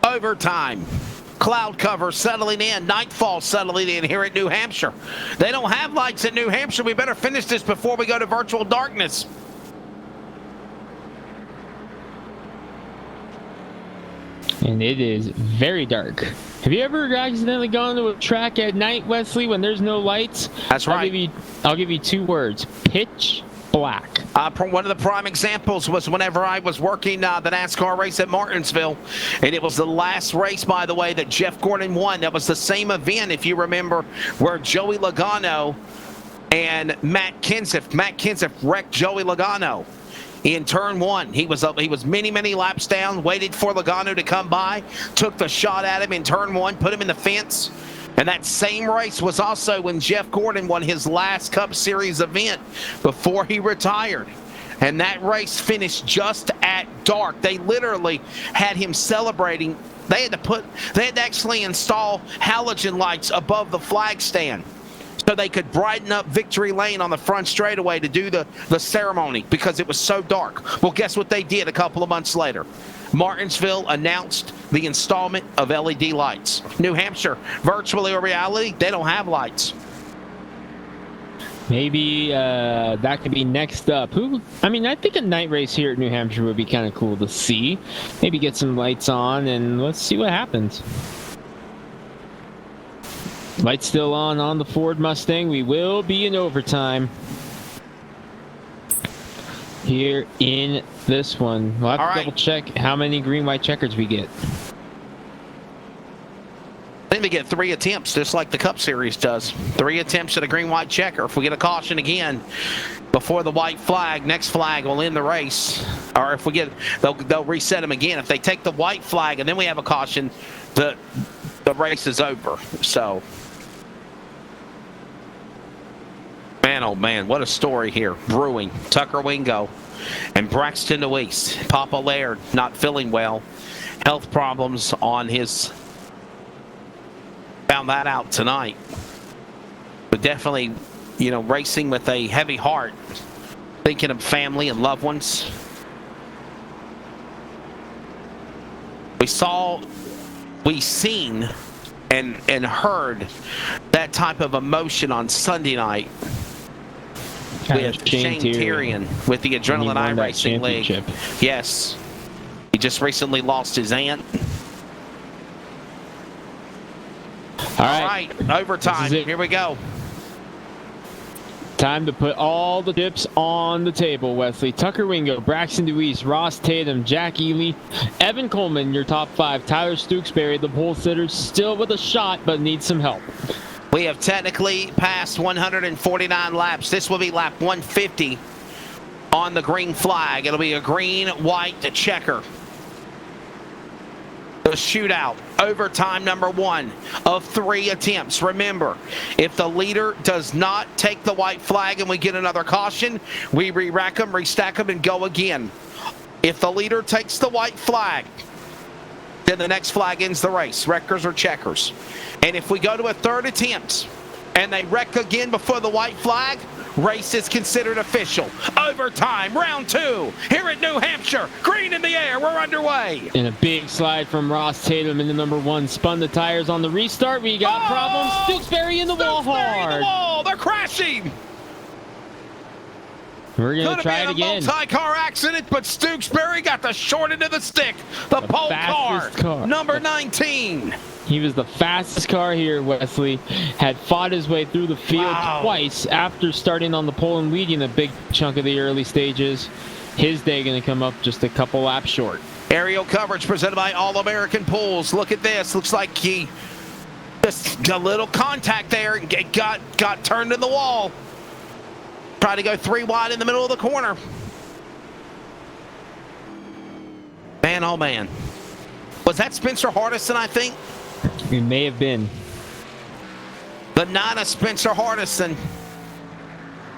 Overtime. Cloud cover settling in. Nightfall settling in here at New Hampshire. They don't have lights at New Hampshire. We better finish this before we go to virtual darkness. And it is very dark. Have you ever accidentally gone to a track at night, Wesley, when there's no lights? That's right. I'll give you 2 words. Pitch black. One of the prime examples was whenever I was working the NASCAR race at Martinsville. And it was the last race, by the way, that Jeff Gordon won. That was the same event, if you remember, where Joey Logano and Matt Kenseth wrecked Joey Logano. In turn 1, he was many laps down, waited for Logano to come by, took the shot at him in turn 1, put him in the fence. And that same race was also when Jeff Gordon won his last Cup Series event before he retired. And that race finished just at dark. They literally had him celebrating. They had to actually install halogen lights above the flag stand so they could brighten up Victory Lane on the front straightaway to do the ceremony because it was so dark. Well, guess what they did a couple of months later? Martinsville announced the installment of LED lights. New Hampshire, virtually or reality, they don't have lights. Maybe that could be next up. I think a night race here at New Hampshire would be kind of cool to see. Maybe get some lights on and let's see what happens. Lights still on the Ford Mustang. We will be in overtime here in this one. We'll have to double check how many green-white checkers we get. I think we get 3 attempts, just like the Cup Series does. 3 attempts at a green-white checker. If we get a caution again before the white flag, next flag will end the race. Or if we get, they'll reset them again. If they take the white flag and then we have a caution, the race is over. So, man, oh man, what a story here brewing. Tucker Wingo and Braxton DeWeese. Papa Laird not feeling well. Health problems on his... Found that out tonight. But definitely, racing with a heavy heart. Thinking of family and loved ones. We seen and heard that type of emotion on Sunday night with Shane Tyrion with the Adrenaline iRacing League. Yes. He just recently lost his aunt. All right, overtime. Here we go. Time to put all the chips on the table, Wesley. Tucker Wingo, Braxton DeWeese, Ross Tatum, Jack Ely, Evan Coleman, your top 5. Tyler Stooksbury, the pole sitter, still with a shot, but needs some help. We have technically passed 149 laps. This will be lap 150 on the green flag. It'll be a green-white checker. shootout, overtime number 1 of 3 attempts. Remember, if the leader does not take the white flag and we get another caution, we re-rack them, restack them, and go again. If the leader takes the white flag, then the next flag ends the race, wreckers or checkers. And if we go to a third attempt and they wreck again before the white flag, race is considered official. Overtime, round 2, here at New Hampshire. Green in the air, we're underway. And a big slide from Ross Tatum in the number 1. Spun the tires on the restart. We got problems. Stooksbury in the wall hard. In the wall, they're crashing. We're going to try it again. Could have been a multi-car accident, but Stooksbury got the short end of the stick. The pole car, number 19. He was the fastest car here, Wesley. Had fought his way through the field twice after starting on the pole and leading a big chunk of the early stages. His day going to come up just a couple laps short. Aerial coverage presented by All-American Pools. Look at this. Looks like he just got a little contact there and got turned in the wall. Tried to go 3 wide in the middle of the corner. Man, oh man. Was that Spencer Hardison, I think? It may have been. The 9 of Spencer Hardison.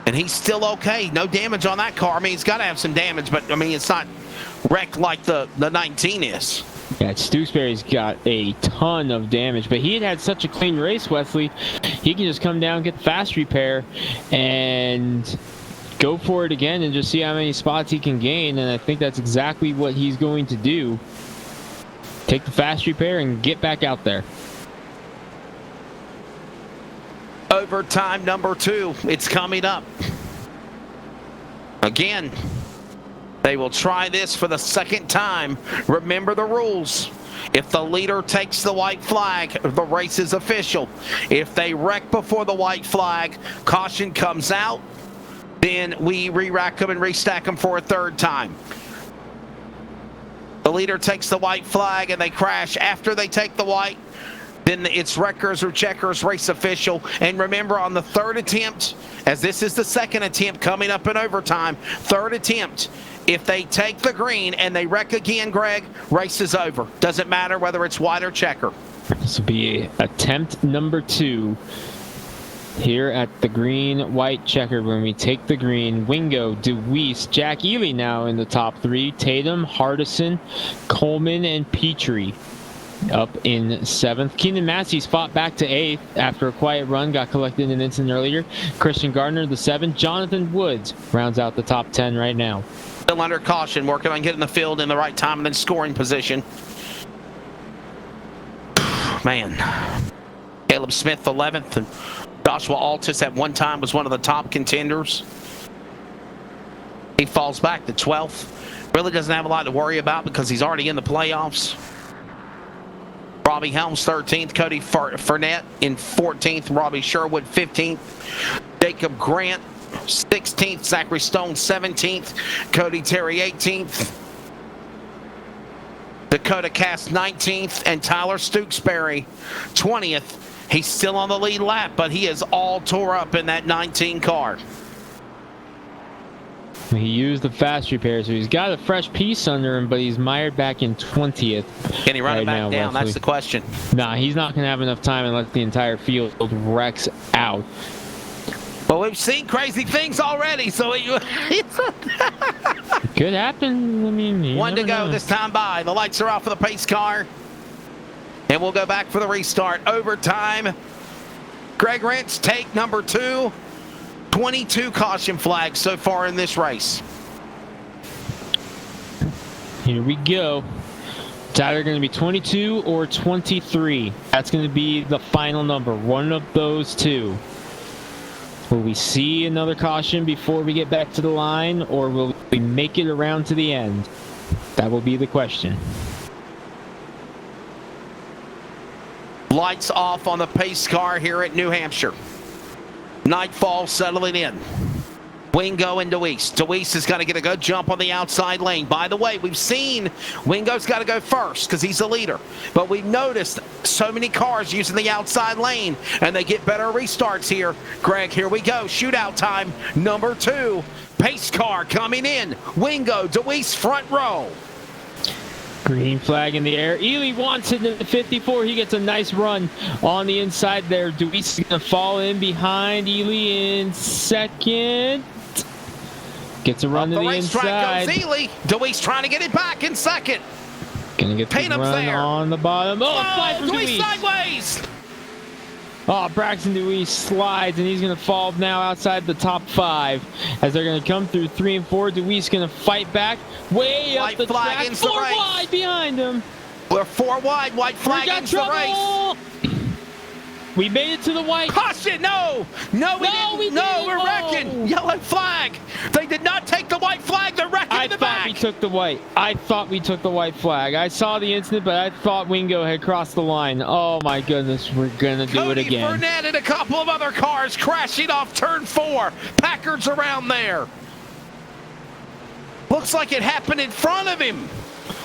And he's still okay. No damage on that car. I mean, he's got to have some damage, but I mean, it's not wrecked like the 19 is. Yeah, Stooksbury's got a ton of damage, but he had such a clean race, Wesley. He can just come down, get the fast repair, and go for it again and just see how many spots he can gain, and I think that's exactly what he's going to do. Take the fast repair and get back out there. Overtime number 2. It's coming up. Again, they will try this for the second time. Remember the rules. If the leader takes the white flag, the race is official. If they wreck before the white flag, caution comes out, then we re-rack them and restack them for a third time. The leader takes the white flag and they crash after they take the white, then it's wreckers or checkers, race official. And remember, on the third attempt, as this is the second attempt coming up in overtime, third attempt, if they take the green and they wreck again, Greg, race is over. Doesn't matter whether it's white or checker. This will be attempt number 2 here at the green-white checker. When we take the green, Wingo, DeWeese, Jack Ely now in the top 3. Tatum, Hardison, Coleman, and Petrie up in 7th. Keenan Massey's fought back to 8th after a quiet run, got collected an instant earlier. Christian Gardner, the 7th. Jonathan Woods rounds out the top 10 right now. Still under caution, working on getting the field in the right time and then scoring position. Man. Caleb Smith, 11th, and Joshua Altus at one time was one of the top contenders. He falls back to 12th. Really doesn't have a lot to worry about because he's already in the playoffs. Robbie Helms, 13th. Cody Fournette in 14th. Robbie Sherwood, 15th. Jacob Grant, 16th. Zachary Stone, 17th. Cody Terry, 18th. Dakota Cass, 19th. And Tyler Stooksbury, 20th. He's still on the lead lap, but he is all tore up in that 19 car. He used the fast repair, so he's got a fresh piece under him, but he's mired back in 20th. Can he run it back down? Wesley. That's the question. Nah, he's not going to have enough time unless the entire field wrecks out. Well, we've seen crazy things already, so it could happen. I mean, one to go this time by. The lights are off for the pace car. And we'll go back for the restart. Overtime. Greg Rentz, take number 2. 22 caution flags so far in this race. Here we go. It's either going to be 22 or 23. That's going to be the final number. One of those two. Will we see another caution before we get back to the line, or will we make it around to the end? That will be the question. Lights off on the pace car here at New Hampshire. Nightfall settling in. Wingo and DeWeese. DeWeese has got to get a good jump on the outside lane. By the way, we've seen Wingo's got to go first because he's the leader. But we've noticed so many cars using the outside lane, and they get better restarts here. Greg, here we go. Shootout time, number 2. Pace car coming in. Wingo, DeWeese, front row. Green flag in the air. Ely wants it in the 54. He gets a nice run on the inside there. Deweese is going to fall in behind Ely in second. Gets a run to the inside. Goes Ely. Deweese trying to get it back in second. Gonna get the run there on the bottom. Oh, slide from Deweese sideways. Oh, Braxton Deweese slides, and he's going to fall now outside the top 5 as they're going to come through 3 and 4. Deweese going to fight back way up the track. 4 wide behind him. We're 4 wide. White flag ends the race. We made it to the white. Caution! No, we didn't. No, we're wrecking. Yellow flag. They did not take the white flag. They're wrecking in the back. I thought we took the white. I thought we took the white flag. I saw the incident, but I thought Wingo had crossed the line. Oh my goodness, we're gonna do it again. Cody Burnett and a couple of other cars crashing off turn 4. Packard's around there. Looks like it happened in front of him.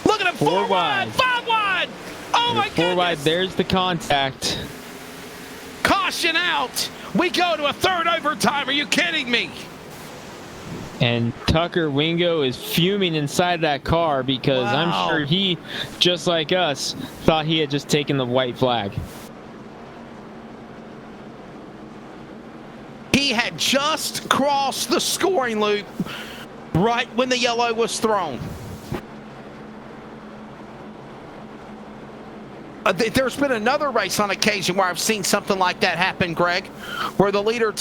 Look at him. 4 wide. 5 wide. Oh my goodness. 4 wide. There's the contact. Caution out. We go to a 3rd overtime. Are you kidding me? And Tucker Wingo is fuming inside that car because I'm sure he, just like us, thought he had just taken the white flag. He had just crossed the scoring loop right when the yellow was thrown. There's been another race on occasion where I've seen something like that happen, Greg, where the leader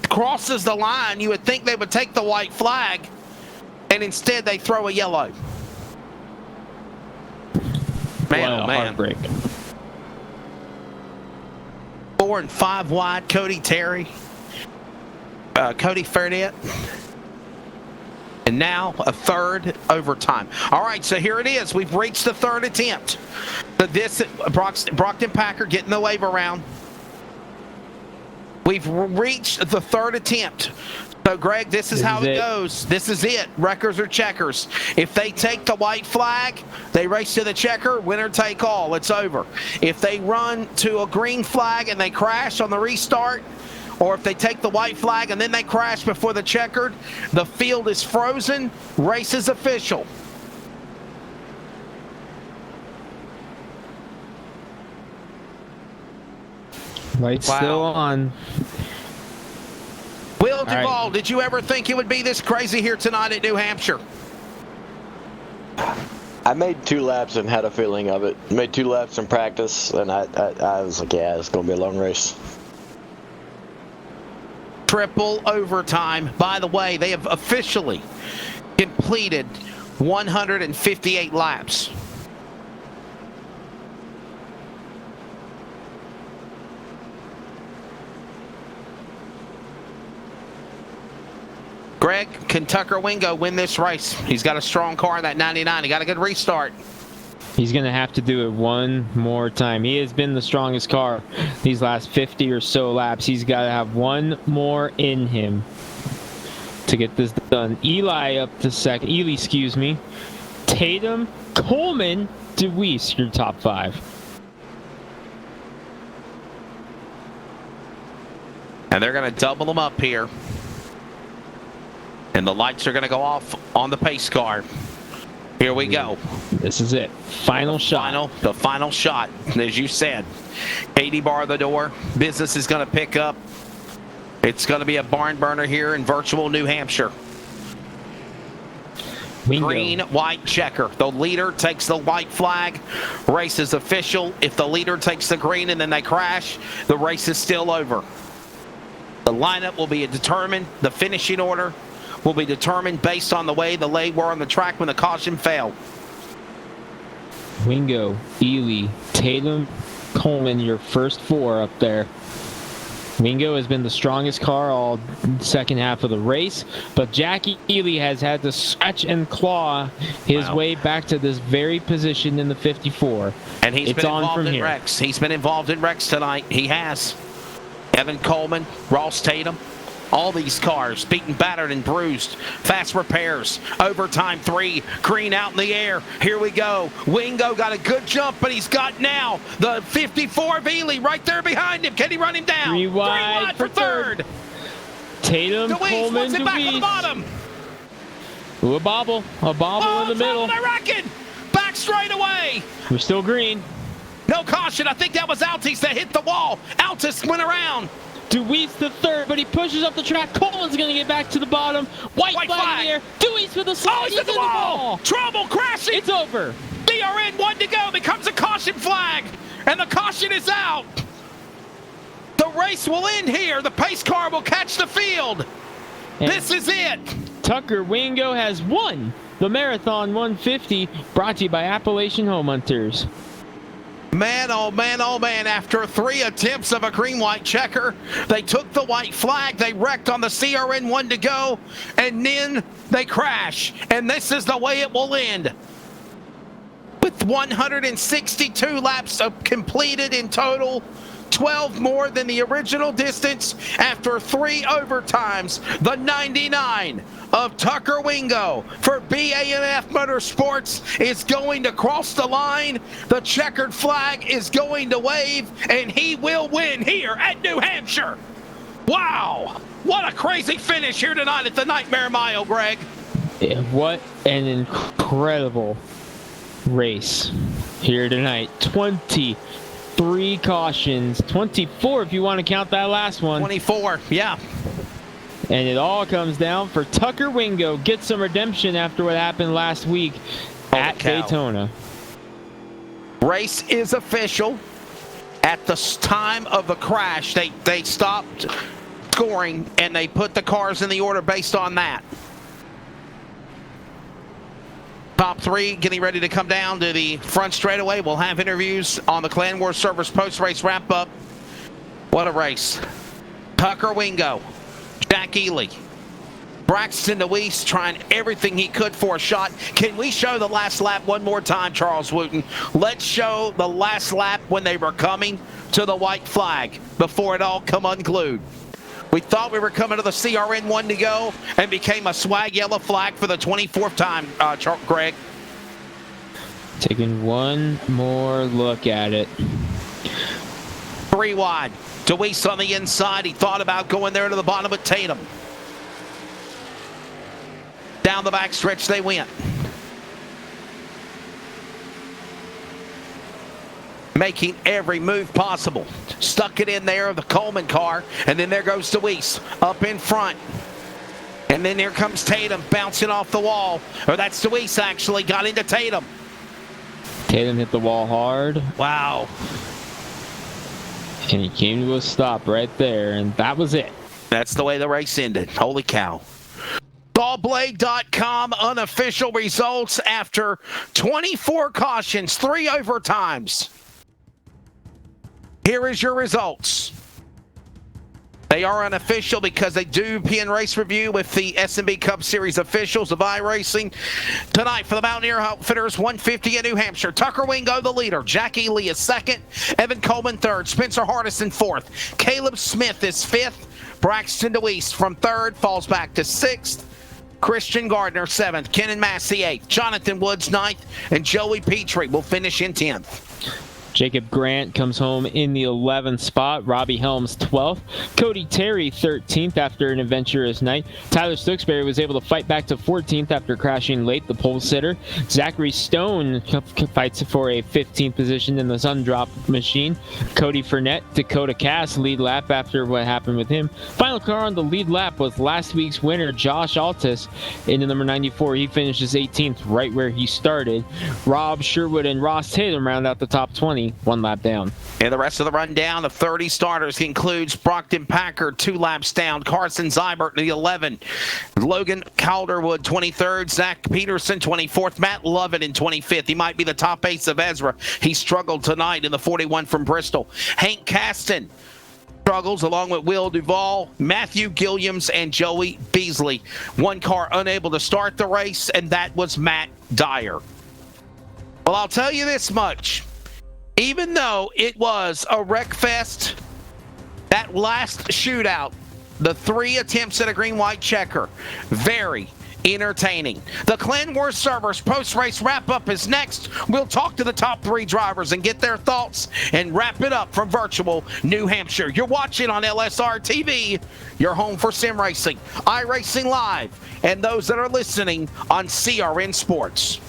crosses the line. You would think they would take the white flag, and instead they throw a yellow. Man, oh man. Heartbreak. 4 and 5 wide, Cody Terry. Cody Fernet. And now a 3rd overtime. All right, so here it is. We've reached the 3rd attempt. Brockton Packard getting the wave around. We've reached the 3rd attempt. So, Greg, this is how it goes. This is it. Wreckers or checkers. If they take the white flag, they race to the checker, winner take all. It's over. If they run to a green flag and they crash on the restart, or if they take the white flag and then they crash before the checkered, the field is frozen, race is official. Lights still on. Will Duvall, did you ever think it would be this crazy here tonight at New Hampshire? I made 2 laps and had a feeling of it. Made 2 laps in practice, and I was like, yeah, it's going to be a long race. Triple overtime. By the way, they have officially completed 158 laps. Greg, can Tucker Wingo win this race? He's got a strong car in that 99. He got a good restart. He's going to have to do it one more time. He has been the strongest car these last 50 or so laps. He's got to have one more in him to get this done. Ely up to second. Ely, excuse me. Tatum, Coleman, Deweese, your top 5. And they're going to double them up here. And the lights are going to go off on the pace car. Here we go. This is it. Final shot. The final shot, as you said. Katie bar the door. Business is going to pick up. It's going to be a barn burner here in virtual New Hampshire. Wingo. Green, white checker. The leader takes the white flag. Race is official. If the leader takes the green and then they crash, the race is still over. The lineup will be determined. The finishing order will be determined based on the way the lay were on the track when the caution failed. Wingo, Ely, Tatum, Coleman, your first 4 up there. Wingo has been the strongest car all second half of the race, but Jackie Ely has had to scratch and claw his way back to this very position in the 54. And he's been involved in wrecks. He's been involved in wrecks tonight. He has. Evan Coleman, Ross Tatum. All these cars beaten, battered, and bruised. Fast repairs. Overtime 3. Green out in the air. Here we go. Wingo got a good jump, but he's got now the 54 of Ely right there behind him. Can he run him down? 3 wide for third. Tatum, Deweese Coleman, wants it back on the bottom. Ooh, a bobble. A bobble in the middle. I reckon. Back straightaway. We're still green. No caution. I think that was Altis that hit the wall. Altis went around. Deweese the third, but he pushes up the track. Coleman's going to get back to the bottom. White flag in the air. Deweese with the slide. Oh, he's in the wall. Trouble, crashing. It's over. DRN, 1 to go. Becomes a caution flag, and the caution is out. The race will end here. The pace car will catch the field. And this is it. Tucker Wingo has won the Marathon 150, brought to you by Appalachian Home Hunters. Man, oh man, oh man, after 3 attempts of a green-white checker, they took the white flag, they wrecked on the CRN 1 to go, and then they crash. And this is the way it will end. With 162 laps completed in total, 12 more than the original distance after 3 overtimes. The 99 of Tucker Wingo for BAMF Motorsports is going to cross the line. The checkered flag is going to wave, and he will win here at New Hampshire. Wow, what a crazy finish here tonight at the Nightmare Mile, Greg. Yeah, what an incredible race here tonight. 23 cautions, 24 if you want to count that last one. 24, yeah. And it all comes down for Tucker Wingo. Get some redemption after what happened last week at Daytona. Race is official. At the time of the crash, they stopped scoring and they put the cars in the order based on that. Top 3 getting ready to come down to the front straightaway. We'll have interviews on the Clan War Servers post-race wrap-up. What a race. Tucker Wingo, Jack Ely, Braxton Deweese trying everything he could for a shot. Can we show the last lap one more time, Charles Wooten? Let's show the last lap when they were coming to the white flag before it all come unglued. We thought we were coming to the CRN 1 to go and became a swag yellow flag for the 24th time, Greg. Taking one more look at it. 3 wide. Deweese on the inside. He thought about going there to the bottom of Tatum. Down the backstretch they went. Making every move possible. Stuck it in there, the Coleman car, and then there goes Deweese up in front. And then here comes Tatum bouncing off the wall. Or that's Deweese actually, got into Tatum. Tatum hit the wall hard. Wow. And he came to a stop right there, and that was it. That's the way the race ended. Holy cow. Ballblade.com unofficial results after 24 cautions, 3 overtimes. Here is your results. They are unofficial because they do PN Race Review with the SNB Cup Series officials of iRacing. Tonight for the Mountaineer Outfitters 150 in New Hampshire. Tucker Wingo the leader. Jack Ely is second. Evan Coleman third. Spencer Hardison fourth. Caleb Smith is fifth. Braxton Deweese from third falls back to sixth. Christian Gardner seventh. Kenan Massey eighth. Jonathan Woods ninth. And Joey Petrie will finish in 10th. Jacob Grant comes home in the 11th spot. Robbie Helms 12th. Cody Terry 13th after an adventurous night. Tyler Stokesbury was able to fight back to 14th after crashing late, the pole sitter. Zachary Stone fights for a 15th position in the Sundrop machine. Cody Fournette, Dakota Cass lead lap after what happened with him. Final car on the lead lap was last week's winner, Josh Altus, in the number 94. He finishes 18th, right where he started. Rob Sherwood and Ross Tatum round out the top 20. 1 lap down. And the rest of the rundown of 30 starters includes Brockton Packard 2 laps down, Carson Zybert the 11, Logan Calderwood 23rd, Zach Peterson 24th, Matt Lovett in 25th. He might be the top ace of Ezra. He struggled tonight in the 41 from Bristol. Hank Caston struggles along with Will Duvall, Matthew Gilliams, and Joey Beasley. One car unable to start the race, and that was Matt Dyer. Well, I'll tell you this much. Even though it was a wreck fest, that last shootout, the 3 attempts at a green-white checker, very entertaining. The Clan War Servers post-race wrap-up is next. We'll talk to the top 3 drivers and get their thoughts and wrap it up from virtual New Hampshire. You're watching on LSR TV, your home for sim racing, iRacing Live, and those that are listening on CRN Sports.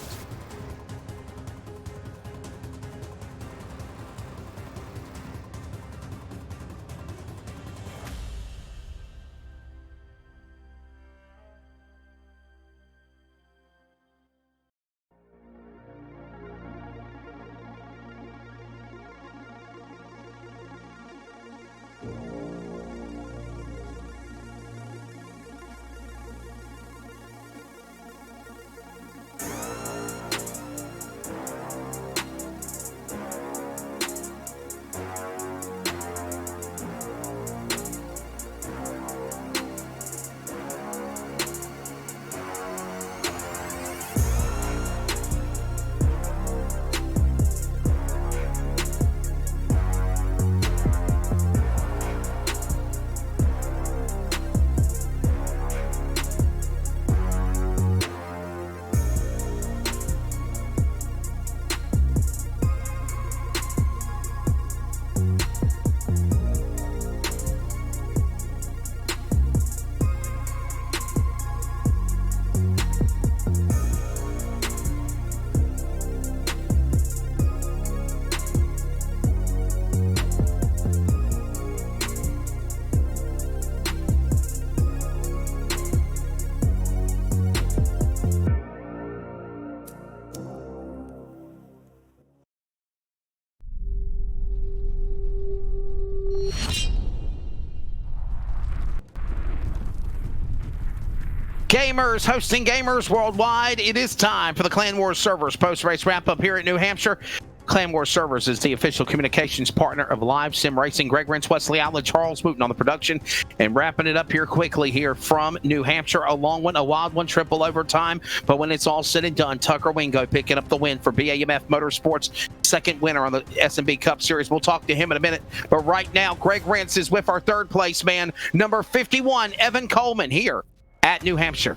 Gamers hosting gamers worldwide. It is time for the Clan Wars Servers post-race wrap-up here at New Hampshire. Clan Wars Servers is the official communications partner of Live Sim Racing. Greg Rentz, Wesley Allen, Charles Wooten on the production. And wrapping it up here quickly here from New Hampshire. A long one, a wild one, triple overtime. But when it's all said and done, Tucker Wingo picking up the win for BAMF Motorsports. Second winner on the SNB Cup Series. We'll talk to him in a minute. But right now, Greg Rentz is with our third place man, number 51, Evan Coleman, here at New Hampshire.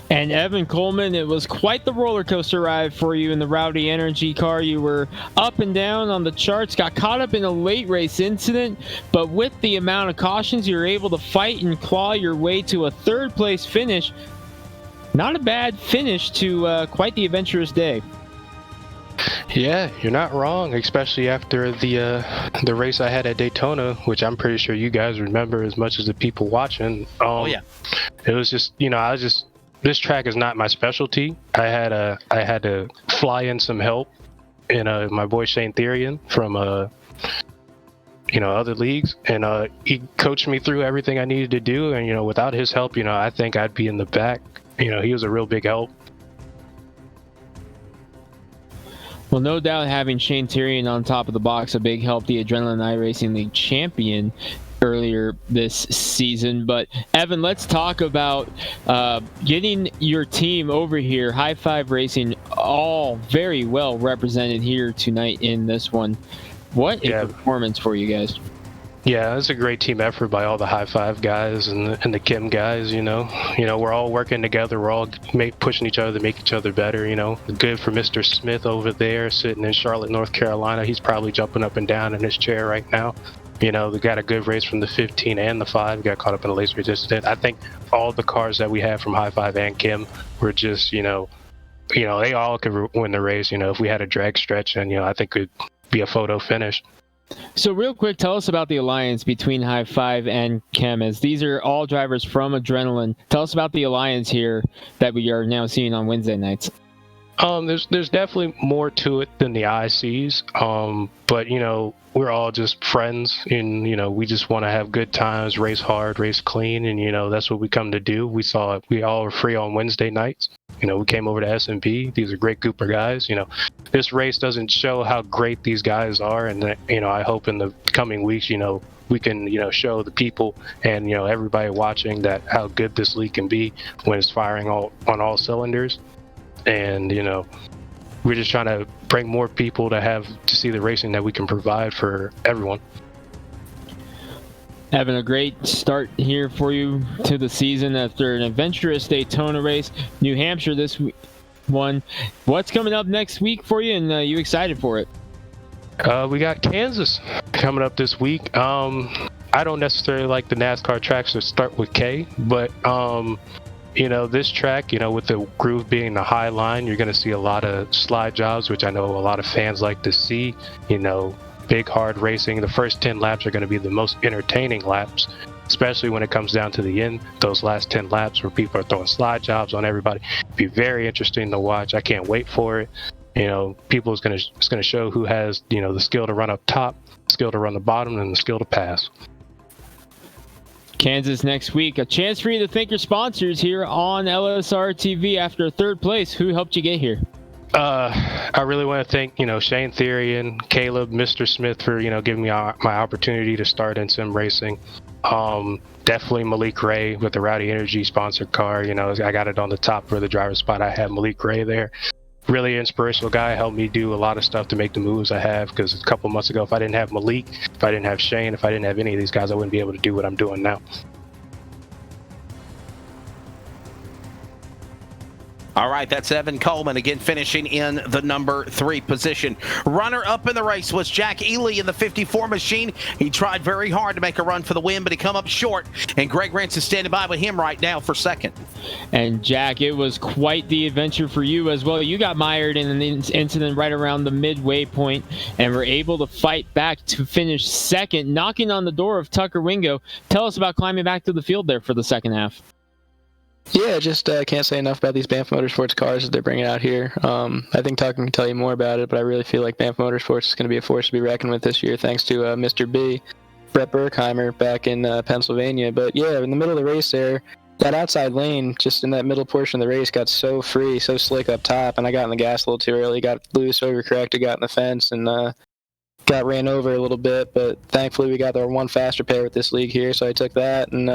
And Evan Coleman, it was quite the roller coaster ride for you in the Rowdy Energy car. You were up and down on the charts, got caught up in a late race incident, but with the amount of cautions, you were able to fight and claw your way to a third place finish. Not a bad finish to quite the adventurous day. Yeah, you're not wrong, especially after the race I had at Daytona, which I'm pretty sure you guys remember as much as the people watching. Oh yeah. It was just, this track is not my specialty. I had to fly in some help in my boy Shane Therian from other leagues, and he coached me through everything I needed to do, and without his help, I think I'd be in the back. He was a real big help. Well, no doubt having Shane Therian on top of the box, a big help, the Adrenaline iRacing League champion earlier this season. But Evan, let's talk about getting your team over here. High Five Racing, all very well represented here tonight in this one. What a performance for you guys. Yeah, it's a great team effort by all the High Five guys and the Kim guys. We're all working together. We're all pushing each other to make each other better. Good for Mr. Smith over there, sitting in Charlotte, North Carolina. He's probably jumping up and down in his chair right now. We got a good race from the 15 and the 5. We got caught up in a laser incident. I think all the cars that we have from High Five and Kim were just, they all could win the race. If we had a drag stretch, and I think it'd be a photo finish. So real quick, tell us about the alliance between High Five and Chem, as these are all drivers from Adrenaline. Tell us about the alliance here that we are now seeing on Wednesday nights. There's definitely more to it than the eye sees. But we're all just friends, and we just want to have good times, race hard, race clean, and that's what we come to do. We all were free on Wednesday nights. We came over to SNB. These are a great group of guys. This race doesn't show how great these guys are, and I hope in the coming weeks, we can show the people and everybody watching that how good this league can be when it's firing on all cylinders. And we're just trying to bring more people to see the racing that we can provide for everyone. Having a great start here for you to the season after an adventurous Daytona race. New Hampshire this one. What's coming up next week for you, and you excited for it? We got Kansas coming up this week. I don't necessarily like the NASCAR tracks that start with K, but this track, with the groove being the high line, you're going to see a lot of slide jobs, which I know a lot of fans like to see. Big, hard racing. The first 10 laps are going to be the most entertaining laps, especially when it comes down to the end. Those last 10 laps where people are throwing slide jobs on everybody. Be very interesting to watch. I can't wait for it. It's going to show who has, the skill to run up top, skill to run the bottom, and the skill to pass. Kansas next week. A chance for you to thank your sponsors here on LSR TV after third place. Who helped you get here? I really want to thank, Shane Therian, Caleb, Mr. Smith for, giving me my opportunity to start in sim racing. Definitely Malik Ray with the Rowdy Energy sponsored car. I got it on the top for the driver's spot. I had Malik Ray there. Really inspirational guy, helped me do a lot of stuff to make the moves I have, because a couple months ago, if I didn't have Malik, if I didn't have Shane, if I didn't have any of these guys, I wouldn't be able to do what I'm doing now. All right, that's Evan Coleman again, finishing in the number 3 position. Runner up in the race was Jack Ely in the 54 machine. He tried very hard to make a run for the win, but he come up short. And Greg Rentz is standing by with him right now for second. And Jack, it was quite the adventure for you as well. You got mired in an incident right around the midway point and were able to fight back to finish second, knocking on the door of Tucker Wingo. Tell us about climbing back to the field there for the second half. Yeah, just can't say enough about these Banff Motorsports cars that they're bringing out here. I think Tucker can tell you more about it, but I really feel like Banff Motorsports is going to be a force to be reckoned with this year, thanks to Mr. B, Brett Berkheimer, back in Pennsylvania. But yeah, in the middle of the race there, that outside lane, just in that middle portion of the race, got so free, so slick up top, and I got in the gas a little too early, got loose, overcorrected, got in the fence, and got ran over a little bit, but thankfully we got our one faster pair with this league here, so I took that and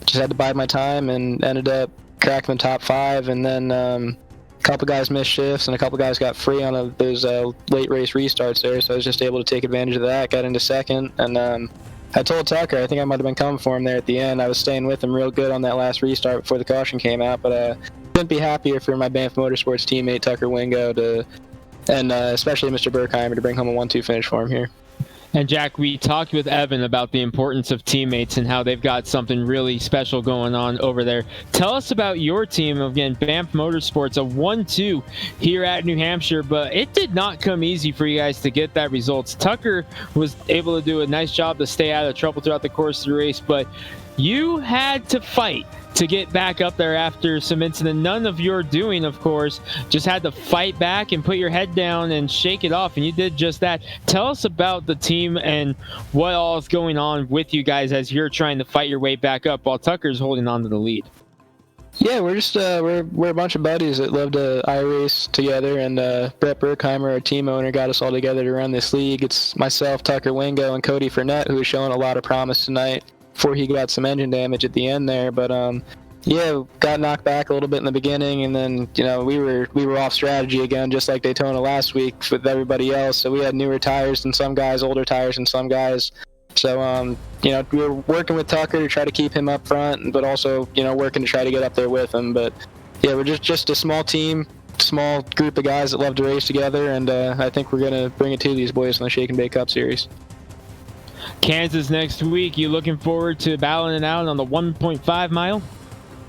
just had to bide my time and ended up cracking the top 5, and then a couple guys missed shifts and a couple guys got free on those late race restarts there, so I was just able to take advantage of that, got into second, and I told Tucker, I think I might have been coming for him there at the end. I was staying with him real good on that last restart before the caution came out, but couldn't be happier for my Banff Motorsports teammate Tucker Wingo and especially Mr. Berkheimer to bring home a 1-2 finish for him here. And Jack, we talked with Evan about the importance of teammates and how they've got something really special going on over there. Tell us about your team. Again, Banff Motorsports, a 1-2 here at New Hampshire, but it did not come easy for you guys to get that results. Tucker was able to do a nice job to stay out of trouble throughout the course of the race, but you had to fight to get back up there after some incident. None of your doing, of course, just had to fight back and put your head down and shake it off, and you did just that. Tell us about the team and what all is going on with you guys as you're trying to fight your way back up while Tucker's holding on to the lead. Yeah, we're just we're a bunch of buddies that love to iRace together, and Brett Berkheimer, our team owner, got us all together to run this league. It's myself, Tucker Wingo, and Cody Fournette, who was showing a lot of promise tonight before he got some engine damage at the end there, but yeah, got knocked back a little bit in the beginning, and then we were off strategy again, just like Daytona last week with everybody else. So we had newer tires than some guys, older tires than some guys. So we were working with Tucker to try to keep him up front, but also working to try to get up there with him. But yeah, we're just a small team, small group of guys that love to race together, and I think we're gonna bring it to these boys in the Shake and Bake Cup Series. Kansas next week. You looking forward to battling it out on the 1.5 mile?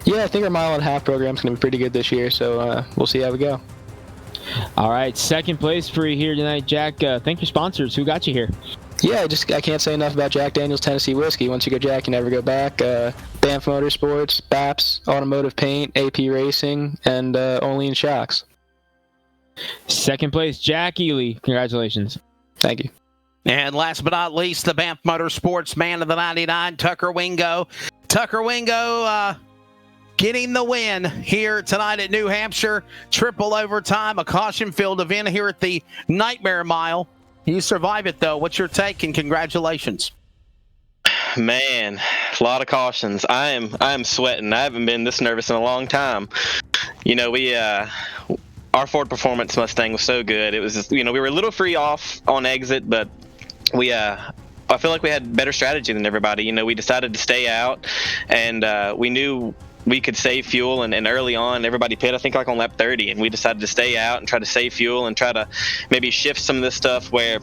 Yeah, I think our 1.5 mile program is going to be pretty good this year, so we'll see how we go. All right, second place for you here tonight, Jack. Thank your sponsors. Who got you here? Yeah, I can't say enough about Jack Daniel's Tennessee Whiskey. Once you go Jack, you never go back. Banff Motorsports, BAPS, Automotive Paint, AP Racing, and Olean Shocks. Second place, Jack Ely. Congratulations. Thank you. And last but not least, the Banff Motorsports man of the 99, Tucker Wingo. Tucker Wingo getting the win here tonight at New Hampshire. Triple overtime, a caution-filled event here at the Nightmare Mile. You survive it, though. What's your take, and congratulations? Man, a lot of cautions. I am sweating. I haven't been this nervous in a long time. Our Ford Performance Mustang was so good. It was just, we were a little free off on exit, but I feel like we had better strategy than everybody. We decided to stay out, and we knew we could save fuel, and early on everybody pit, I think like on lap 30, and we decided to stay out and try to save fuel and try to maybe shift some of this stuff where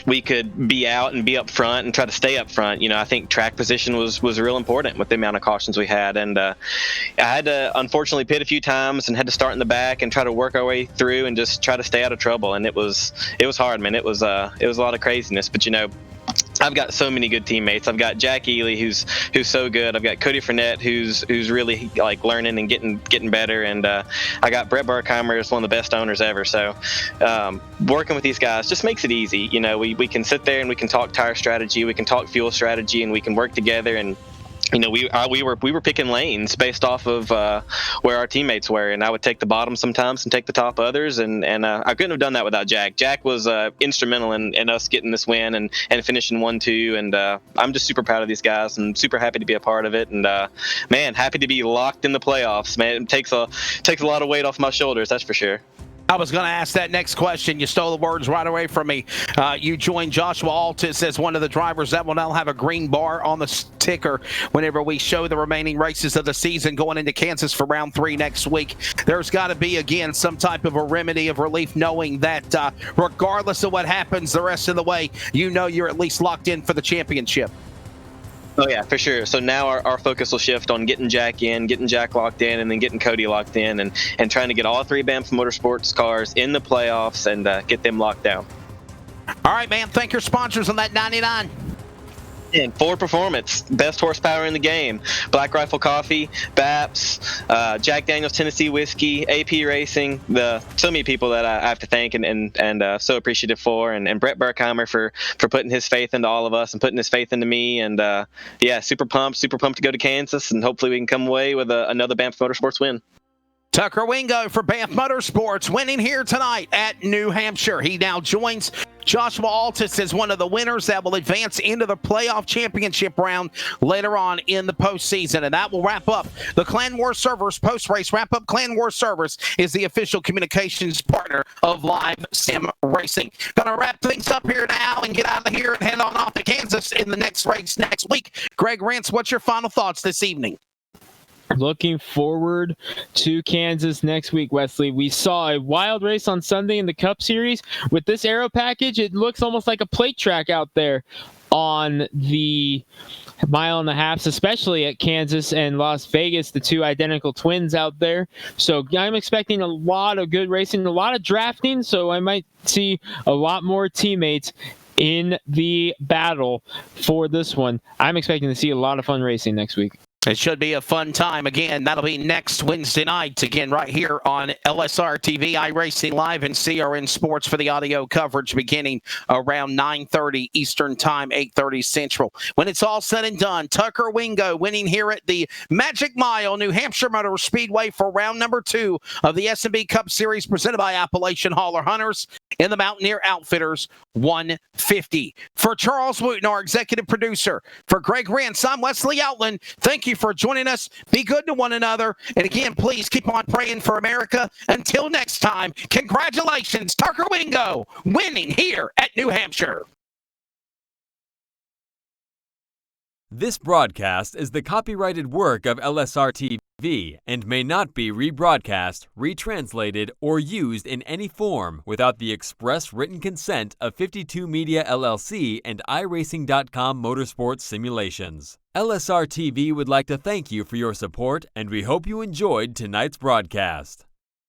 we could be out and be up front and try to stay up front. I think track position was real important with the amount of cautions we had, and I had to unfortunately pit a few times and had to start in the back and try to work our way through and just try to stay out of trouble. And it was hard, man. It was a lot of craziness, but I've got so many good teammates. I've got Jack Ely, who's so good. I've got Cody Fournette, who's really like learning and getting better, and I got Brett Berkheimer, is one of the best owners ever. So working with these guys just makes it easy. We can sit there and we can talk tire strategy, we can talk fuel strategy, and we can work together. And we were picking lanes based off of where our teammates were, and I would take the bottom sometimes and take the top others, and I couldn't have done that without Jack. Jack was instrumental in us getting this win and finishing 1-2, and I'm just super proud of these guys and super happy to be a part of it, and man, happy to be locked in the playoffs. Man, it takes a lot of weight off my shoulders, that's for sure. I was going to ask that next question. You stole the words right away from me. You joined Joshua Altis as one of the drivers that will now have a green bar on the ticker whenever we show the remaining races of the season going into Kansas for round 3 next week. There's got to be, again, some type of a remedy of relief knowing that regardless of what happens the rest of the way, you're at least locked in for the championship. Oh, yeah, for sure. So now our focus will shift on getting Jack locked in, and then getting Cody locked in, and trying to get all 3 Banff Motorsports cars in the playoffs and get them locked down. All right, man. Thank your sponsors on that 99. And Ford Performance, best horsepower in the game. Black Rifle Coffee, BAPS, Jack Daniels Tennessee Whiskey, AP Racing. So many people that I have to thank and so appreciative for, and Brett Berkheimer for putting his faith into all of us and putting his faith into me. And yeah, super pumped to go to Kansas, and hopefully we can come away with another Banff Motorsports win. Tucker Wingo for Banff Motorsports winning here tonight at New Hampshire. He now joins Joshua Altus as one of the winners that will advance into the playoff championship round later on in the postseason. And that will wrap up the Clan War Servers post-race wrap-up. Clan War Servers is the official communications partner of Live Sim Racing. Gonna wrap things up here now and get out of here and head on off to Kansas in the next race next week. Greg Rance, what's your final thoughts this evening? Looking forward to Kansas next week, Wesley. We saw a wild race on Sunday in the Cup Series. With this aero package, it looks almost like a plate track out there on the mile and a half, especially at Kansas and Las Vegas, the two identical twins out there. So I'm expecting a lot of good racing, a lot of drafting, so I might see a lot more teammates in the battle for this one. I'm expecting to see a lot of fun racing next week. It should be a fun time. Again, that'll be next Wednesday night, again, right here on LSR TV, iRacing Live, and CRN Sports for the audio coverage beginning around 9:30 Eastern Time, 8:30 Central. When it's all said and done, Tucker Wingo winning here at the Magic Mile, New Hampshire Motor Speedway for round number 2 of the SNB Cup Series presented by Appalachian Holler Hunters in the Mountaineer Outfitters 150. For Charles Wooten, our executive producer, for Greg Rance, I'm Wesley Outland. Thank you for joining us. Be good to one another. And again, please keep on praying for America. Until next time, congratulations, Tucker Wingo, winning here at New Hampshire. This broadcast is the copyrighted work of LSR TV and may not be rebroadcast, retranslated, or used in any form without the express written consent of 52 Media LLC and iRacing.com Motorsports Simulations. LSR TV would like to thank you for your support, and we hope you enjoyed tonight's broadcast.